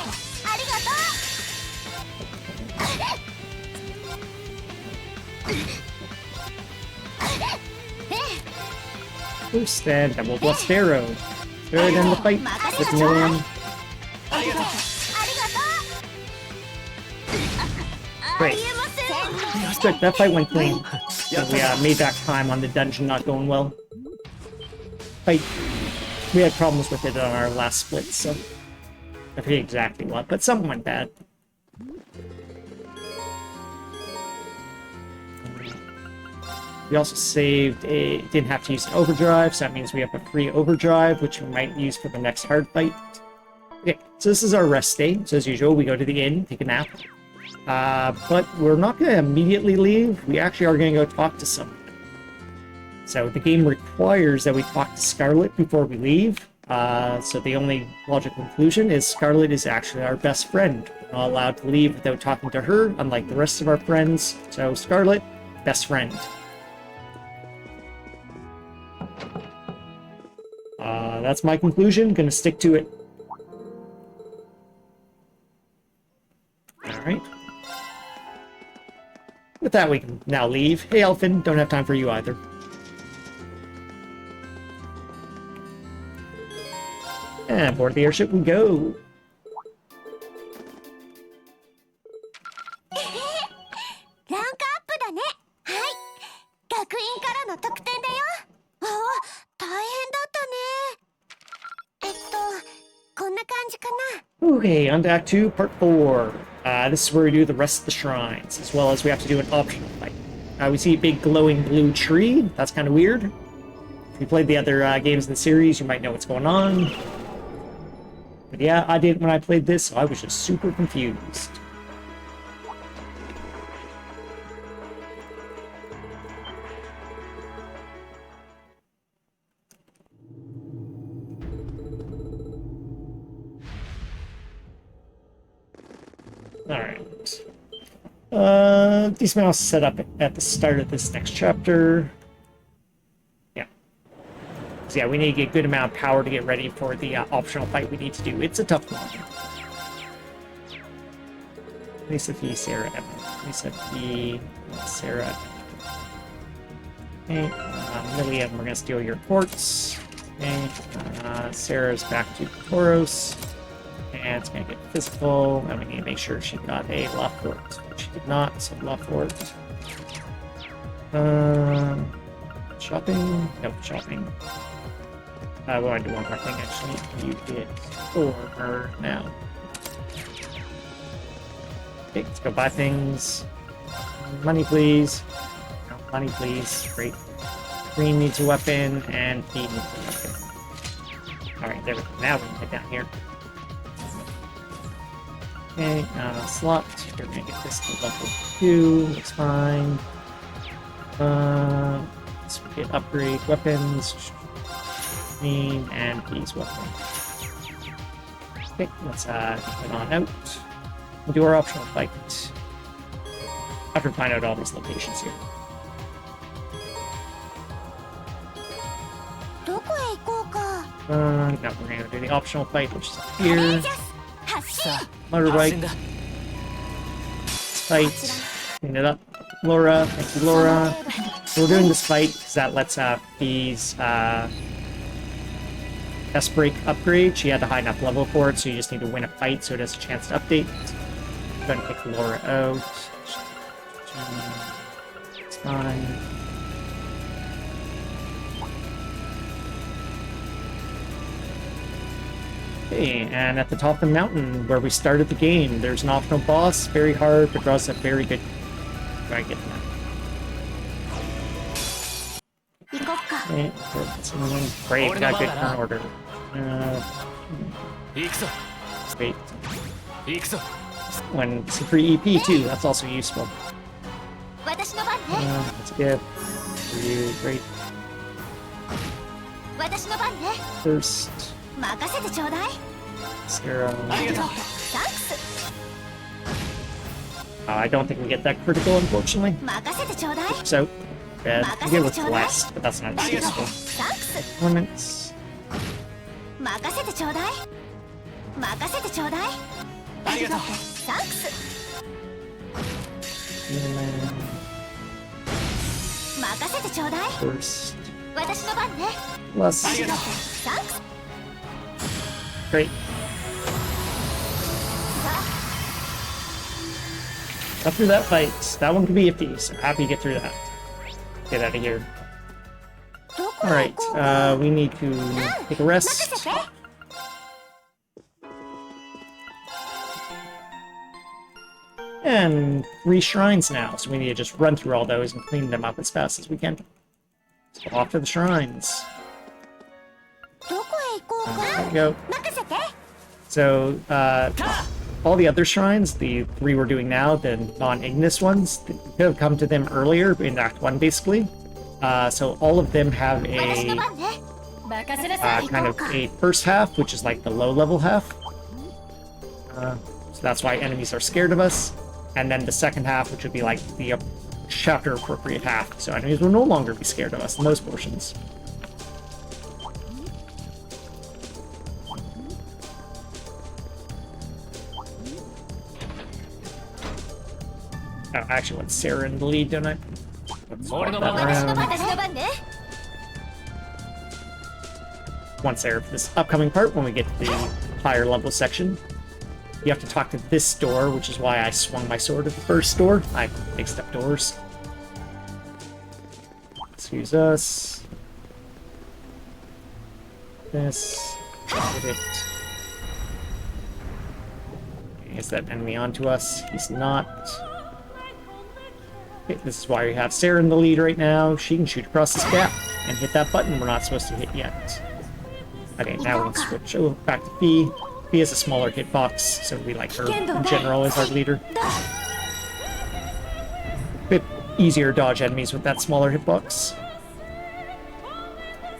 Burst and double blast arrow. Good in the fight with Million. ありがとう Great. 言えません Respect, that fight went clean. So we made back time on the dungeon not going well. Fight. We had problems with it on our last split, so I forget exactly what, but something went bad. We also saved didn't have to use an overdrive, so that means we have a free overdrive, which we might use for the next hard fight. Okay, so this is our rest day. So as usual, we go to the inn, take a nap. But we're not going to immediately leave. We actually are going to go talk to someone. So the game requires that we talk to Scarlet before we leave. So the only logical conclusion is Scarlet is actually our best friend. We're not allowed to leave without talking to her, unlike the rest of our friends. So Scarlet, best friend. That's my conclusion. Gonna stick to it. Alright. With that, we can now leave. Hey, Elfin, don't have time for you either. And board the airship we go. ランクアップだねはい学院からの特典だよあ大変だったねこんな感じかな Okay, on to Act 2, Part 4. This is where we do the rest of the shrines, as well as we have to do an optional fight. We see a big glowing blue tree. That's kind of weird. If you played the other games in the series, you might know what's going on. But yeah, I did when I played this, so I was just super confused. Alright. These mouse set up at the start of this next chapter. Yeah. So yeah, we need to get a good amount of power to get ready for the optional fight we need to do. It's a tough one. Lisa V, Sarah, Evan. Lisa V, Sarah. Okay, Lillian, we're gonna steal your quartz. Okay, Sarah's back to Tauros. And it's gonna get physical, and we need to make sure she got a Lawfort. She did not, so Lawfort. Shopping? Nope, shopping. We want to do one more thing, actually. You get for her now. Okay, let's go buy things. Money, please. No, money, please. Great. Green needs a weapon, and he needs a weapon. Alright, there we go. Now we can head down here. Okay, slot. We're gonna get this to level 2. Looks fine. Let's get upgrade weapons. Green and these weapons. Okay, let's head on out. We'll do our optional fight. After we find out all these locations here. どこへ行こうか Now we're gonna do the optional fight, which is up カレー here. ジャス発進 発 Motorbike. 進だ fight. Clean it up. Laura, thank you, Laura. So we're doing this fight because that lets Fee's Test Break upgrade. She had the high enough level for it, so you just need to win a fight so it has a chance to update. I'm going to pick Laura out. It's fine. Okay, and at the top of the mountain where we started the game, there's an optional boss, very hard, but draws a very good. Try to get that. 行こっか。 Okay, great, got good turn order. 行くぞ Wait, 行くぞ when it's a free EP too, that's also useful. 私の番ね。 That's good. You great 私の番ね。 first. 任せてちょうだい。 Zero. ありがとうサンクス。 I don't think we get that critical, unfortunately. 任せてちょうだい。 So, bad. We get with blessed, but that's not as useful. サンクス。 Performance. 任せてちょうだい。任せてちょうだい。ありがとうサンクス。 任せてちょうだい。 First. 私の番ね。 Plus. ありがとうサンクス。 Great. Got through that fight. That one could be iffy, so happy to get through that. Get out of here. どこへ Alright, 行こうか。 we need to take a 任 rest. せて。 And 3 shrines now, so we need to just run through all those and clean them up as fast as we can. So off to the shrines. どこへ行こう There か。 we go. 任せて。 So, all the other shrines, the 3 we're doing now, the non-Ignis ones, we could have come to them earlier in Act 1, basically. So all of them have 私の a 番ね。任せなさい。 kind 行 of こうか。 a first half, which is like the low-level half. So that's why enemies are scared of us. And then the second half, which would be like the chapter-appropriate half. So enemies will no longer be scared of us in those portions. Oh, I actually want Sarah in the lead, don't I? Let's swap that 私の around. 番。私の番ね。 Want Sarah for this upcoming part when we get to the higher level section. You have to talk to this door, which is why I swung my sword at the first door. I mixed up doors. Excuse us. This. Get it. Is that enemy onto us? He's not. Okay, this is why we have Sarah in the lead right now. She can shoot across this gap and hit that button we're not supposed to hit yet. Okay, now we'll switch over back to Fee. Fee has a smaller hitbox, so we like her in general as our leader. Bit easier to dodge enemies with that smaller hitbox.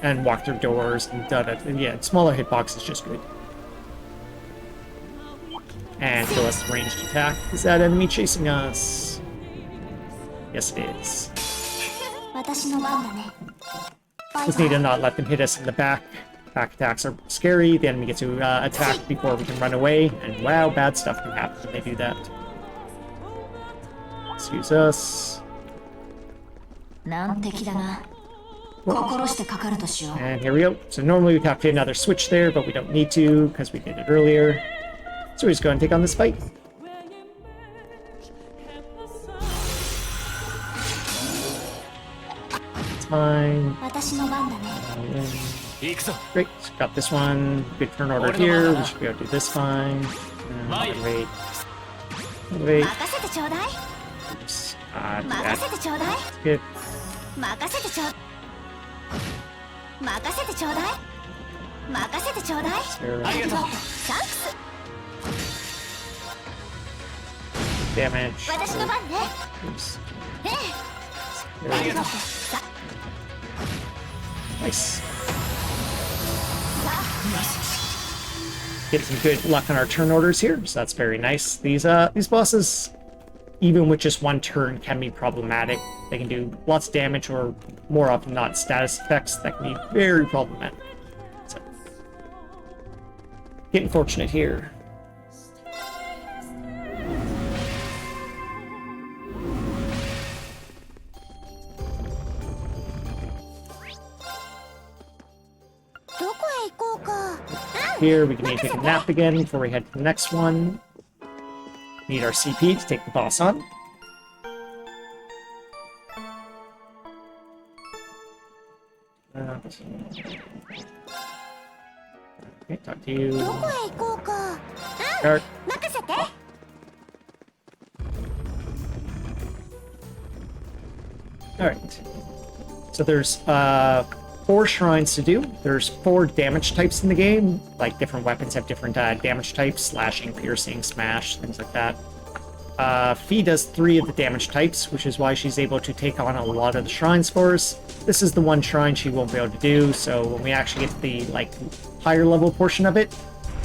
And walk through doors and yeah, smaller hitbox is just good. And show us the ranged attack. Is that enemy chasing us? Yes, it is. 私の番だね。バイ Just バ need イ to not let them hit us in the back. Back attacks are scary. The enemy gets to attack before we can run away. And wow, bad stuff can happen when they do that. Excuse us. 難敵だな。心してかかるとしよう。 And here we go. So normally we'd have to hit another switch there, but we don't need to because we did it earlier. So we just go and take on this fight. It's fine. 私の番だね。 行くぞ Great. Got this one. Good turn order here. We should be able to do this fine. Wait. Wait. 任せてちょうだい。 Oops. Do 任 that. せてちょうだい。 Good. 任せてちょう。任せてちょうだい。任せてちょうだい。 Sarah. ありがとうサンクス。 Damage. 私の番ね。 Oops. ええ。 There we go. さ Nice. Get some good luck on our turn orders here, so that's very nice. These bosses, even with just one turn, can be problematic. They can do lots of damage, or more often not, status effects that can be very problematic. So, getting fortunate here. どこへ行こうか。 Here, we can need to take a nap again before we head to the next one. Need our CP to take the boss on. Okay, talk to you. どこへ行こうか。 Start. 任せて。 Alright. So there's 4 shrines to do. There's 4 damage types in the game. Like, different weapons have different damage types. Slashing, piercing, smash, things like that. Fee does 3 of the damage types, which is why she's able to take on a lot of the shrines for us. This is the one shrine she won't be able to do, so when we actually get to the, like, higher level portion of it,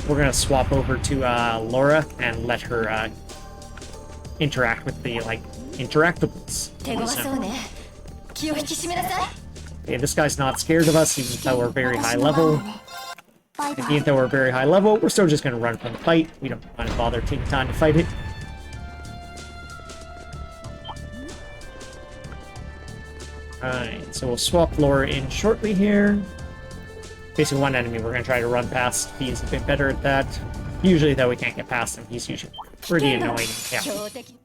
we're gonna swap over to Laura and let her interact with the, like, interactables. 手強そうね。気を引き締めなさい。 Okay, this guy's not scared of us, even though we're very high level. バイバ And イ。 even though we're very high level, we're still just gonna run from the fight. We don't want to bother taking time to fight it. Alright, so we'll swap Laura in shortly here. Basically, one enemy we're gonna try to run past. He's a bit better at that. Usually, though, we can't get past him. He's usually pretty annoying. Yeah. 強敵。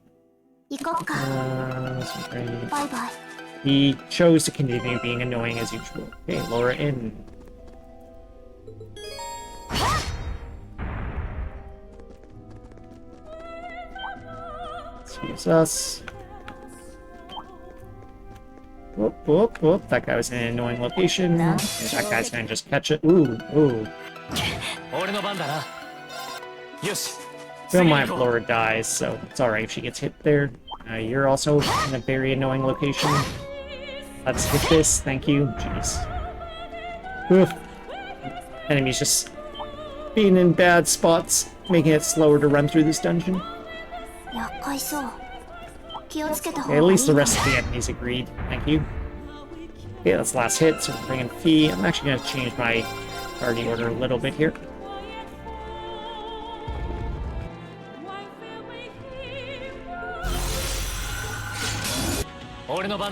行こうか。 So great. バイバイ。 He chose to continue being annoying as usual. Okay, Laura in. Let's use us. Whoop, whoop, whoop. That guy was in an annoying location. And that guy's gonna just catch it. Ooh, ooh. 俺の番だな。よし。 Don't mind if Laura dies, so it's alright if she gets hit there. You're also in a very annoying location. Let's hit this, thank you. Jeez. Oof. Enemies just being in bad spots, making it slower to run through this dungeon. 厄介そう。気をつけた方 Okay, が at いい least the わ rest of the enemies agreed. Thank you. Okay, that's the last hit, so we're bringing Fee. I'm actually going to change my party order a little bit here.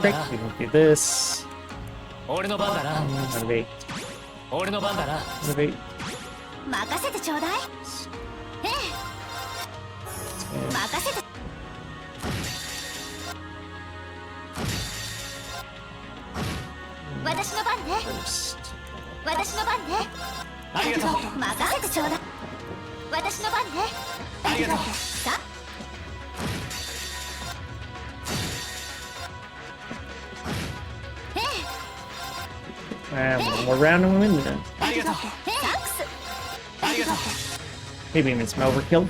Great, we can do this. 俺の番だな。 Motivate, 俺の番だな。 motivate. 任せてちょうだい。ええ。任せて。私の番ね。 First. 私の番ね。ありがとう。任せてちょうだい。私の番ね。ありがとう。さあ。ええ。 And one more round and we win then. ありがとう。サンクス。ありがとう。 Maybe even some overkill.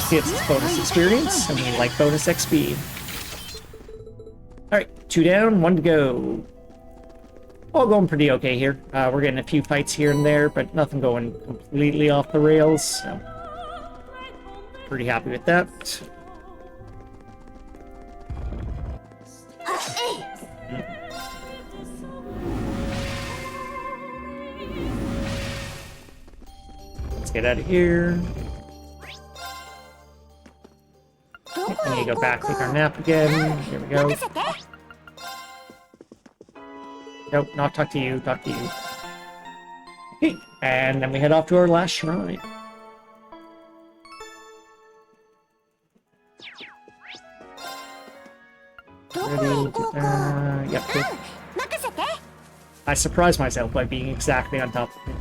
Gets its bonus experience, and we like bonus XP. Alright, 2 down, 1 to go. All going pretty okay here. We're getting a few fights here and there, but nothing going completely off the rails, so pretty happy with that. Let's get out of here. どこ We へ need to 行 go こう back, take our か。 nap again. Here we go. 任せて。 Nope, not talk to you, talk to you. Okay, and then we head off to our last shrine. どこへ Ready? 行こうか。 Yep, good. 任せて。 I surprised myself by being exactly on top of it.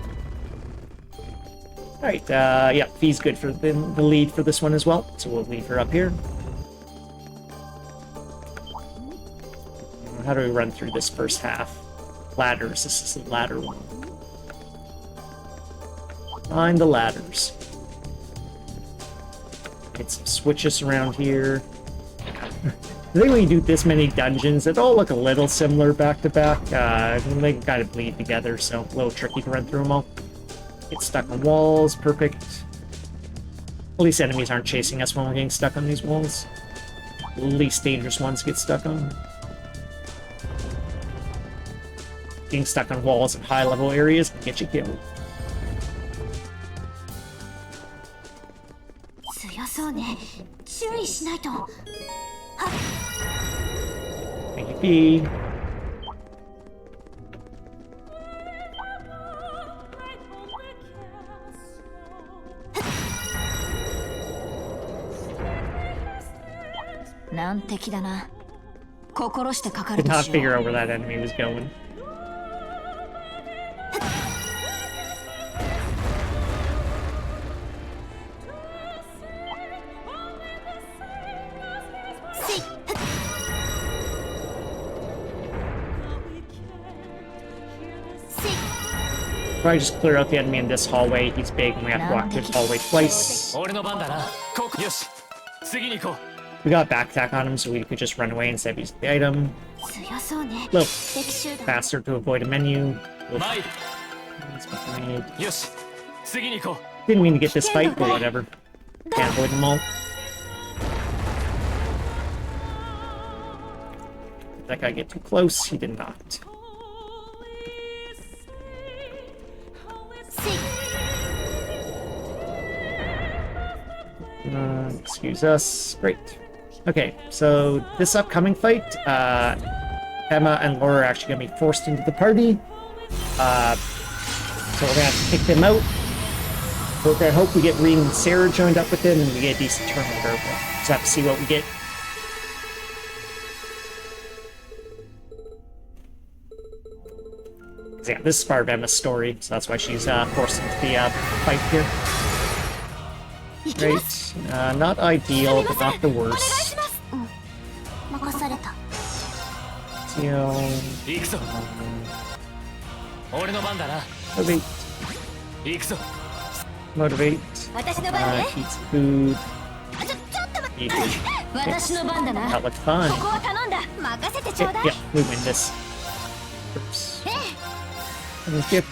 Alright, yeah, Fee's good for the lead for this one as well, so we'll leave her up here. How do we run through this first half? Ladders, this is the ladder one. Find the ladders. Get some switches around here. I think when you do this many dungeons, it all look a little similar back to back. They kind of bleed together, so a little tricky to run through them all. Get stuck on walls, perfect. At least enemies aren't chasing us when we're getting stuck on these walls. The least dangerous ones to get stuck on. Getting stuck on walls in high-level areas can get you killed. 強そうね。注意しないと。はっ。 Thank you, Fee. 難敵だな。心してかか Did ると not しよ figure う。 out where that enemy was going. Probably just clear out the enemy in this hallway. He's big and we have to walk through this hallway twice. 俺の番だな。ここよし。次に行こ We got back attack on him, so we could just run away instead of using the item. 強そうね。 A little 敵集団。 faster to avoid a menu. う。参る。 Didn't よし。次に行こ mean to get this fight, but whatever. Can't avoid them all. Did that guy get too close? He did not. Excuse us. Great. Okay, so this upcoming fight, Emma and Laura are actually going to be forced into the party. So we're going to have to kick them out. We're going to hope we get Reed and Sarah joined up with them and we get a decent tournament. We'll just have to see what we get. Yeah, this is part of Emma's story, so that's why she's forced into the fight here. Great. Not ideal, but not the お願い worst. します。うん。任された。 Seal, う。行くぞ。俺の番だな。 motivate, 行くぞ。 motivate, 私の番ね。 eat some food, ちょっと待って。 eat. 私の番だな。 That looked fun. ここは頼んだ。任せてちょう Yeah, だい。 yeah, we win this. Oops. え Gift.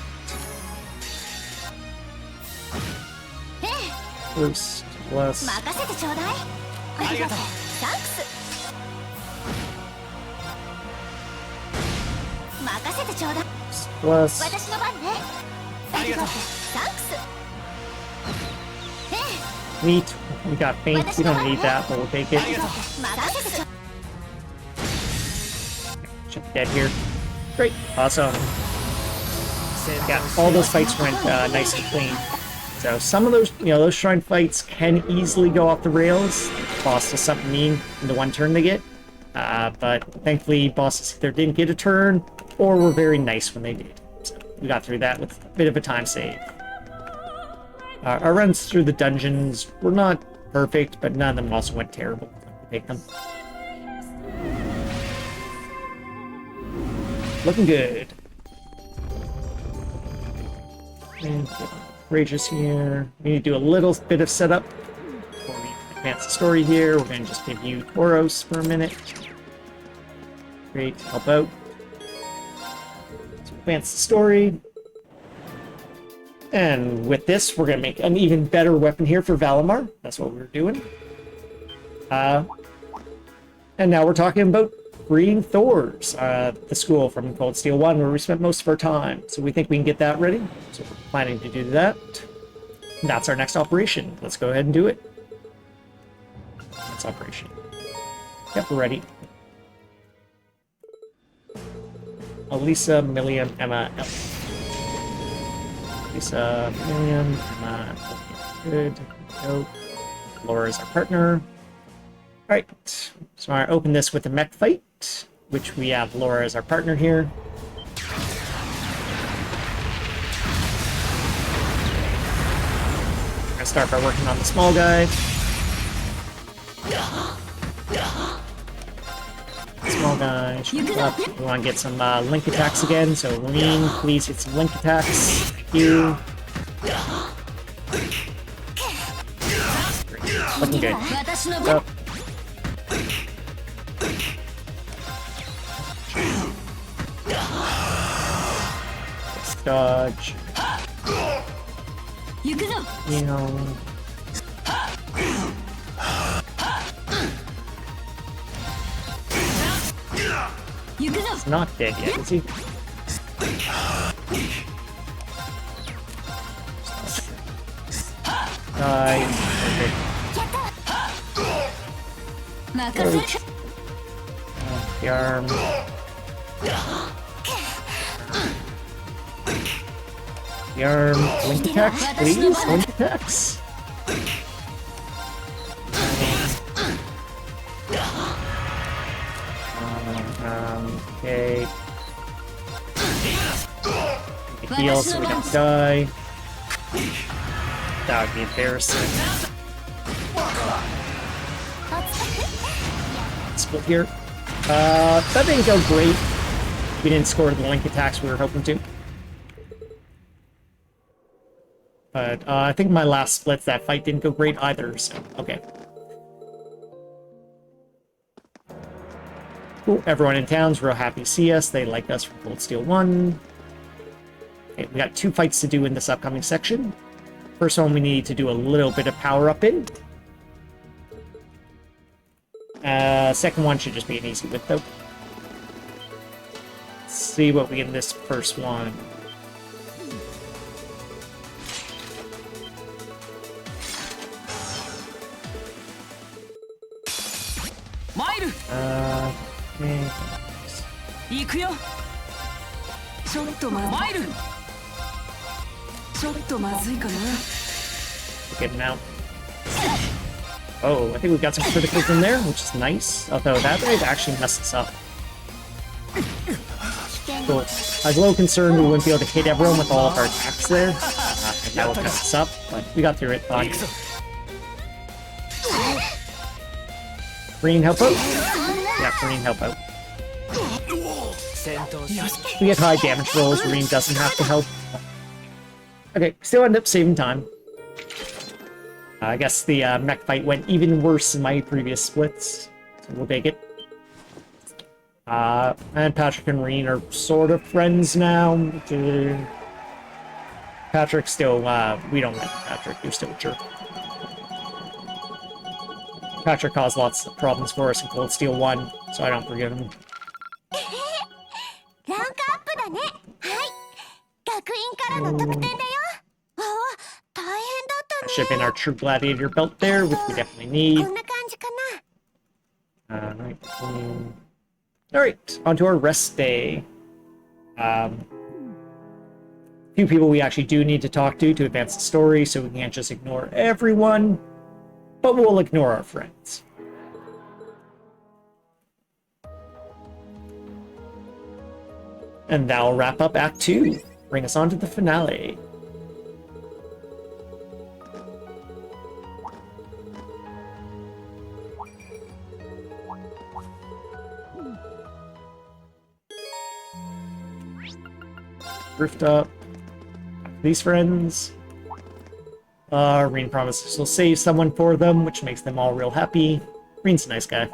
え、え First, bless. え、任せてちょうだい。ありがとう。サンクス。任せてちょうだい。 Bless. 私の番ね。ありがとう。サンクス。え Meat. We got faint. We don't need that, but we'll take あり it. がとう。え、任せてちょう Should be dead here. Great. Awesome. 戦 Yeah, 闘 all those fights went nice and clean. So some of those, those shrine fights can easily go off the rails. Boss does something mean in the one turn they get. But thankfully, bosses either didn't get a turn or were very nice when they did. So we got through that with a bit of a time save. Our runs through the dungeons were not perfect, but none of them also went terrible. Take them. Looking good. And get Courageous here. We need to do a little bit of setup before we advance the story here. We're going to just give you Tauros for a minute. Great, help out. Let's advance the story. And with this, we're going to make an even better weapon here for Valimar. That's what we're doing. And now we're talking about Green Thors, the school from Cold Steel 1, where we spent most of our time. So we think we can get that ready. So we're planning to do that. And that's our next operation. Let's go ahead and do it. That's operation. Yep, we're ready. Elisa, Milliam, Emma, Ellie. Elisa, Milliam, Emma, Ellie. Good. Go. Laura is our partner. Alright, so I open this with a mech fight, which we have Laura as our partner here. We're gonna start by working on the small guy. Small guy, shoot up. We want to get some link attacks again, so Lean, please hit some link attacks. Thank you. Great. Looking good. 私の番。 Up. Dodge. 行くぞ。 You know. He's not dead yet, is he? Die. Okay. 任せる。 The arm. The arm. Link attacks, please. Link attacks. heal so we don't die. That would be embarrassing. Split here. That didn't go great. We didn't score the link attacks we were hoping to. But I think my last splits, that fight didn't go great either, so okay. Cool. Everyone in town's real happy to see us. They like us from Cold Steel 1. Okay, we got 2 fights to do in this upcoming section. First one we need to do a little bit of power up in. Second one should just be an easy win though. Let's see what we get in this first one. Okay. 行くよちょっとマイルちょっとまずいかな Getting out. Oh, I think we got some criticals in there, which is nice. Although that might actually mess us up. Cool. I was a little concerned we wouldn't be able to hit everyone with all of our attacks there. And that would mess us up, but we got through it fine. Green help out? Yeah, green help out. We get high damage rolls, green doesn't have to help. Okay, still end up saving time. I guess the mech fight went even worse in my previous splits, so we'll take it. And Patrick and Reen are sort of friends now. Patrick still, we don't like Patrick, you're still a jerk. Patrick caused lots of problems for us in Cold Steel 1, so I don't forgive him. ランクアップだね。はい。学院からの特典だよ。あ、大変だったね。 Ship in our True Gladiator belt there, which we definitely need. こんな感じかな。 Alright, on to our rest day. Few people we actually do need to talk to advance the story, so we can't just ignore everyone, but we'll ignore our friends. And that'll wrap up Act 2. Bring us on to the finale. Rift up. These friends. Reen promises he'll save someone for them, which makes them all real happy. Reen's a nice guy.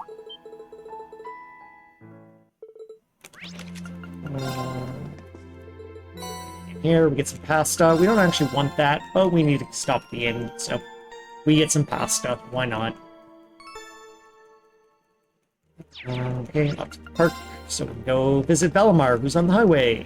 Here, we get some pasta. We don't actually want that, but we need to stop at the inn, so we get some pasta. Why not? Okay, up to the park, so we can go visit Valimar, who's on the highway.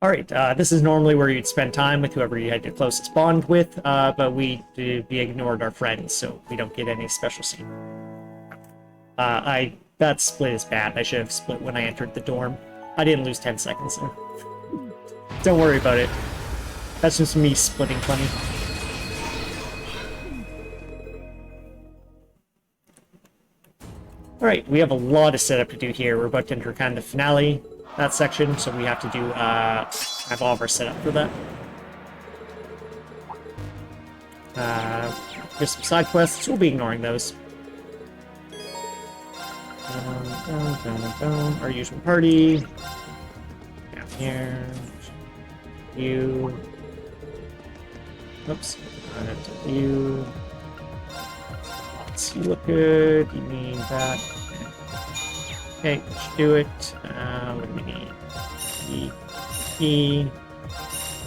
Alright, this is normally where you'd spend time with whoever you had your closest bond with, but we ignored our friends, so we don't get any special scene. That split is bad. I should have split when I entered the dorm. I didn't lose 10 seconds, so don't worry about it. That's just me splitting funny. Alright, we have a lot of setup to do here. We're about to enter kind of the finale. That section, so we have to do have all of our setup for that. There's some side quests, we'll be ignoring those. Our usual party. Down here. You. Oops. You. You look good. You need that. Okay, let's do it. What do we need?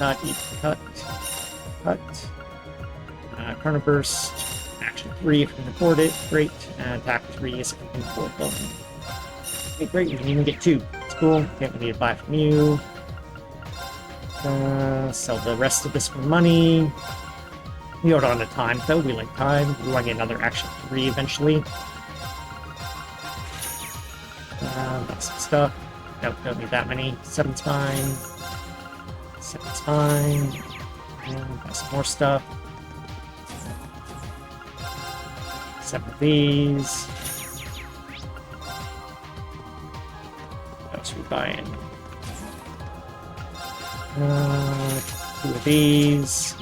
Cut. Chrono Burst. Action 3 if we can afford it. Great. Attack 3 if we can afford them. Okay, great. We can even get 2. It's cool. Okay, we need to buy from you. Sell the rest of this for money. We hold on to time, though. We like time. We want to get another Action 3 eventually. That's some stuff. Nope, don't need that many. 7's fine. So it's fine. And got some more stuff. Some of these. What else are we buying? 2 of these.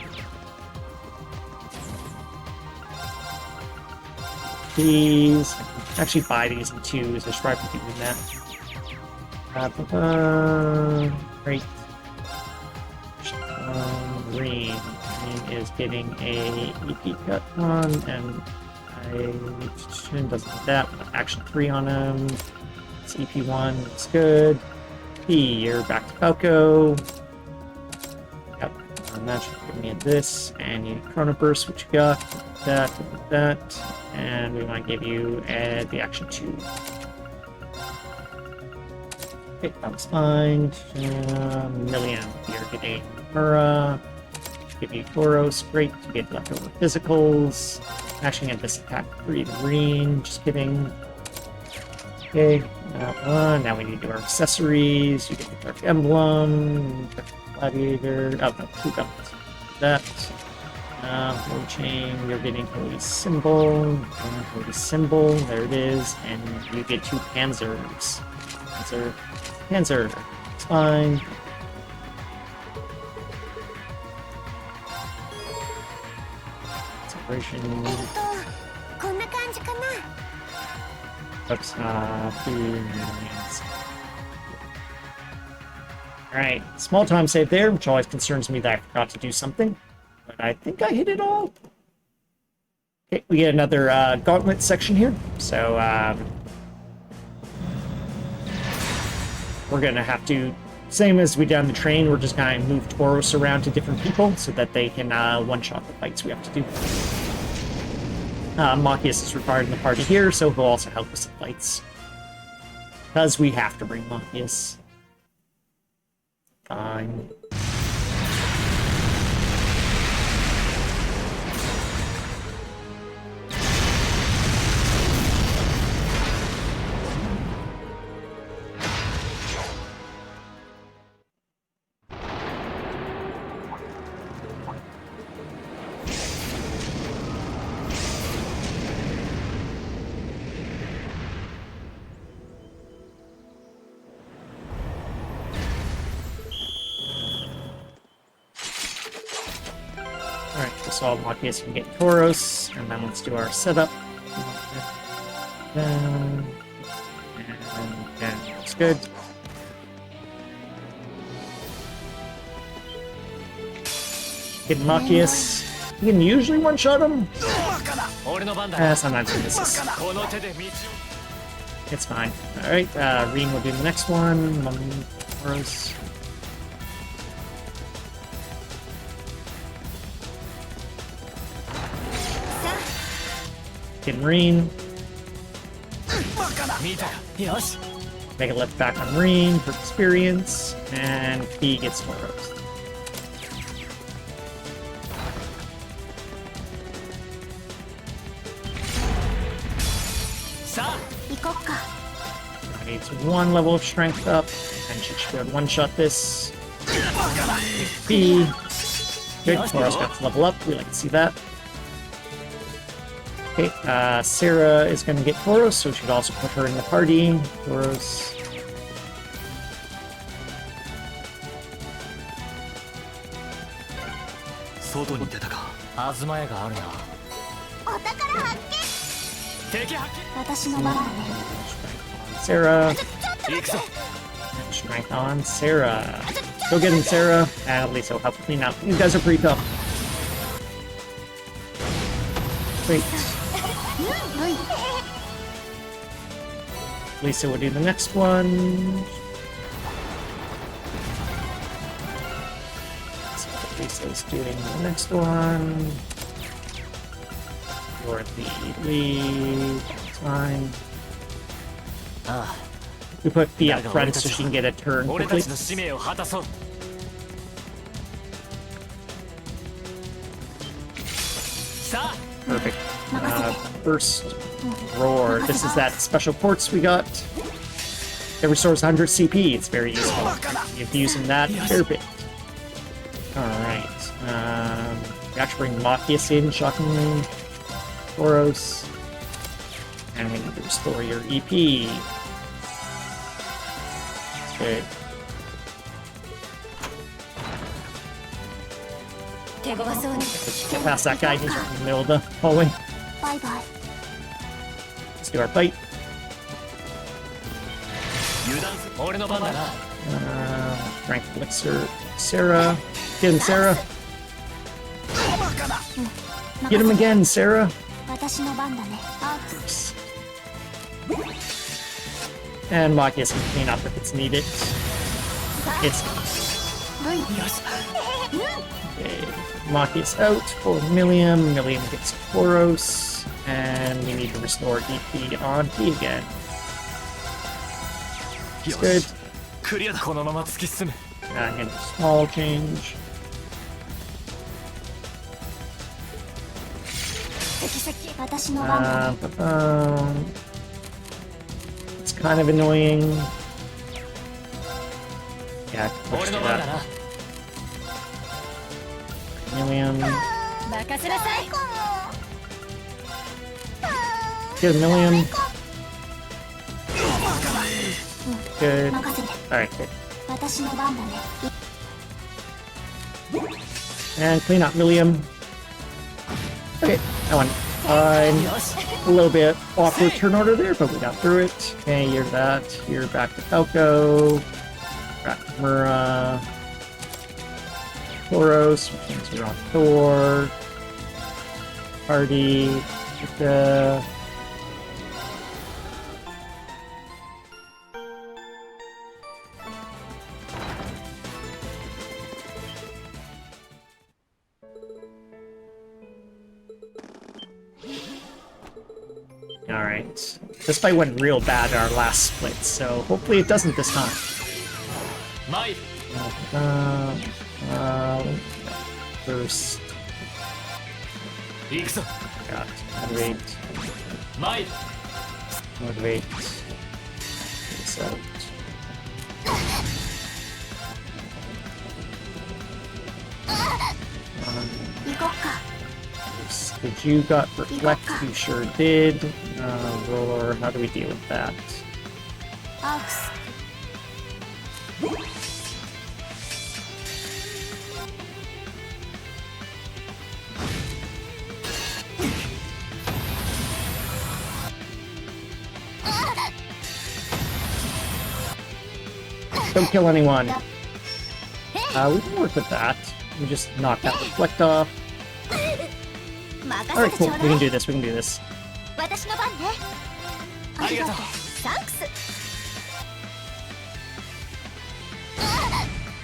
These. I can actually buy these in 2s. I should probably be doing that. Great. Green. Green is getting a EP cut on, and doesn't like that. Action 3 on him. It's EP1. Looks good. P, you're back to Falco. Yep. And that should give me this, and you Chrono Burst, what you got? That. And we want to give you the action 2. Okay, that was fine. Million, you're getting Mura. Give you Tauros, great to get leftover physicals. Actually, get this attack 3 to Green, just kidding. Okay, now we need to do our accessories. You get the Dark Emblem, Dark Gladiator. Oh, no, 2 guns. That. Holy Chain, you're getting Holy Symbol. Holy Symbol, there it is. And you get 2 Panzers. Panzer. It's fine. Separation. こんな感じかな。 Oops, 3 millions. Alright, small time save there, which always concerns me that I forgot to do something. But I think I hit it all. Okay, we get another gauntlet section here. So, we're gonna have to, same as we did on the train, we're just gonna move Tauros around to different people so that they can one-shot the fights we have to do. Machias is required in the party here, so he'll also help us in fights. Because we have to bring Machias. Fine. So Machias can get Tauros, and then let's do our setup. And looks good. Get Machias. You can usually one-shot him. Sometimes he misses. It's fine. Alright, Reem will do the next one. Tauros. Get Marine. Make a left back on Marine for experience, and he gets Tauros. Needs 1 level of strength up, and she should be able to one-shot this. B. Good, Tauros got to level up, we like to see that. Okay, Sarah is going to get Tauros, so we should also put her in the party. Tauros. Sarah. Strength on Sarah. Go get him, Sarah. At least he'll help clean up. These guys are pretty tough. Great. Lisa will do the next one. So Lisa's doing the next one. Or the lead. That's fine. We put B up front so she can get a turn quickly. Perfect. Burst Roar. This is that special quartz we got. It restores 100 CP. It's very useful. You've been using that a fair bit. Alright. We actually bring Machias in, shockingly. Boros. And we need to restore your EP. That's good. 手強そうに Get past that guy, he's right in the middle of the hallway. バイバイ Let's do our fight. 油断す俺の番だな Rank Elixir. Sarah. Get him, Sarah. Get him again, Sarah. 私の番だねアークス And Machias can clean up if it's needed. It's V okay. Machias out for Millium. Millium gets Boros. And we need to restore EP on T again. It's good. クリアだこのまま突き進む And a small change. 敵先私の番だね It's kind of annoying. Yeah, let's 俺 do の番だ that. な Millium. 任せなさい Get a Millium. Good. 任せて Alright, good. 私の番だね And clean up Millium. Okay, that one. A little bit awkward turn order there, but we got through it. Okay, you're that. You're back to Falco. Back to Mura. Boros, which means you're on Thor. Party. The Alright. This fight went real bad in our last split, so hopefully it doesn't this time. マイル First, 行くぞ got motivate, マイル motivate. This out. Um, 行こっか Did you got reflect? You sure did. Roar, how do we deal with that? アークス Don't kill anyone. We can work with that. We just knock that reflect off. 任 Alright, せてち cool. ょう We だ can い do this. We can do this. 私の番ねありがとうサンクス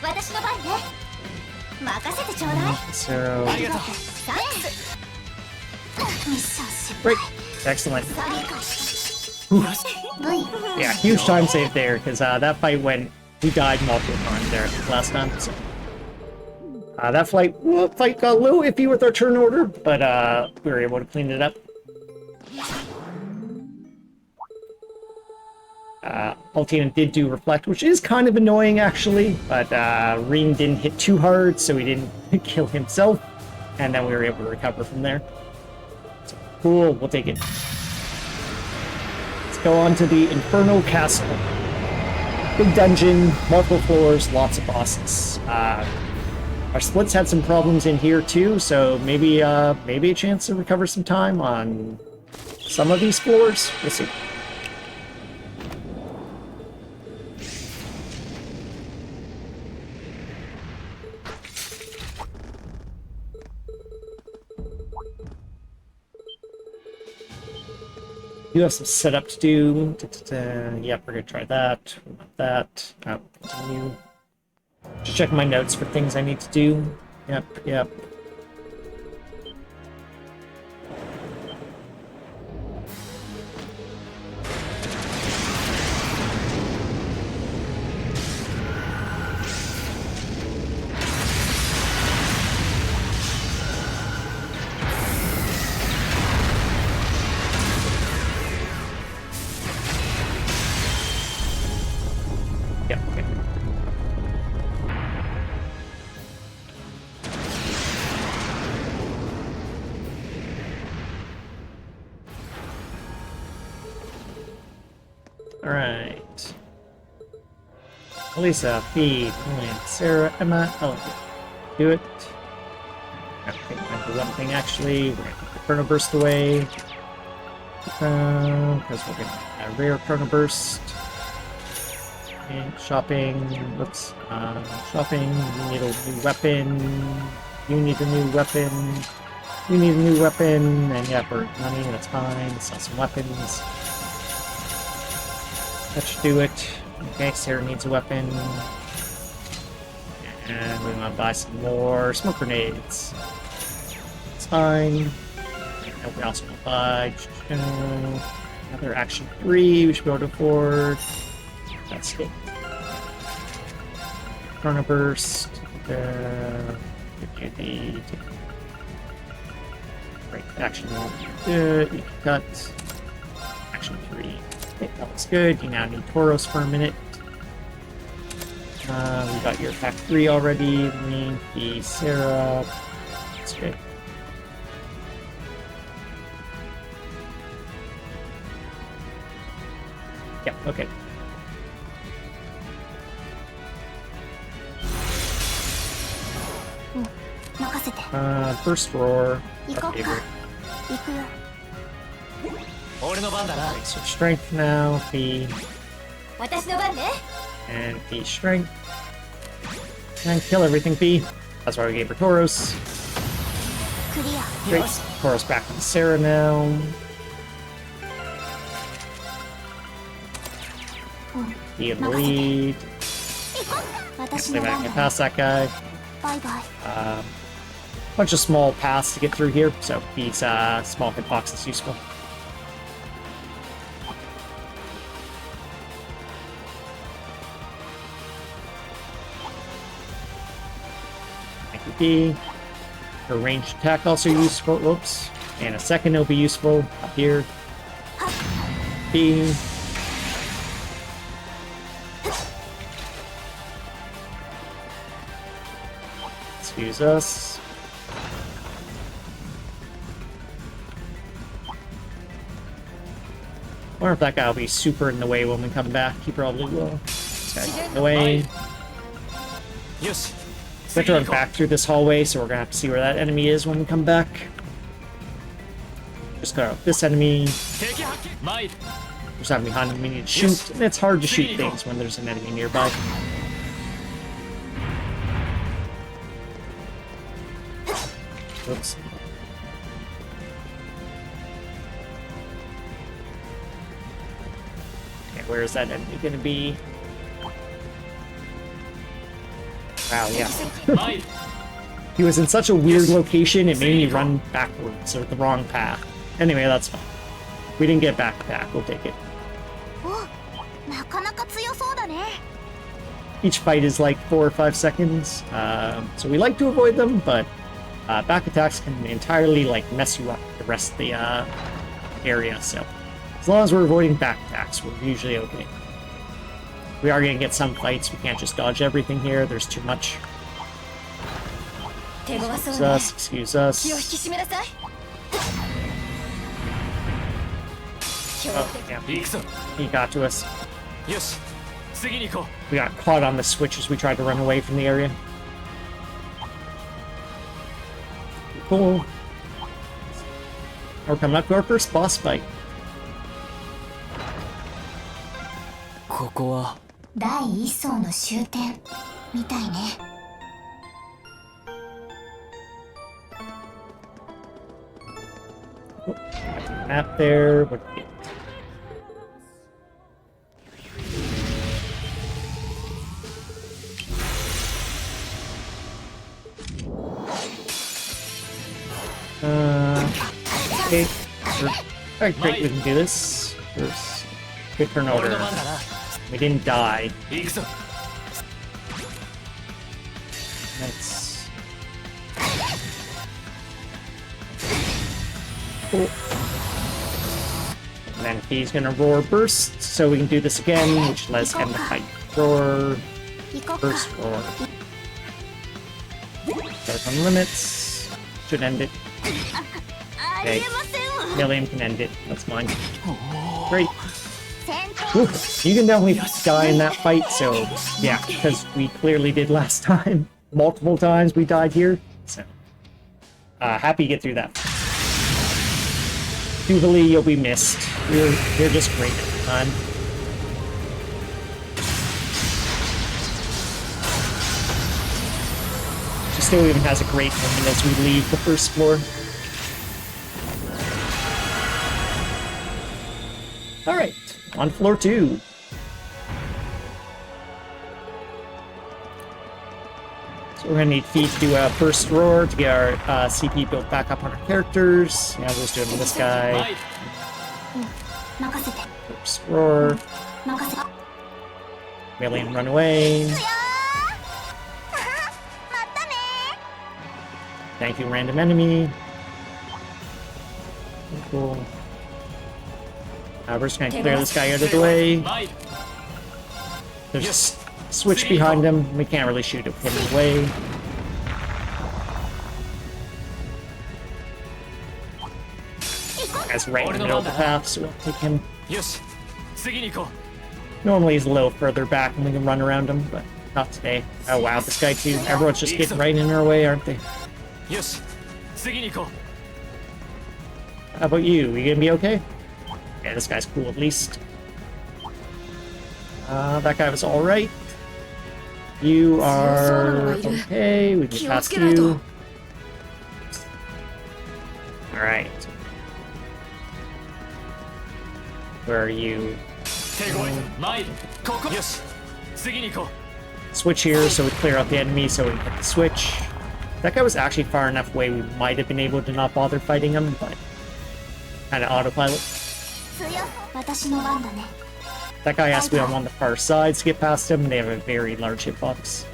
私の番ね任せてちょうだい So, ありがとうサンクスミッション失 great. Excellent. 敗理解 V Yeah, huge time save there, because that fight went... We died multiple times there last time, so... that fight got a little iffy with our turn order, but we were able to clean it up. Altina did do Reflect, which is kind of annoying actually, but Reen didn't hit too hard, so he didn't kill himself, and then we were able to recover from there. So, cool, we'll take it. Let's go on to the Infernal Castle. Big dungeon, multiple floors, lots of bosses. Our splits had some problems in here too, so maybe maybe a chance to recover some time on some of these floors. We'll see. You have some setup to do. Yep, we're gonna try that. We want that. Continue. Just checking my notes for things I need to do. Yep. Yep, okay. Elisa, Fee, Lillian, Sarah, Emma, Elliot. Do it. I think I'm the one thing actually. We're gonna take the Chrono Burst away. Because we're gonna have a rare Chrono Burst. Okay, shopping. Whoops. Shopping. You need a new weapon. You need a new weapon. You need a new weapon. And yeah, for money, that's fine. Sell some weapons. That should do it. Okay, Sarah needs a weapon. And we want to buy some more smoke grenades. It's fine. And we also want to buy another action 3 we should be able to afford. That's good. Chrono Burst. Right, action 1. You can cut. Action 3. Okay, that looks good. You now need Tauros for a minute. We got your pack 3 already. We need the Sarah. That's good. Yeah, okay. First Roar, our favorite. 行くよ。俺の番だな。 So strength now, Fee, 私の番ね。 and Fee strength. And kill everything, Fee. That's why we gave her Tauros. クリア。 Great. Tauros back on Sarah now. Fee in the lead. 私 They の might 番 get だ。 past that guy. バイバイ。 Bunch of small paths to get through here, so Fee's small hitbox is useful. Thank you, Fee. Her ranged attack also useful. Whoops. And a second it'll be useful up here. Fee. Excuse us. I wonder if that guy will be super in the way when we come back. He probably will. This guy's in the way. よし。 We have to run back through this hallway, so we're gonna have to see where that enemy is when we come back. Just got out this enemy. 敵発見。参る。 There's something behind him we need to shoot. And it's hard to shoot things when there's an enemy nearby. Oops. Okay, where is that enemy gonna be? Wow, yeah. 参る。 He was in such a weird location, it made me run backwards, or the wrong path. Anyway, that's fine. We didn't get backpack, we'll take it. お、なかなか強そうだね。 Each fight is like 4 or 5 seconds, so we like to avoid them, but back attacks can entirely like mess you up the rest of the area, so as long as we're avoiding back attacks, we're usually okay. We are going to get some fights, we can't just dodge everything here, there's too much. 手強そう Excuse ね。 us, excuse 気を引き us. 締めなさい。 Oh, yeah, 行くぞ。 he got to us. よし。次に行こ We got caught on the switch as we tried to run away from the area. Cool. We're coming up to our first boss fight. う。ここは。第一層の終点みたいね。 Map there. What do we get? Okay. Alright, great, we can do this. There's good turn 俺 order. の番だな。 We didn't die. 行くぞ。 That's cool. And then he's gonna roar burst, so we can do this again, which lets him to fight. Roar, 行こうか。 burst, roar. Goes on limits. Should end it. ありえませんわ。 Million can end it. That's mine. Great. 戦闘 Oof, you can definitely die in that fight, so yeah, because we clearly did last time. Multiple times we died here, so happy to get through that. Jubilee, you'll be missed. You're just great at the time. She still even has a great moment as we leave the first floor. Alright, on floor 2. So we're gonna need Fee to do a first roar to get our CP built back up on our characters. Yeah, we're just doing this guy. 任せて First roar. 任せて Million run away. またね Thank you, random enemy. Cool. We're just gonna clear this guy out of the way. 参る There's a switch behind him. We can't really shoot him away. Guy's right in the middle of the path, so we'll take him. よし次に行こ Normally he's a little further back and we can run around him, but not today. Oh wow, this guy too. Everyone's just getting right in our way, aren't they? うよし次に行こ How about you? You gonna be okay? Yeah, this guy's cool at least. That guy was alright. You are okay. We can pass you. Alright. Where are you? う手越え参るここよし次に行こ Switch here so we clear out the enemy so we can hit the switch. That guy was actually far enough away we might have been able to not bother fighting him, but kind of autopilot. 強私の番だね That guy has to be on one of the far sides to get past him. They have a very large hitbox.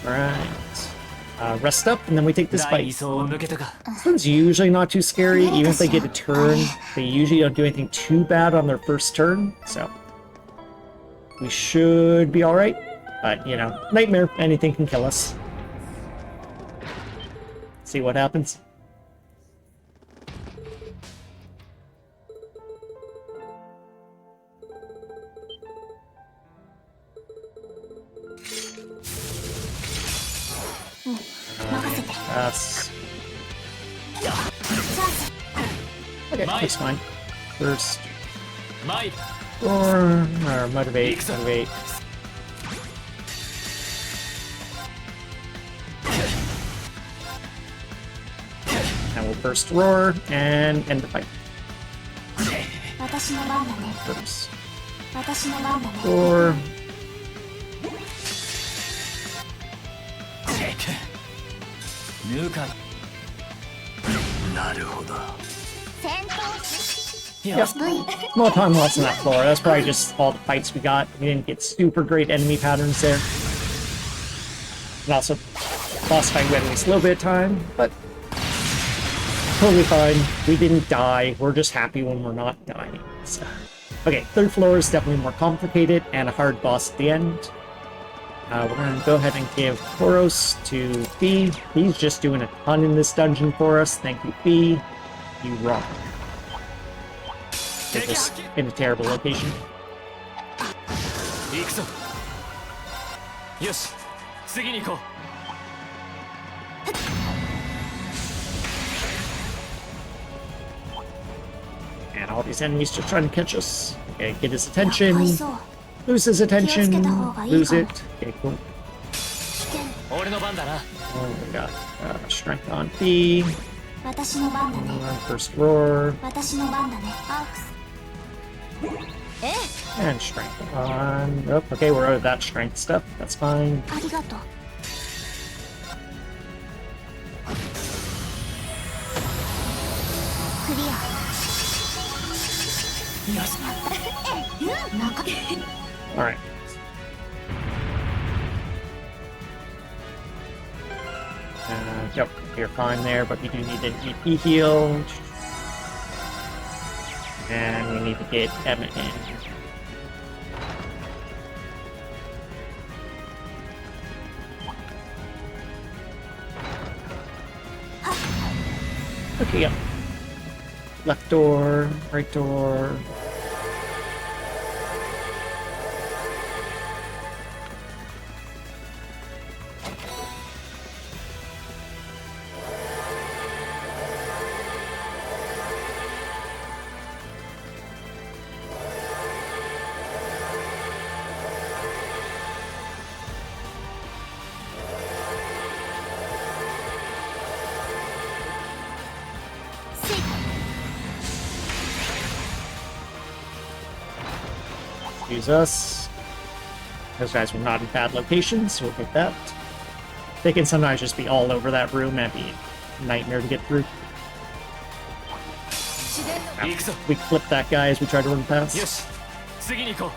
Alright. Rest up, and then we take う this 第 fight. 2層を抜けたか This one's usually not too scary. Even if they get a turn, they usually don't do anything too bad on their first turn, so we should be alright. But, you know, nightmare, anything can kill us. See what happens. That's okay. That's fine. First, 参る or motivate, motivate. And we'll first roar and end the fight. 私の番だね First 私の番だね roar. 抜かなるほど戦闘 Yep. More time lost on that floor. That's probably just all the fights we got. We didn't get super great enemy patterns there. And also, boss fight we had at least a little bit of time, but totally fine. We didn't die. We're just happy when we're not dying. So. Okay, third floor is definitely more complicated and a hard boss at the end. We're going to go ahead and give Koros to Fee. He's just doing a ton in this dungeon for us. Thank you, Fee. You rock. We're just in a terrible location. 行くぞよし次に行こ And all these enemies just trying to catch us. Okay, get his attention. かわいそう Lose his attention. Lose it. Okay, cool. う俺の番だな Oh, we got strength on Fee. 私の番だね First roar. 私の番だねアークス And strength on. Oh, okay, we're out of that strength stuff. That's fine. ありがとうクリアよしなんか Alright. Yep, you're fine there, but we do need an EP heal. And we need to get Emma in. Okay, yep. Left door, right door. Use us. Those guys were not in bad locations, so we'll get that. They can sometimes just be all over that room and be a nightmare to get through. We clipped that guy as we tried to run past. よし次に行こ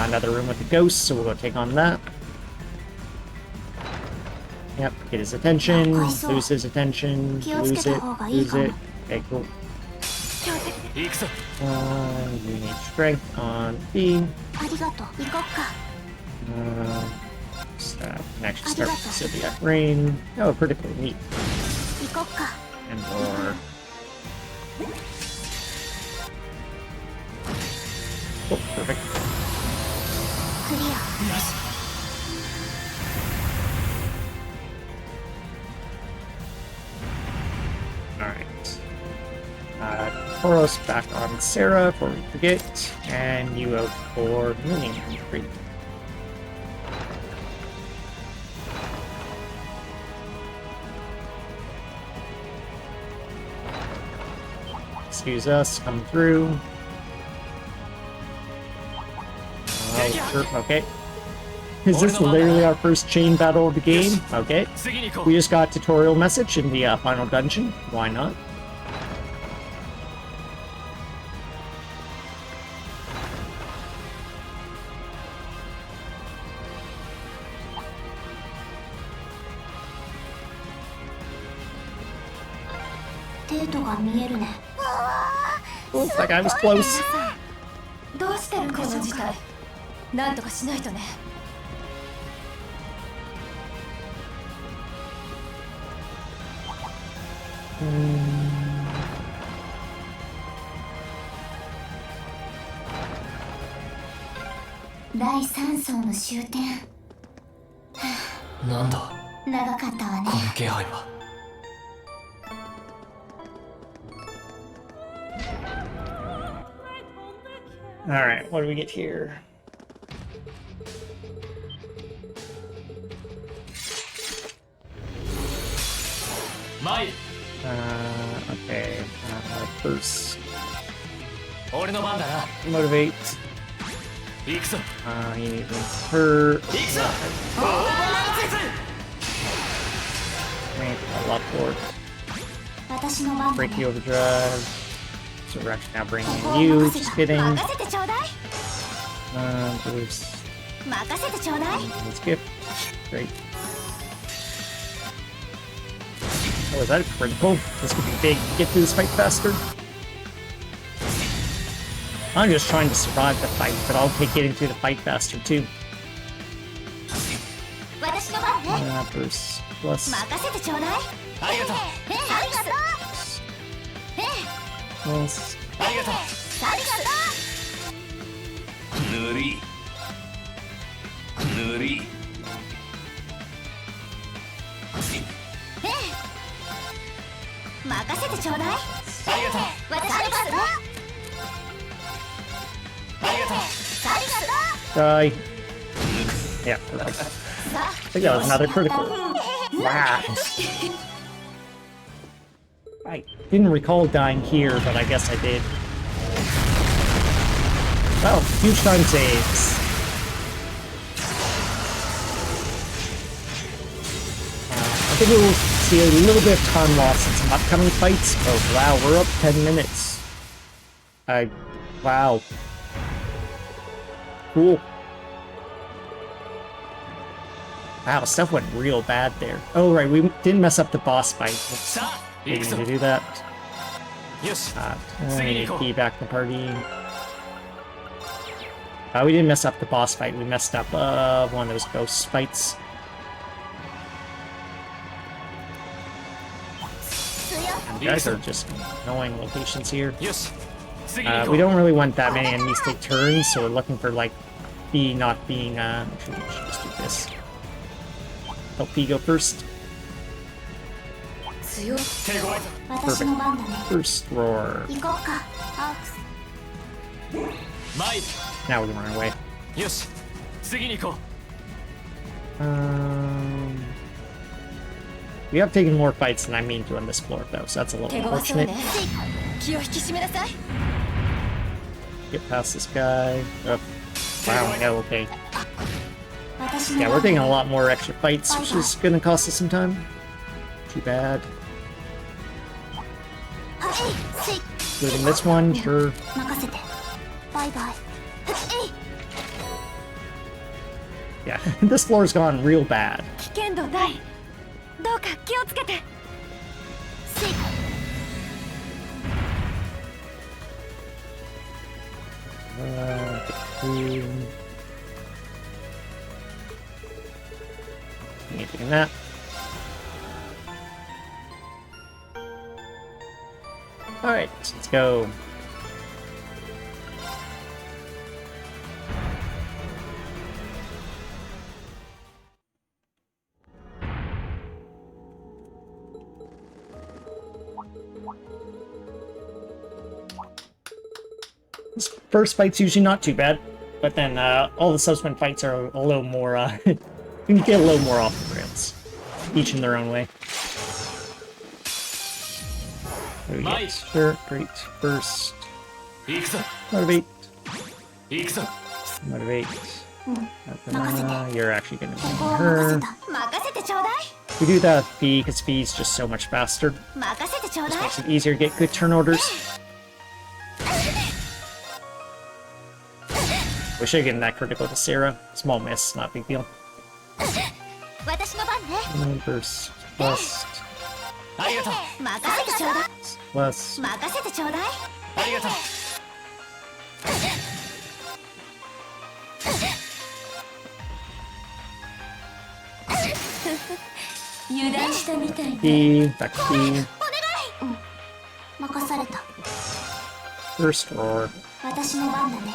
Another room with a ghost, so we'll go take on that. Yep, get his attention, lose his attention, lose it, lose it. Okay, cool. う行くぞ We need strength on B. ありがとう。行こっか。 Can actually start with Sylvia Rain. Oh, critically neat. 行こっか。 And more. Oh, perfect. クリア。 Alright. Toros back on Sarah before we forget. And you out for Million. Great. Excuse us, come through. Oh, sure, okay. Is this literally our first chain battle of the game? Okay. 次に行こ We just got tutorial message in the final dungeon. Why not? Oh, that guy was close. どうしてるこの事態。なんとかしないとね。第3層の終点。うなんだ長かったわね。この気配は Alright, what do we get here? Okay. First, 俺の番だな motivate. 行くぞ You need her. 行くぞオーバー絶 Make a lot for 私の番だ break ね。 the overdrive. So we're actually now bringing ここ in を you. 任せ Just た。 kidding. 任せてちょうだい。 Bruce. 任せてちょうだい。 Let's skip. Great. Oh, is that critical? This could be big. Get through this fight faster. I'm just trying to survive the fight, but I'll take getting through the fight faster too. 私の番ね。 Bruce plus 任せてちょうだい。ありがとうありがとう。 plus. ありがとうありがとう。塗り塗り任せてちょうだい。ありがとう私の番ね。ありがとう Die. Yeah, perfect. I think that was another critical. Wow. I didn't recall dying here, but I guess I did. Wow, huge time saves. I think we'll see a little bit of time loss in some upcoming fights. Oh wow, we're up 10 minutes. Wow. Cool. Wow, stuff went real bad there. Oh right, we didn't mess up the boss fight. さあ We 行く need ぞ to do that. よし We need to key back the party. We didn't mess up the boss fight. We messed up one of those ghost fights. You guys are just knowing locations here. よし次に行こ We う don't really want that many enemies take turns, so we're looking for like B not being. Actually, we should just do this. Help P go first. 強い手強いぞ私の番だね First roar. 行こうかアークス参 Now we can run away. るよし次に行こ We have taken more fights than I mean to on this floor, though, so that's a little 手強そう unfortunate. ね気を引き締めなさい Get past this guy. Oh. Wow, yeah, okay. 私の Yeah, 番 we're taking a lot more extra fights, which is gonna cost us some time. Too bad. はいせい Including this one, sure. 任せてバイバイえい Yeah, this floor's gone real bad. 危険度大どうか気をつけてせい Anything in that. Alright, let's go. This first fight's usually not too bad, but then all the subsequent fights are a little more, you can get a little more off the rails, each in their own way. There we go. Nice. Sure, great. First, う行くぞ motivate, 行くぞ motivate. You're actually gonna こ be こは任 her. せた任せてちょうだい We do that with B because B is just so much faster. 任せてちょうだい Makes it easier to get good turn orders. We should have given that critical to Sarah. Small miss, not a big deal. 私の番ね First, plus, ありがとう任せてちょうだい plus. 任せてちょうだいありがとう 油断したみたいね B, back to B. お願い任された First roar. 私の番だね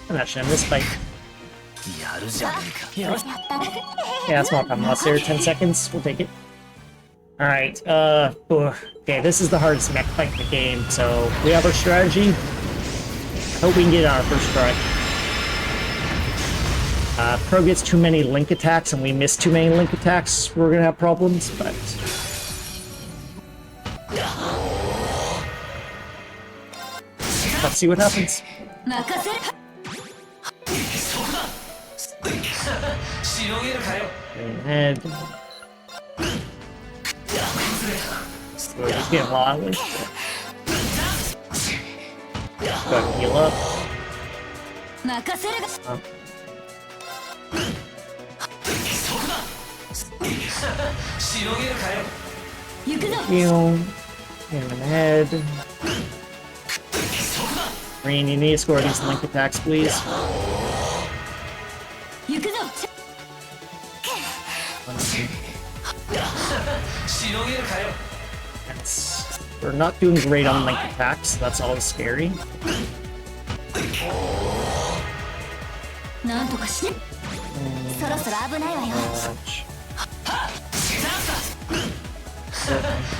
I'm not sure in this fight. やるじゃねえかよしやったね Yeah, small problem. Lost there. 10 seconds. We'll take it. Alright, okay, this is the hardest mech fight in the game, so we have our strategy. Hope we can get it on our first try. Pro gets too many link attacks and we miss too many link attacks, we're gonna have problems, but... Let's see what happens. 任せるしのげるかよ Ahead. We're just getting loud. Go ahead and heal up. 任せるが Up. しのげるかよ 行くぞ Heal. Hit him in the head. Green, you need to score these link attacks, please. 行くぞしのげるかよ That's... We're not doing great on link attacks, so that's always scary. なんとかしてそろそろ危ないわよ Dodge. し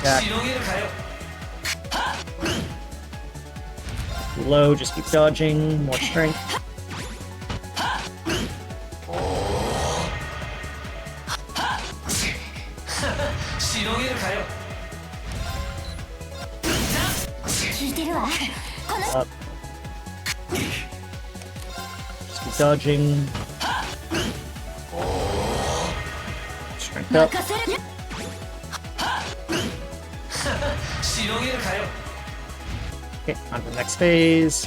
Attack. のげるかよ Low, just keep dodging. More strength. しのげるかよ 聞いてるわこの Up. Just keep dodging. Strength up. 任せるしのげるかよ Okay, on to the next phase.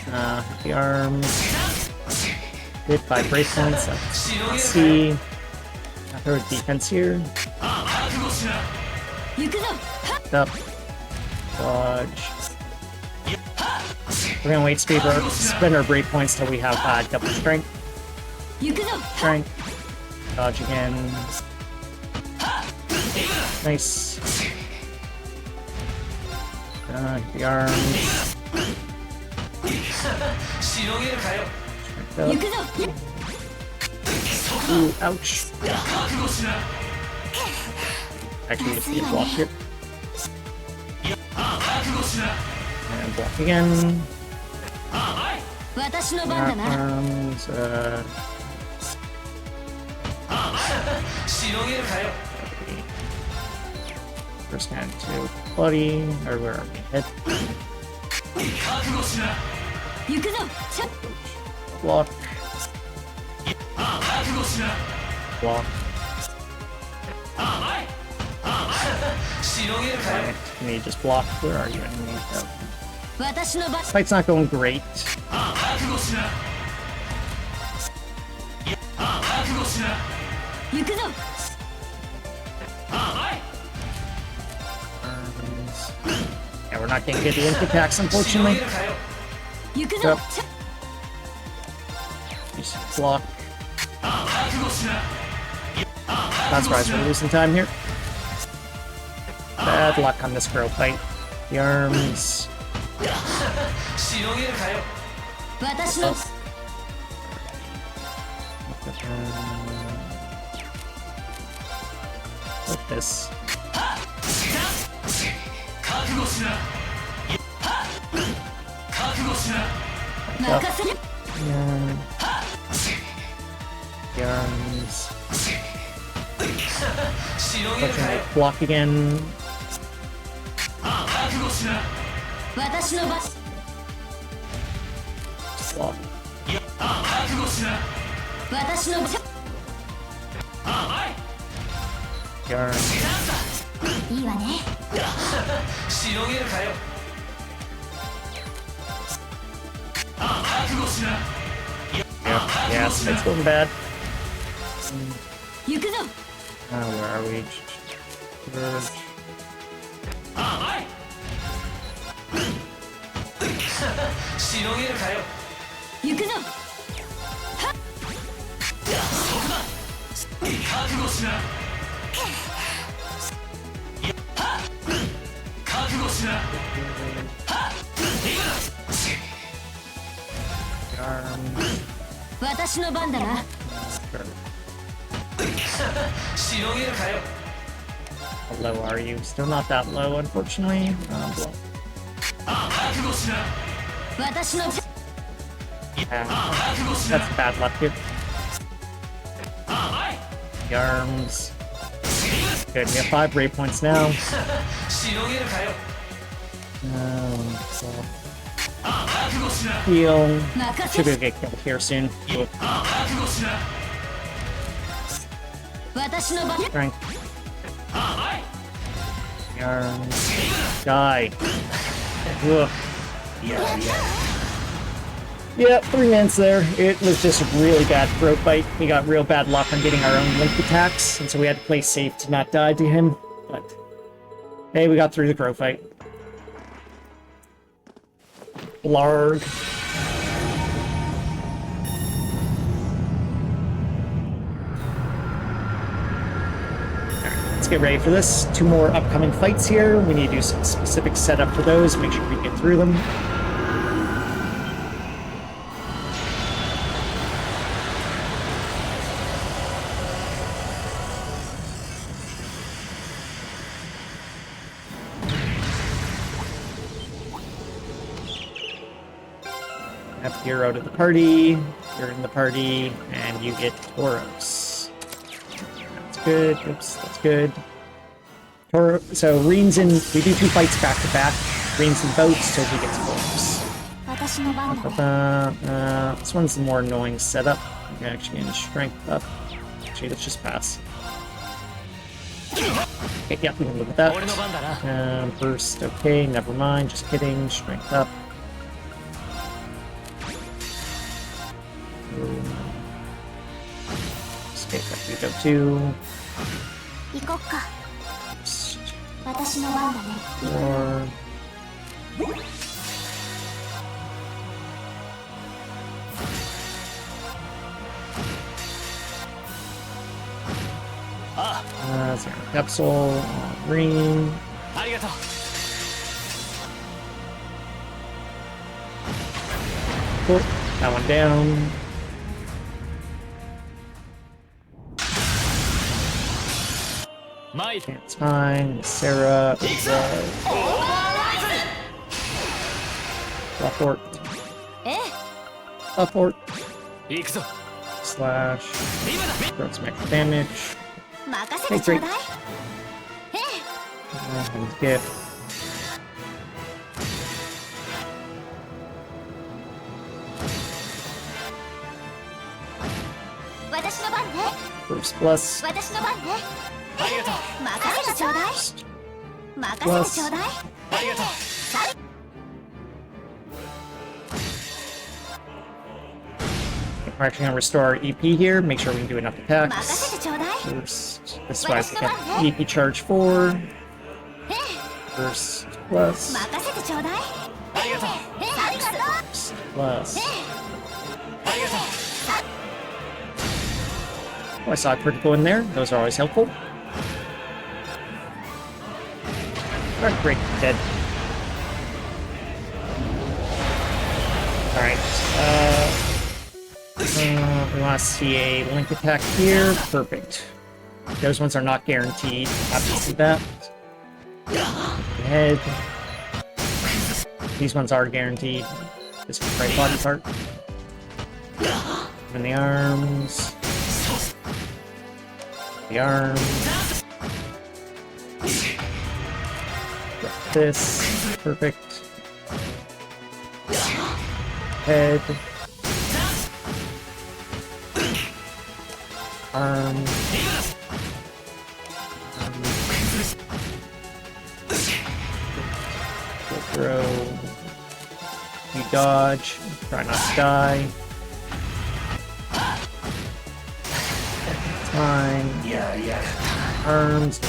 The arms. Hit by break points. Let's see. Throw defense here. 覚悟しな 行くぞ Up. Dodge. We're gonna wait spend our break points till we have double strength. 行くぞ Strength. Dodge again. Nice. The arms. しのげるかよ 行くぞ Ooh, ouch. 覚悟しな Actually, it's the block here. 覚悟しな And block again. 私の番だな Arms. しのげるかよ First hand to body. Or where are we? Head. 覚悟しな 行くぞちょ Block. 覚悟しな Block. しのげるかよ Can you just block? Where are you? Enemy? Oh. 私の番 Fight's not going great. 覚悟しな覚悟しな 行くぞ Arms. Yeah, we're not getting good link attacks, しのげ unfortunately. るかよ 行くぞ Yep. ちょ Just block. 覚悟しな That's right, we're losing time here. Bad luck on this girl fight. The arms. しのげるかよ私の Like this. 覚悟しな覚悟しな 任せる And the arms. しのげるかよ Block again. 覚悟しな私の番 Block. 覚悟しな私のちょ The arms. いいわねしのげるかよ覚悟しな Yeah, it's going bad. 行くぞ Where are we? Verge. しのげるかよ行くぞ覚悟しな覚悟しな The arms. 私の番だな しのげるかよ How low are you? Still not that low, unfortunately. Block. 覚悟しな私の Yeah, 覚悟しな that's bad luck here. The arms. Good, we have 5 rate points now. しのげるかよ So 覚悟しな heal. 任せ Should る be get killed here soon. Cool. 覚悟しな私の番 Strength. The arms. Die. Ugh. Yeah, 3 minutes there. It was just a really bad throat fight. We got real bad luck on getting our own link attacks, and so we had to play safe to not die to him. But hey, we got through the crow fight. Blarg. Let's get ready for this. 2 more upcoming fights here. We need to do some specific setup for those, make sure we get through them. Have hero to the party, you're in the party, and you get Tauros. That's good. Oops, that's good. So Reen's in. We do 2 fights back to back. Reen's in both, so he gets Tauros. 私の番だね This one's the more annoying setup. You can actually gain strength up. Actually, let's just pass. Okay, yeah, we can look at 俺の番だな that. Burst, okay, never mind. Just kidding. Strength up. Escape up we go to. 行こっか私の番だね Or Zero capsule. green. ありがとう Cool. That one down. Mine. It's fine. Sarah. Fort. ええ Fort. 行くぞ Slash. 今だ Throw some extra damage. 任せてちょうだいええ And gift. 私の番ね First plus. 私の番ねありがとう任せてちょうだい任せてちょうだいありがとう We're actually going to restore our EP here. Make sure we can do enough 任 attacks. せてちょうだい First. This is why we get EP charge 4. ええ First plus. 任せてちょうだいありがとうええありがとう First plus. ありがとう Oh, I saw a critical in there. Those are always helpful. Alright, great. Dead. Alright. We want to see a link attack here. Perfect. Those ones are not guaranteed. Happy to see that. Head. These ones are guaranteed. This is the right body part. And the arms. The arms. Get this. Perfect. Head. Arm. Throw. You dodge. Try not to die. Fine. Arms.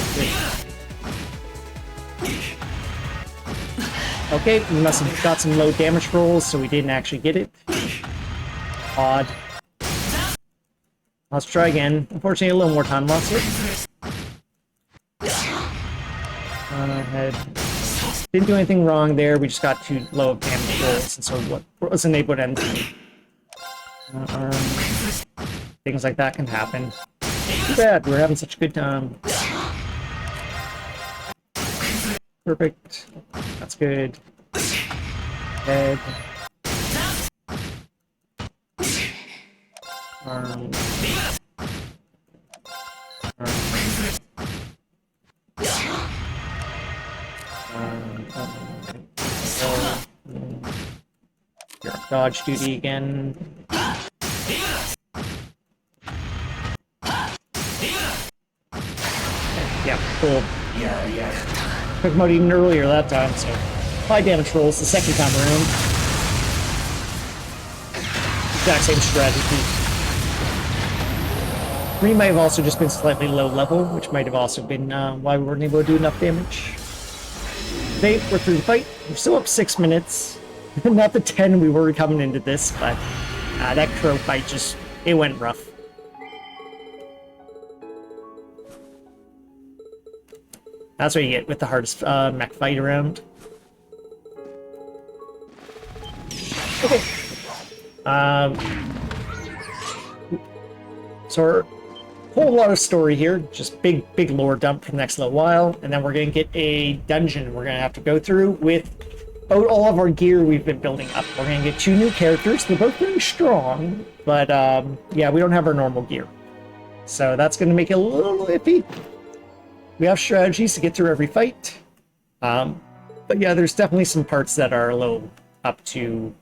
Okay, we must have got some low damage rolls, so we didn't actually get it. Odd. Let's try again. Unfortunately, a little more time lost here. Head. Didn't do anything wrong there, we just got too low of damage rolls, and so wasn't able to end arms. Things like that can happen. Too bad, we're having such a good time. Perfect. That's good. Head. Arms. Arms. You're on dodge duty again. Yeah, cool. Took him out even earlier that time, so high damage rolls the second time around. Exact same strategy. Green might have also just been slightly low level, which might have also been why we weren't able to do enough damage. Today, we're through the fight. We're still up 6 minutes. Not the 10 we were coming into this, but that crow fight just, it went rough. That's what you get with the hardest mech fight around. Okay. So whole lot of story here, just big lore dump for the next little while, and then we're gonna get a dungeon we're gonna have to go through with all of our gear we've been building up. We're gonna get 2 new characters. They're both very strong, but yeah, we don't have our normal gear, so that's gonna make it a little iffy. We have strategies to get through every fight, but yeah, there's definitely some parts that are a little up to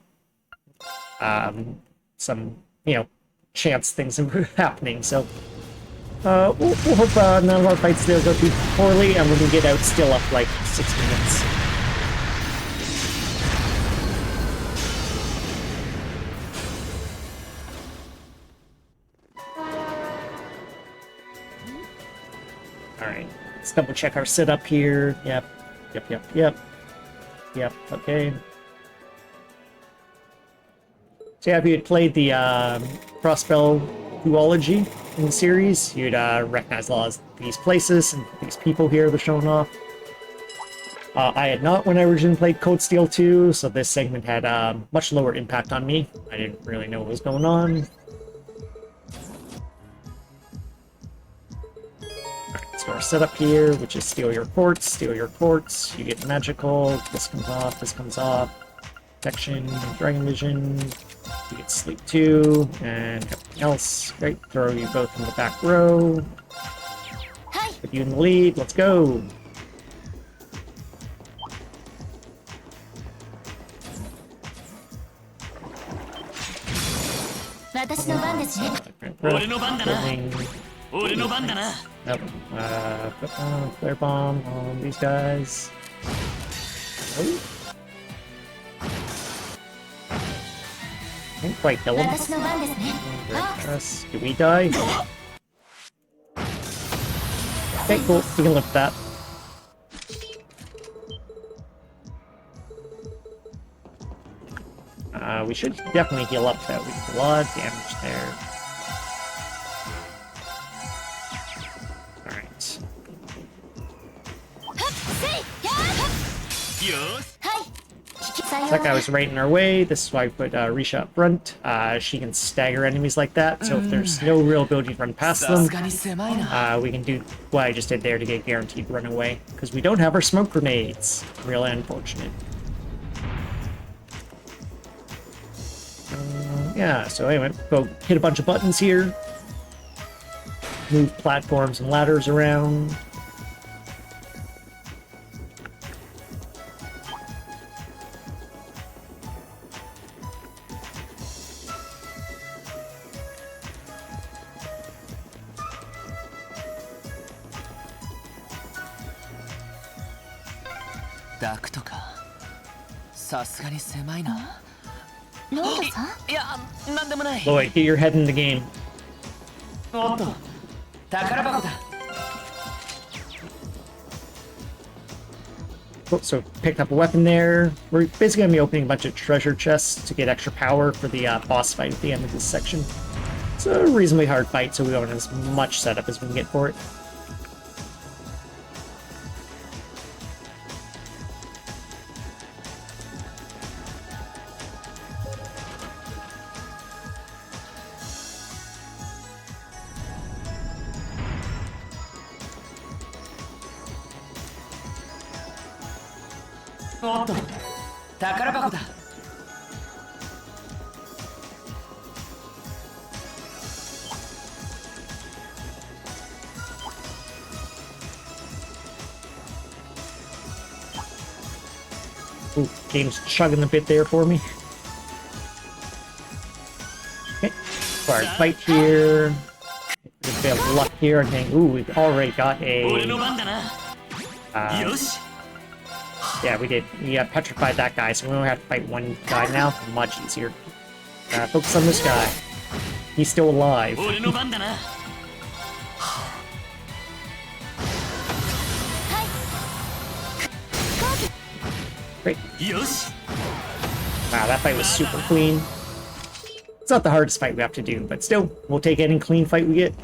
some, you know, chance things happening. So we'll hope none of our fights still go too poorly, and we can get out still up like 6 minutes. Alright, let's double check our setup here. Yep, okay. So yeah, if you had played the Crossbell duology, in the series, you'd recognize a lot of these places and these people here they're showing off. I had not when I originally played Cold Steel 2, so this segment had much lower impact on me. I didn't really know what was going on. Alright, so our setup here, which is steal your quartz, you get magical, this comes off, protection, dragon vision, you get sleep 2, and everything else. Great, throw you both in the back row. Put you in the lead, let's go! Building. Yep. Flare bomb on these guys. Oh. Can't quite kill him. Do we die? Okay, cool. We can live with that. We should definitely heal up that. We did a lot of damage there. Alright. That guy was right in our way. This is why we put Risha up front. She can stagger enemies like that, so if there's no real ability to run past them, we can do what I just did there to get guaranteed run away. Because we don't have our smoke grenades. Really unfortunate. Yeah, so anyway, go hit a bunch of buttons here. Move platforms and ladders around. Lloyd, get your head in the game. Oh, so picked up a weapon there. We're basically gonna be opening a bunch of treasure chests to get extra power for the boss fight at the end of this section. It's a reasonably hard fight, so we want as much setup as we can get for it. Ooh, game's chugging a bit there for me. Okay, hard fight here. A bit of luck here. I think. Ooh, we've already got a. Yeah, we did. We petrified that guy, so we only have to fight one guy now. Much easier. Focus on this guy. He's still alive. Great. Wow, that fight was super clean. It's not the hardest fight we have to do, but still, we'll take any clean fight we get.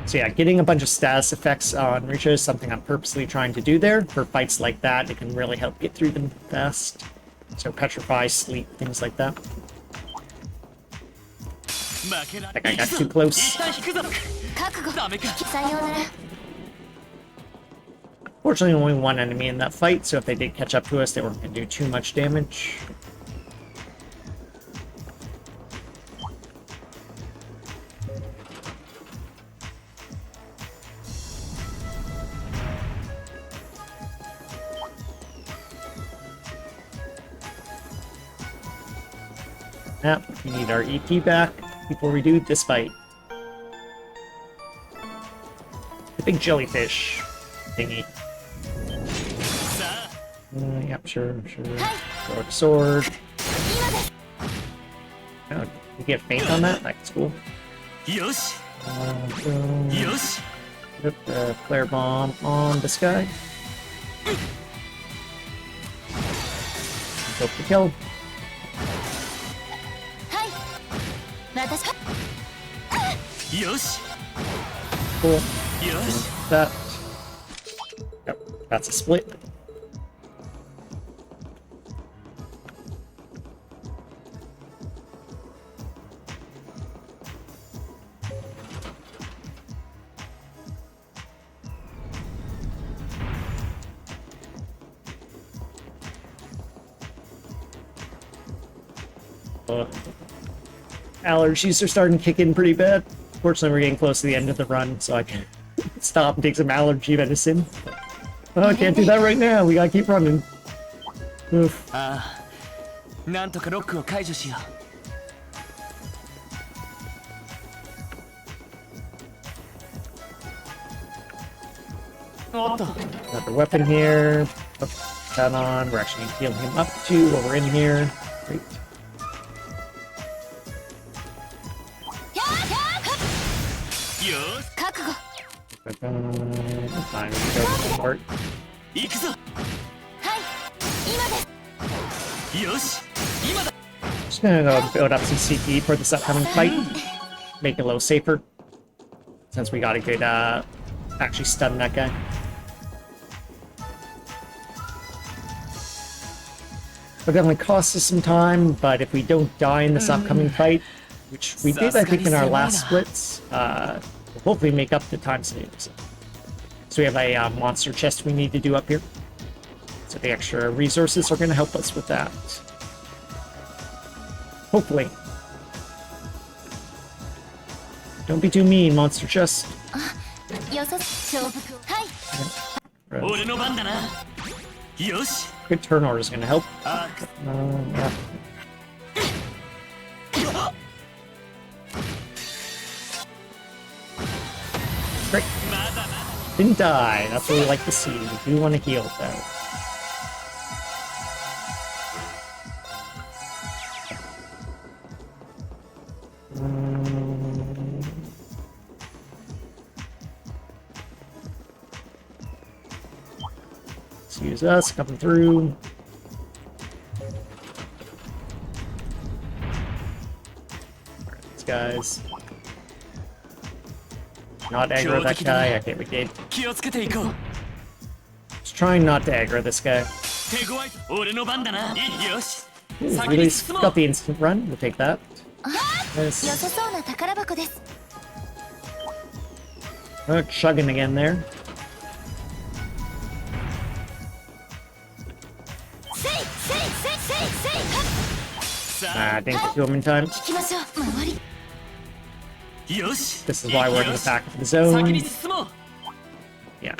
So yeah, getting a bunch of status effects on Risha is something I'm purposely trying to do there. For fights like that, it can really help get through them fast. So petrify, sleep, things like that. That guy got too close. Fortunately, only one enemy in that fight, so if they did catch up to us, they weren't going to do too much damage. Yep, we need our EP back before we do this fight. The big jellyfish thingy. Yep, sure. Sword, sword. Oh, you get faint on that? That's cool. Put the flare bomb on this guy. Go for the kill. 私よし Cool. よし That. Yep, that's a split. Allergies are starting to kick in pretty bad. Fortunately, we're getting close to the end of the run, so I can stop and take some allergy medicine. Oh, I can't do that right now. We gotta keep running. Oof. ああなんとかロックを解除しよ おっと Got the weapon here. Put that on. We're actually healing him up too while we're in here. Great. よし覚悟 Time to go for it. 行くぞはい今ですよし今だ Just gonna go build up some CP for this upcoming fight. Make it a little safer. Since we got a good, actually stun that guy. It definitely costs us some time, but if we don't die in this upcoming fight, which we did, I think, in our last splits, we'll hopefully make up the time saves. So we have a monster chest we need to do up here. So the extra resources are going to help us with that. Hopefully. Don't be too mean, monster chest. よさ勝負はい 俺の番だなよし Good turn order is going to help. あ Yeah. Great. まだまだ Didn't die. That's what we like to see. We do want to heal though. Let's use us coming through. Alright, these guys. Not aggro that guy. Okay, we did. 気をつけていこう Just trying not to aggro this guy. 手強い俺の番だなよし Ooh, 先 really に進も got う the instant run. We'll take that. 良 Nice. さそうな宝箱です Chugging again there. せいせいせいせいせいせいはっさ Didn't get to him in time. 行きましょう回りあよし This is why we're in the back of the 先に zone. 進もう Yeah.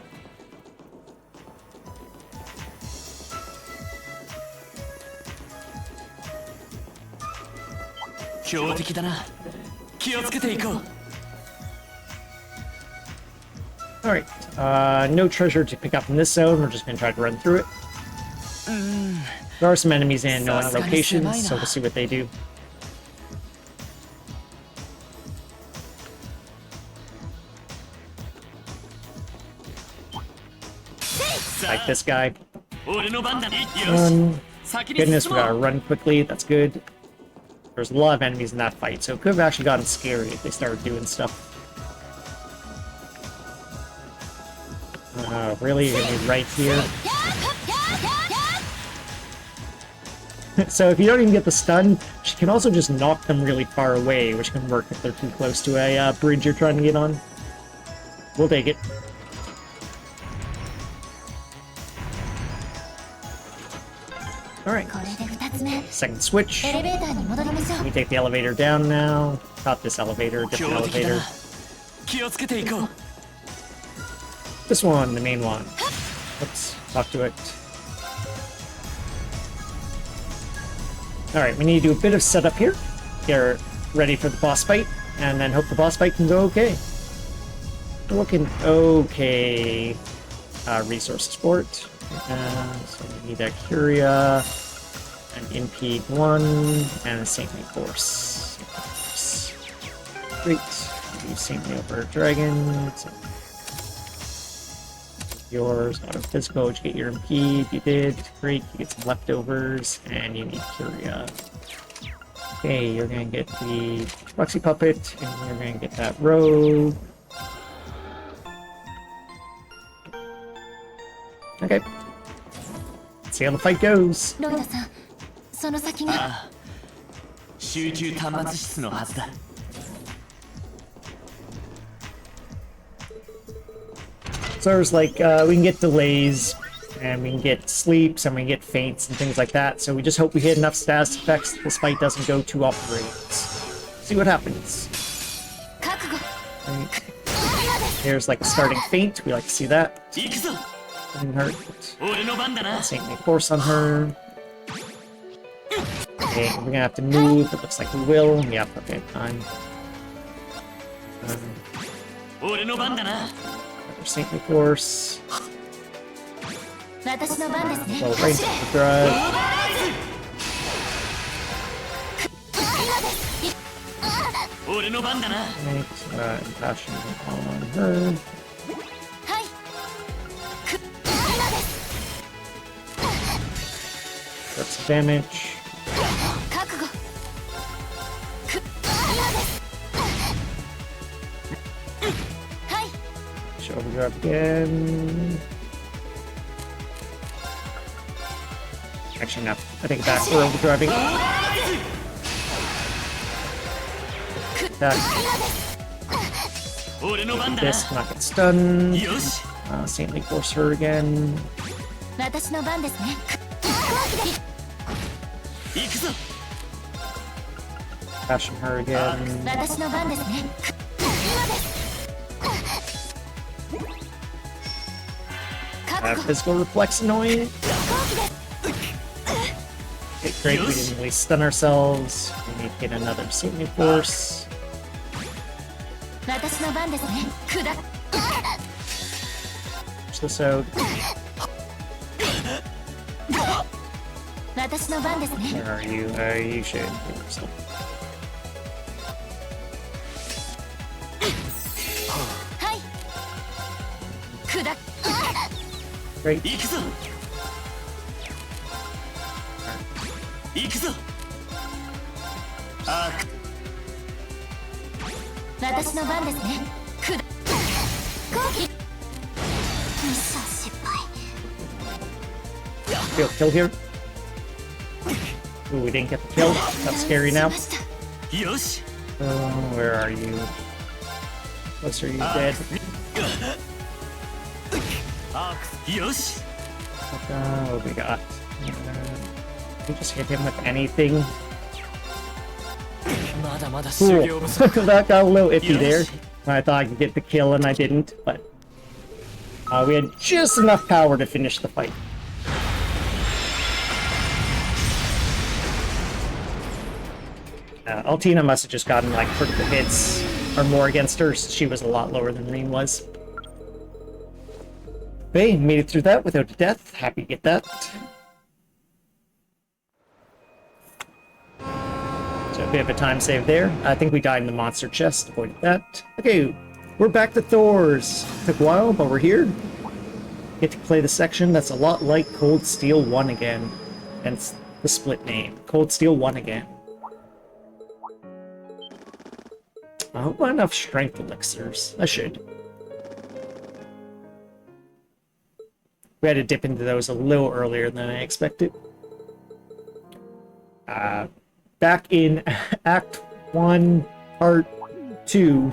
強敵だな気をつけていこう Alright. No treasure to pick up in this zone. We're just gonna try to run through it. There are some enemies in known locations, so we'll see what they do. Like this guy. 俺の番だねよし Run. 先に Goodness, 進 we も gotta う run quickly. That's good. There's a lot of enemies in that fight, so it could have actually gotten scary if they started doing stuff. Really? You're gonna be right here? So if you don't even get the stun, she can also just knock them really far away, which can work if they're too close to a bridge you're trying to get on. We'll take it. Alright, これで2つ目 second switch. エレベーターに戻りましょう We take the elevator down now. Not this elevator, different 強敵だ elevator. な気をつけていこう This one, the main one. Let's talk to it. Alright, we need to do a bit of setup here. Get ready for the boss fight, and then hope the boss fight can go okay. We're looking okay. Resource support. So we need a Curia, an Impede 1, and a Saintly Course. Great. Do Saintly over Dragon. Yours, auto physical, did you get your impede? You did. Great, you get some leftovers, and you need Curia. Okay, you're gonna get the Proxy Puppet, and you're gonna get that rogue. Okay. Let's see how the fight goes. ロイドさん、その先が。ああ集中端末室のはずだ So there's like, we can get delays, and we can get sleeps, and we can get faints, and things like that. So we just hope we hit enough status effects that this fight doesn't go too off the rails. See what happens. 覚悟。 Right. Here's like a starting feint. We like to see that. 行くぞ Didn't hurt. 俺の番だな Saintly Force on her. Okay, we're gonna have to move. It looks like we will. Yep, okay, fine. 俺の番だな Another Saintly Force. 私の番ですね。 Well, range of the drug. 俺の番だな Right. Passion on her. はい。 That's some damage. 覚悟。はい。 Show overdrive again. Actually, no. I think that we're overdriving. That 俺の番だな this not get stunned. よし Saintly Force her again. 私の番ですね。行くぞ Passion her again. 私の番ですね。 Physical reflex annoying. Okay, great. We didn't really stun ourselves. We need to get another Saintly Force. 私の番ですね。砕く。 Push this out. 私の番ですね。 Where are you? You should heal yourself. はい。砕く。 Great. 行くぞ行くぞあ私の番ですね。砕く。攻撃。ミッション失敗。 Kill here. Ooh, we didn't get the kill. That's scary now. しました。よし Where are you? Closer, you dead. アークよし What we got? We just hit him with anything. まだまだ修 Cool. 行不足 That got a little iffy there. Yes. I thought I could get the kill and I didn't, but we had just enough power to finish the fight. Altina must have just gotten like critical hits or more against her. She was a lot lower than Reen was. Hey, made it through that without a death. Happy to get that. So a bit of a time save there. I think we died in the monster chest. Avoided that. Okay, we're back to Thor's. Took a while, but we're here. Get to play the section that's a lot like Cold Steel 1 again. Hence the split name. Cold Steel 1 again. I hope I have enough strength elixirs. I should. We had to dip into those a little earlier than I expected. Back in Act 1, Part 2,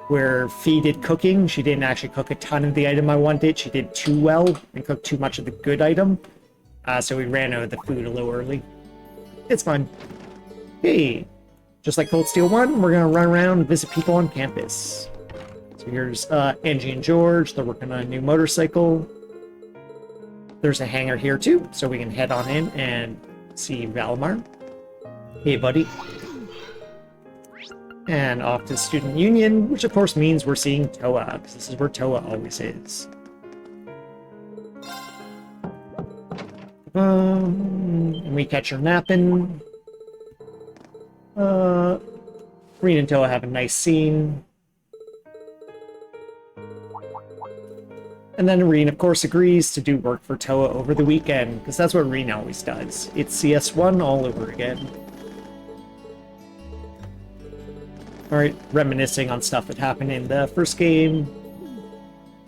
where Fee did cooking, she didn't actually cook a ton of the item I wanted. She did too well and cooked too much of the good item. So we ran out of the food a little early. It's fine. Hey, just like Cold Steel 1, we're gonna run around and visit people on campus. So here's Angie and George. They're working on a new motorcycle. There's a hangar here too, so we can head on in and see Valimar. Hey, buddy. And off to Student Union, which of course means we're seeing Toa, because this is where Toa always is. And we catch her napping. Reen and Toa have a nice scene. And then Reen, of course, agrees to do work for Toa over the weekend, because that's what Reen always does. It's CS1 all over again. Alright, reminiscing on stuff that happened in the first game.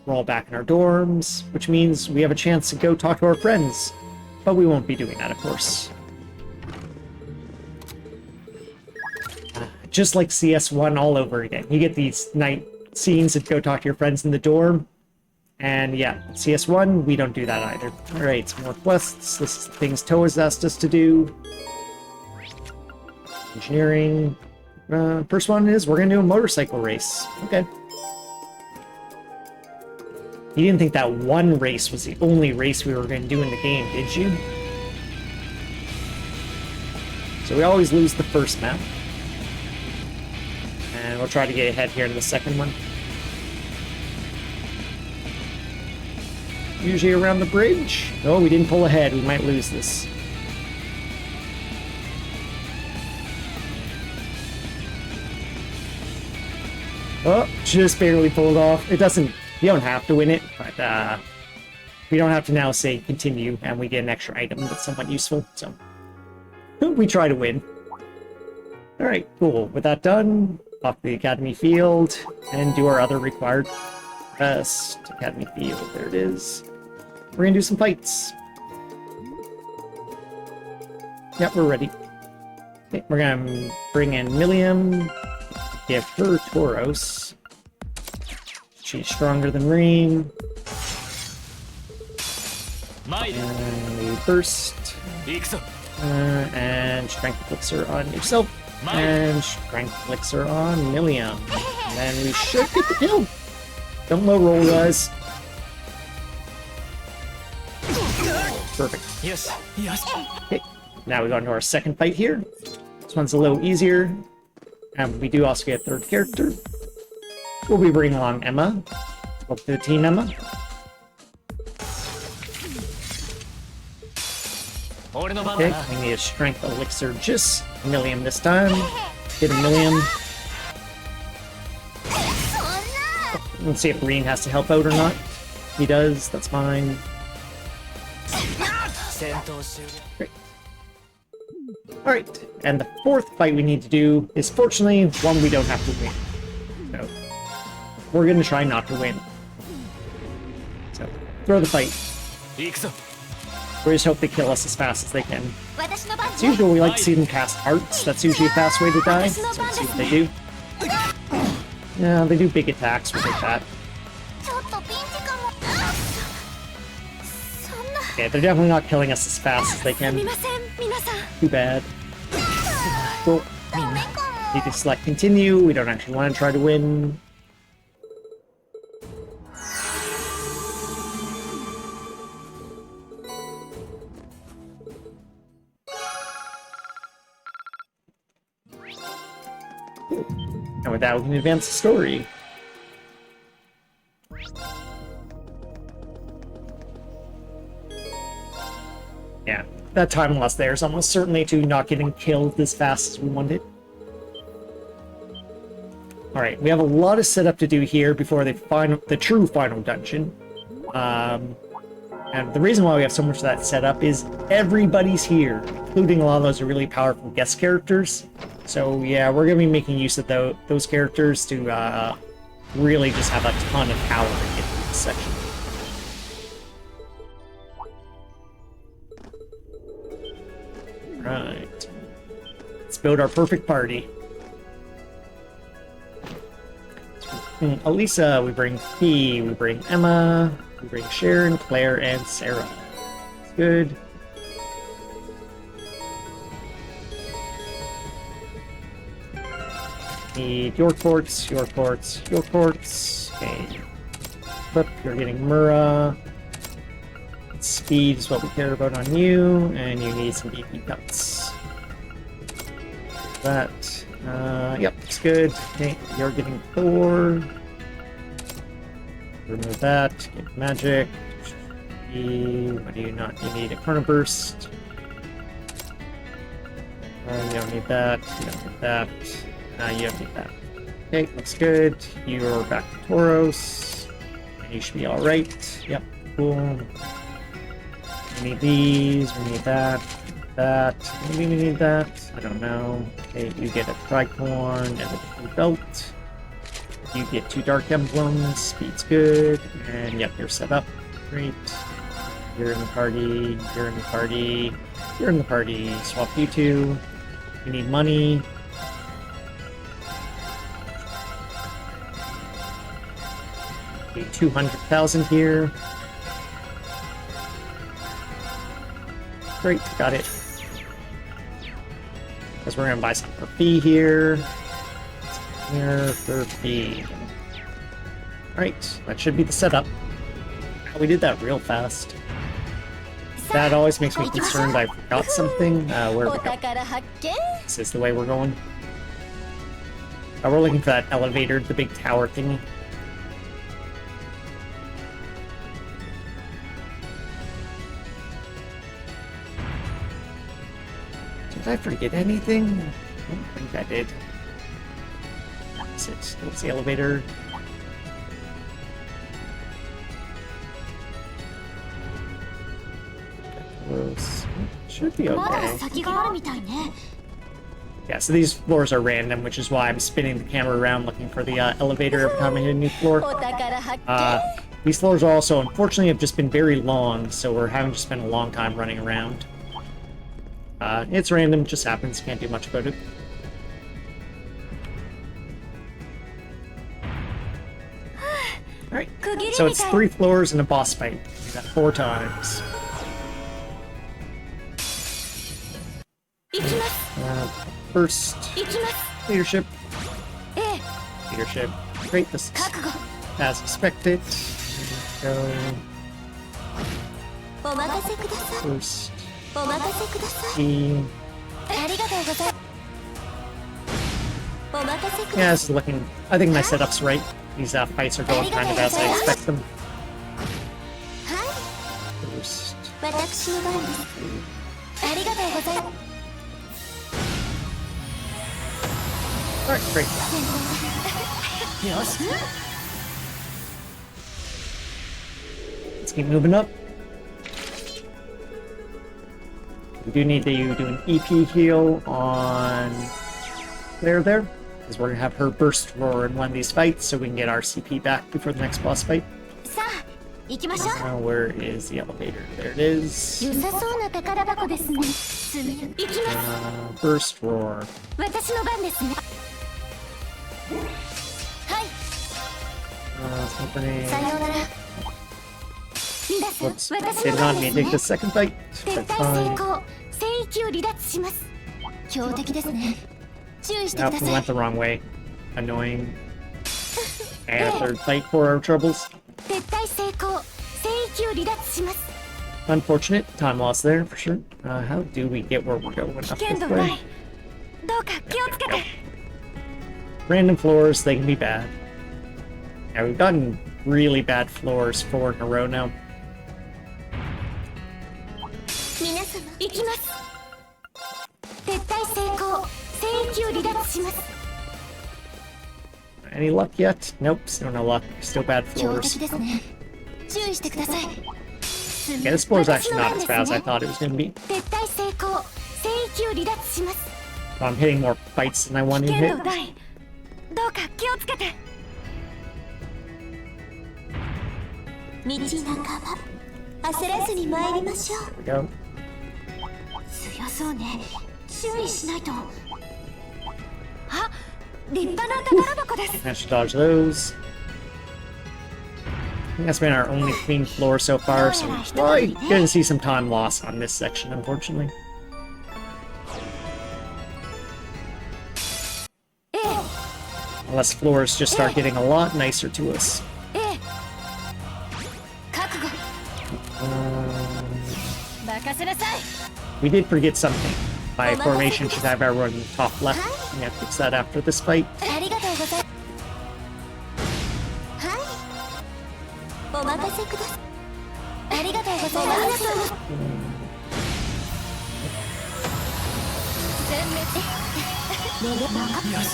We're all back in our dorms, which means we have a chance to go talk to our friends. But we won't be doing that, of course. Just like CS1 all over again. You get these night scenes that go talk to your friends in the dorm. And yeah, CS1, we don't do that either. Alright, some more quests. This is the things Toa's asked us to do. Engineering. First one is we're gonna do a motorcycle race. Okay. You didn't think that one race was the only race we were gonna do in the game, did you? So we always lose the first map. And we'll try to get ahead here in the second one. Usually around the bridge. Oh, we didn't pull ahead. We might lose this. Oh, just barely pulled off. It doesn't... You don't have to win it, but we don't have to now say continue, and we get an extra item that's somewhat useful, so... We try to win. Alright, cool. With that done, off the Academy Field, and do our other required quest. Academy Field, there it is. We're gonna do some fights. Yep, we're ready. Okay, we're gonna bring in Millium, give her Tauros. She's stronger than Reem. And we burst. And Strength Elixir on yourself. And Strength Elixir on Millium. And then we should get the kill. Don't low roll, guys. Perfect. Yes. Yes. Okay, now we go into our second fight here. This one's a little easier. And we do also get a third character. We'll be bringing along Emma. Welcome to the team, Emma. Okay, we need a Strength Elixir just Millium this time. Get a Millium. Let's see if Reem has to help out or not. He does, that's fine. Great. Alright, and the fourth fight we need to do is fortunately one we don't have to win. So, we're gonna try not to win. So, throw the fight. We just hope they kill us as fast as they can. As usual, we like to see them cast hearts. That's usually a fast way to die. So let's see what they do. Yeah, they do big attacks with like that. Yeah, they're definitely not killing us as fast as they can. Too bad. Cool. You can select continue. We don't actually want to try to win. And with that, we can advance the story. Yeah, that time loss there is almost certainly to not getting killed as fast as we wanted. Alright, we have a lot of setup to do here before the true final dungeon. And the reason why we have so much of that set up is everybody's here, including a lot of those really powerful guest characters. So yeah, we're going to be making use of those characters to really just have a ton of power to get through this section. Right. Let's build our perfect party. Elisa, we bring Fee, we bring Emma, we bring Sharon, Claire, and Sarah. That's good. Need your ports. Okay. Flip, you're getting Mura. Speed is what we care about on you, and you need some BP cuts. That, yep, it's good. Okay, you're getting 4. Remove that, get magic. What do you not? You need a Chronoburst. You don't need that, you don't need that. You don't need that. Okay, looks good. You're back to Tauros. And you should be alright. Yep, cool. We need these, we need that. That. Maybe we need that. I don't know. Okay, you get a tricorn and a blue belt. You get 2 dark emblems. Speed's good. And yep, you're set up. Great. You're in the party. You're in the party. You're in the party. Swap you 2. You need money. Okay, 200,000 here. Great, got it. Because we're gonna buy some for fee here. Here for fee. Alright, that should be the setup. We did that real fast. That always makes me concerned I forgot something. Where we go? 宝発見 This is the way we're going. We're looking for that elevator, the big tower thingy. Did I forget anything? I don't think I did. What's it? What's the elevator? Close. Should be まだ okay. 先があるみたいね Yeah, so these floors are random, which is why I'm spinning the camera around looking for the elevator every time I hit a new floor. お宝発見 These floors are also, unfortunately, have just been very long, so we're having to spend a long time running around. It's random, just happens, can't do much about it. Alright, 区切り so み it's たい 3 floors and a boss fight. We got 4 times. 行きます First, 行きます leadership. ええ Leadership. Great, this is 覚悟 as expected. Go お任せください first. お任せください E. ありがとうございますお任せく Yeah, だ this さ is looking. I think my setup's right. These fights are going kind of as I expect them. いはい First. 私の番ですありがとうございます Alright, great. よし Let's keep moving up. We do need to do an EP heal on there, because we're gonna have her burst roar in one of these fights, so we can get our CP back before the next boss fight. さあ行きましょう Now, where is the elevator? There it is. 良さそうな宝箱ですねすみ行きます Burst roar. 私の番ですねはい It's opening. さようなら皆さん Whoops. 私 Did の not 番で mean す to ね take the second fight. 撤 That's 退成 fine. 功聖域を離脱します強敵ですね注意してく Nope, だ we さい went the wrong way. Annoying. And a third fight for our troubles. 撤退成功聖域を離脱します Unfortunate. Time loss there, for sure. How do we get where we're going 危 up 険 this 度な way? いどうか気をつけて Random floors, they can be bad. Yeah, we've gotten really bad floors 4 in a row now. 皆様行きます撤退成功聖域を離脱します Any luck yet? Nope, still no luck. Still bad 強 floors. 敵ですね注意してください Yeah, this floor is actually not as bad as I thought it was going to be. 撤退成功聖域を離脱します But I'm hitting more fights than I wanted 危 to 険 hit. 度大どうか気をつけて道半ば焦らずに参りましょう There we go. 強そうね注意しないとあ立派な宝箱です Managed to dodge those. I think that's been our only clean floor so far, so we're probably gonna see some time loss on this section, unfortunately. ええ Unless floors just start getting a lot nicer to us. ええ覚悟 任せなさい We did forget something. My formation should have everyone in the top left. We have to fix that after this fight. ありがとうございますはいお任せくださいありがとうございます全滅よし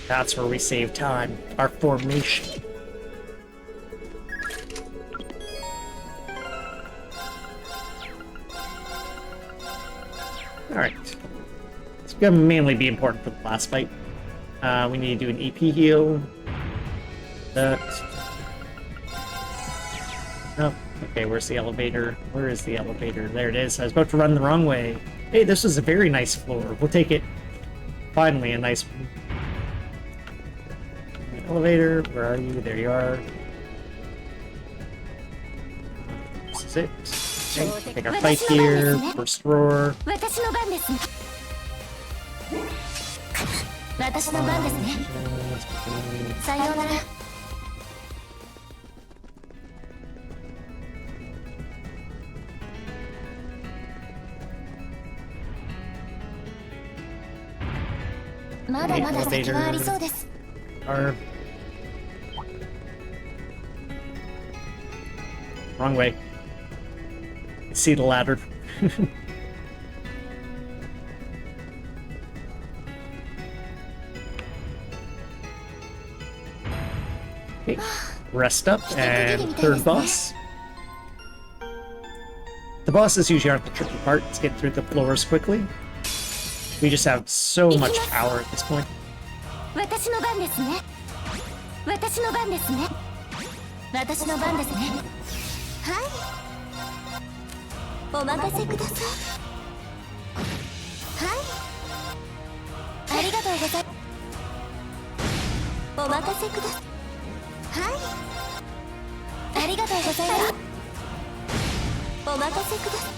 That's where we save time. Our formation. Alright. It's gonna mainly be important for the last fight. We need to do an EP heal. That. Oh, okay, where's the elevator? Where is the elevator? There it is. I was about to run the wrong way. Hey, this is a very nice floor. We'll take it. Finally, a nice one. Elevator, where are you? There you are. This is it. Okay, take our fight here. First roar. 私の番ですね。私の番ですね。さようなら。まだまだ先はありそうです。 Are wrong way. See the ladder. Okay. Rest up and third boss. The bosses usually aren't the tricky part. Let's get through the floors quickly. We just have so much power at this point. 私の番ですね。私の番ですね。私の番ですね。はい。お任せください。はい。ありがとうございます。お任せください。はい。ありがとうございます。お任せください。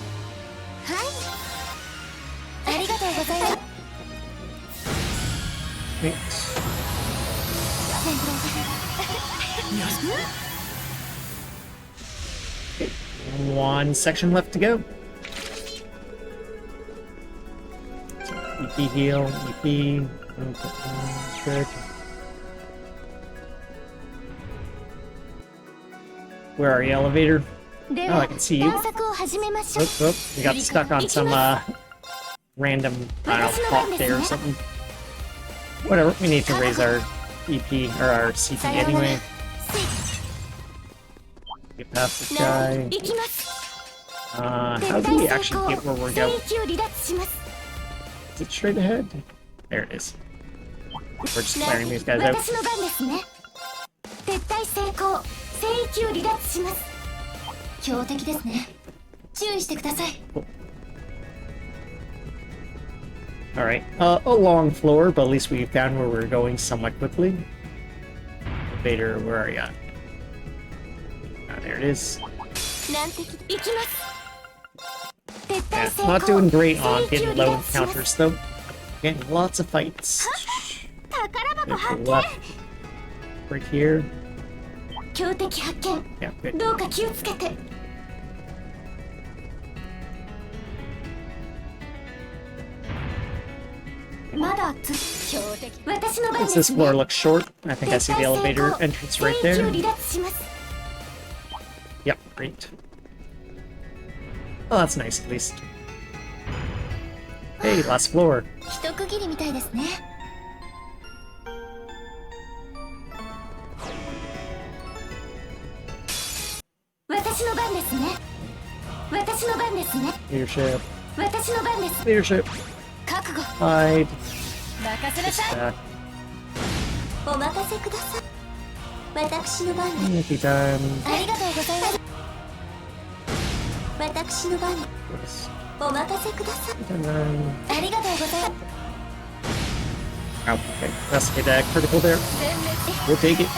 はい。ありがとうございます。 Wait. One section left to go. So, EP heal, EP. Good. Where are you, elevator? で Oh, は I can see you. 探索を始めましょう。 Oop, oop. We got stuck on some random, I don't know, plot there or something. Whatever, we need to raise our EP, or our CP anyway. Get past this な guy. 行きます。 How do we actually get where we're going? 請求離脱します。 Is it straight ahead? There it is. We're just な clearing these guys out. 私の番ですね。撤退成功。請求離脱します。強敵ですね。注意してください。 Alright, a long floor, but at least we found where we're going somewhat quickly. Vader, where are you at? Ah, there it is. 難敵行きます。撤 Yeah, 退成功。 not doing great on 請求 getting 離 low 脱します encounters though. Getting lots of fights. 宝箱 To 発 the 見。 left. Right here. 強敵発見。 Yeah, good. どうか気をつけて。まだ強敵。私の番 Since で this す floor ね。 looks short, I think I see the elevator entrance right 請求 there. 離脱します。 Yep, great. Oh, that's nice at least. Hey, last floor. 一区切りみたいですね。私の番ですね。私の番ですね。 Leadership. 私の番です。 Leadership. 覚悟。 Hide. 任せなさい。 Back. お任せください。私の番です Nicky time. ありがとうございます。私の番 Yes. お任せください。 Time. ありがとうございます。 Oh, okay. Let's get that critical there. 全滅 We'll take it.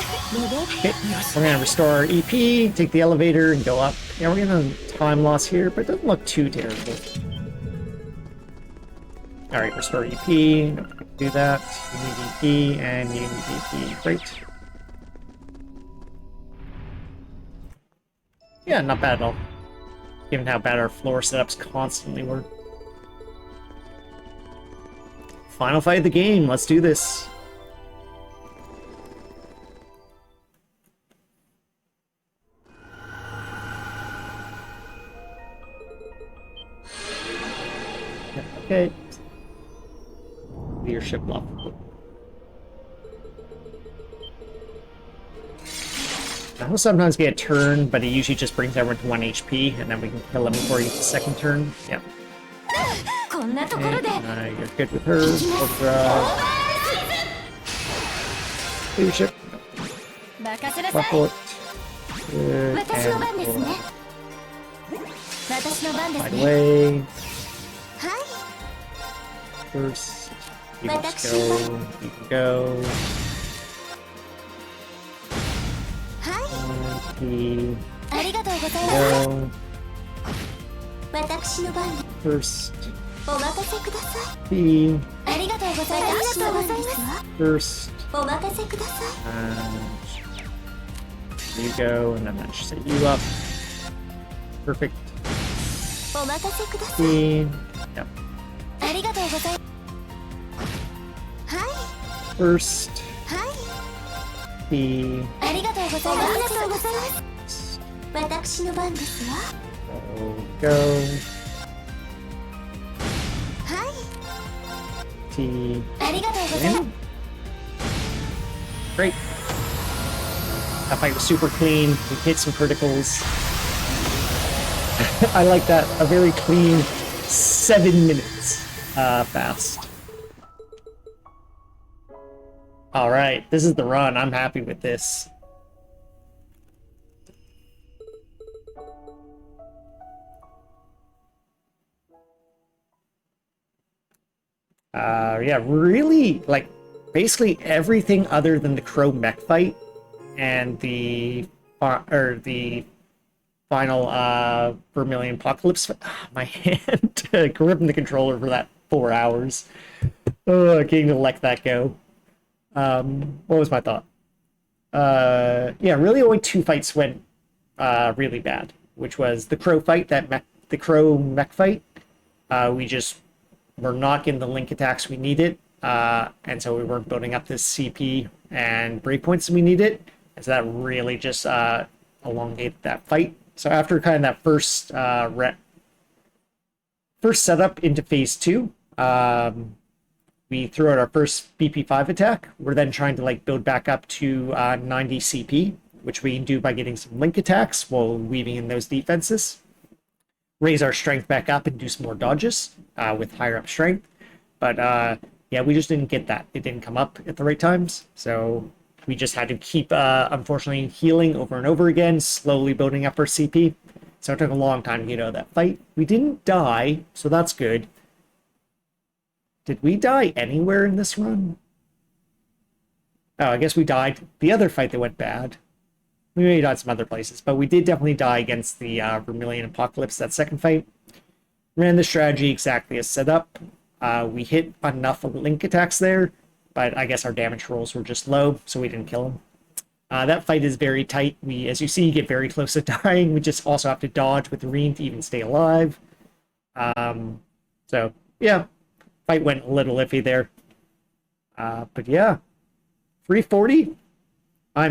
Okay. We're gonna restore our EP, take the elevator, and go up. Yeah, we're gonna time loss here, but it doesn't look too terrible. Alright, restore EP. Don't forget to do that. You need EP, and you need EP. Great. Yeah, not bad at all. Given how bad our floor setups constantly were. Final fight of the game. Let's do this. Okay. Leadership level. I'll sometimes get a turn, but it usually just brings everyone to 1 HP, and then we can kill him before he gets a second turn. Yeah. このんなところで You're good with her. Ultra. Leadership. 任せなさい Buckle it. Good. 私の And 番ですね we'll 私の番です find a ね way. はい First. You can just go. You can go. はい He ありがとうございます go. 私の番で First. お任せくださ He いありがとうございますありがとうございます first. お任せください And you go, and then that should set you up. Perfect. お任せください He. Yep. ありがとうございますはい First. はい He. ありがとうございますありがとうございます私の番ですわ Go. はい T. ありがとうございます In. Great. That fight was super clean. We hit some criticals. I like that. A very clean 7 minutes fast. All right, this is the run. I'm happy with this. Yeah, really, like, basically everything other than the Crow mech fight and the final Vermilion Apocalypse. My hand gripping the controller for that 4 hours. Oh, I can't even let that go. What was my thought? Yeah, really only 2 fights went really bad, which was the Crow fight, the Crow mech fight. We just were not getting the link attacks we needed, and so we weren't building up this CP and breakpoints we needed, and so that really just elongated that fight. So after kind of that first setup into phase 2, we threw out our first BP5 attack. We're then trying to like build back up to 90 CP, which we can do by getting some link attacks while weaving in those defenses. Raise our strength back up and do some more dodges with higher up strength. But yeah, we just didn't get that. It didn't come up at the right times. So we just had to keep, unfortunately, healing over and over again, slowly building up our CP. So it took a long time to get out of that fight. We didn't die, so that's good. Did we die anywhere in this run? Oh, I guess we died the other fight that went bad. We may have died some other places, but we did definitely die against the Vermilion Apocalypse that second fight. Ran the strategy exactly as set up. We hit enough link attacks there, but I guess our damage rolls were just low, so we didn't kill him. That fight is very tight. We, as you see, get very close to dying. We just also have to dodge with Reen to even stay alive. So, yeah, fight went a little iffy there. But yeah, 340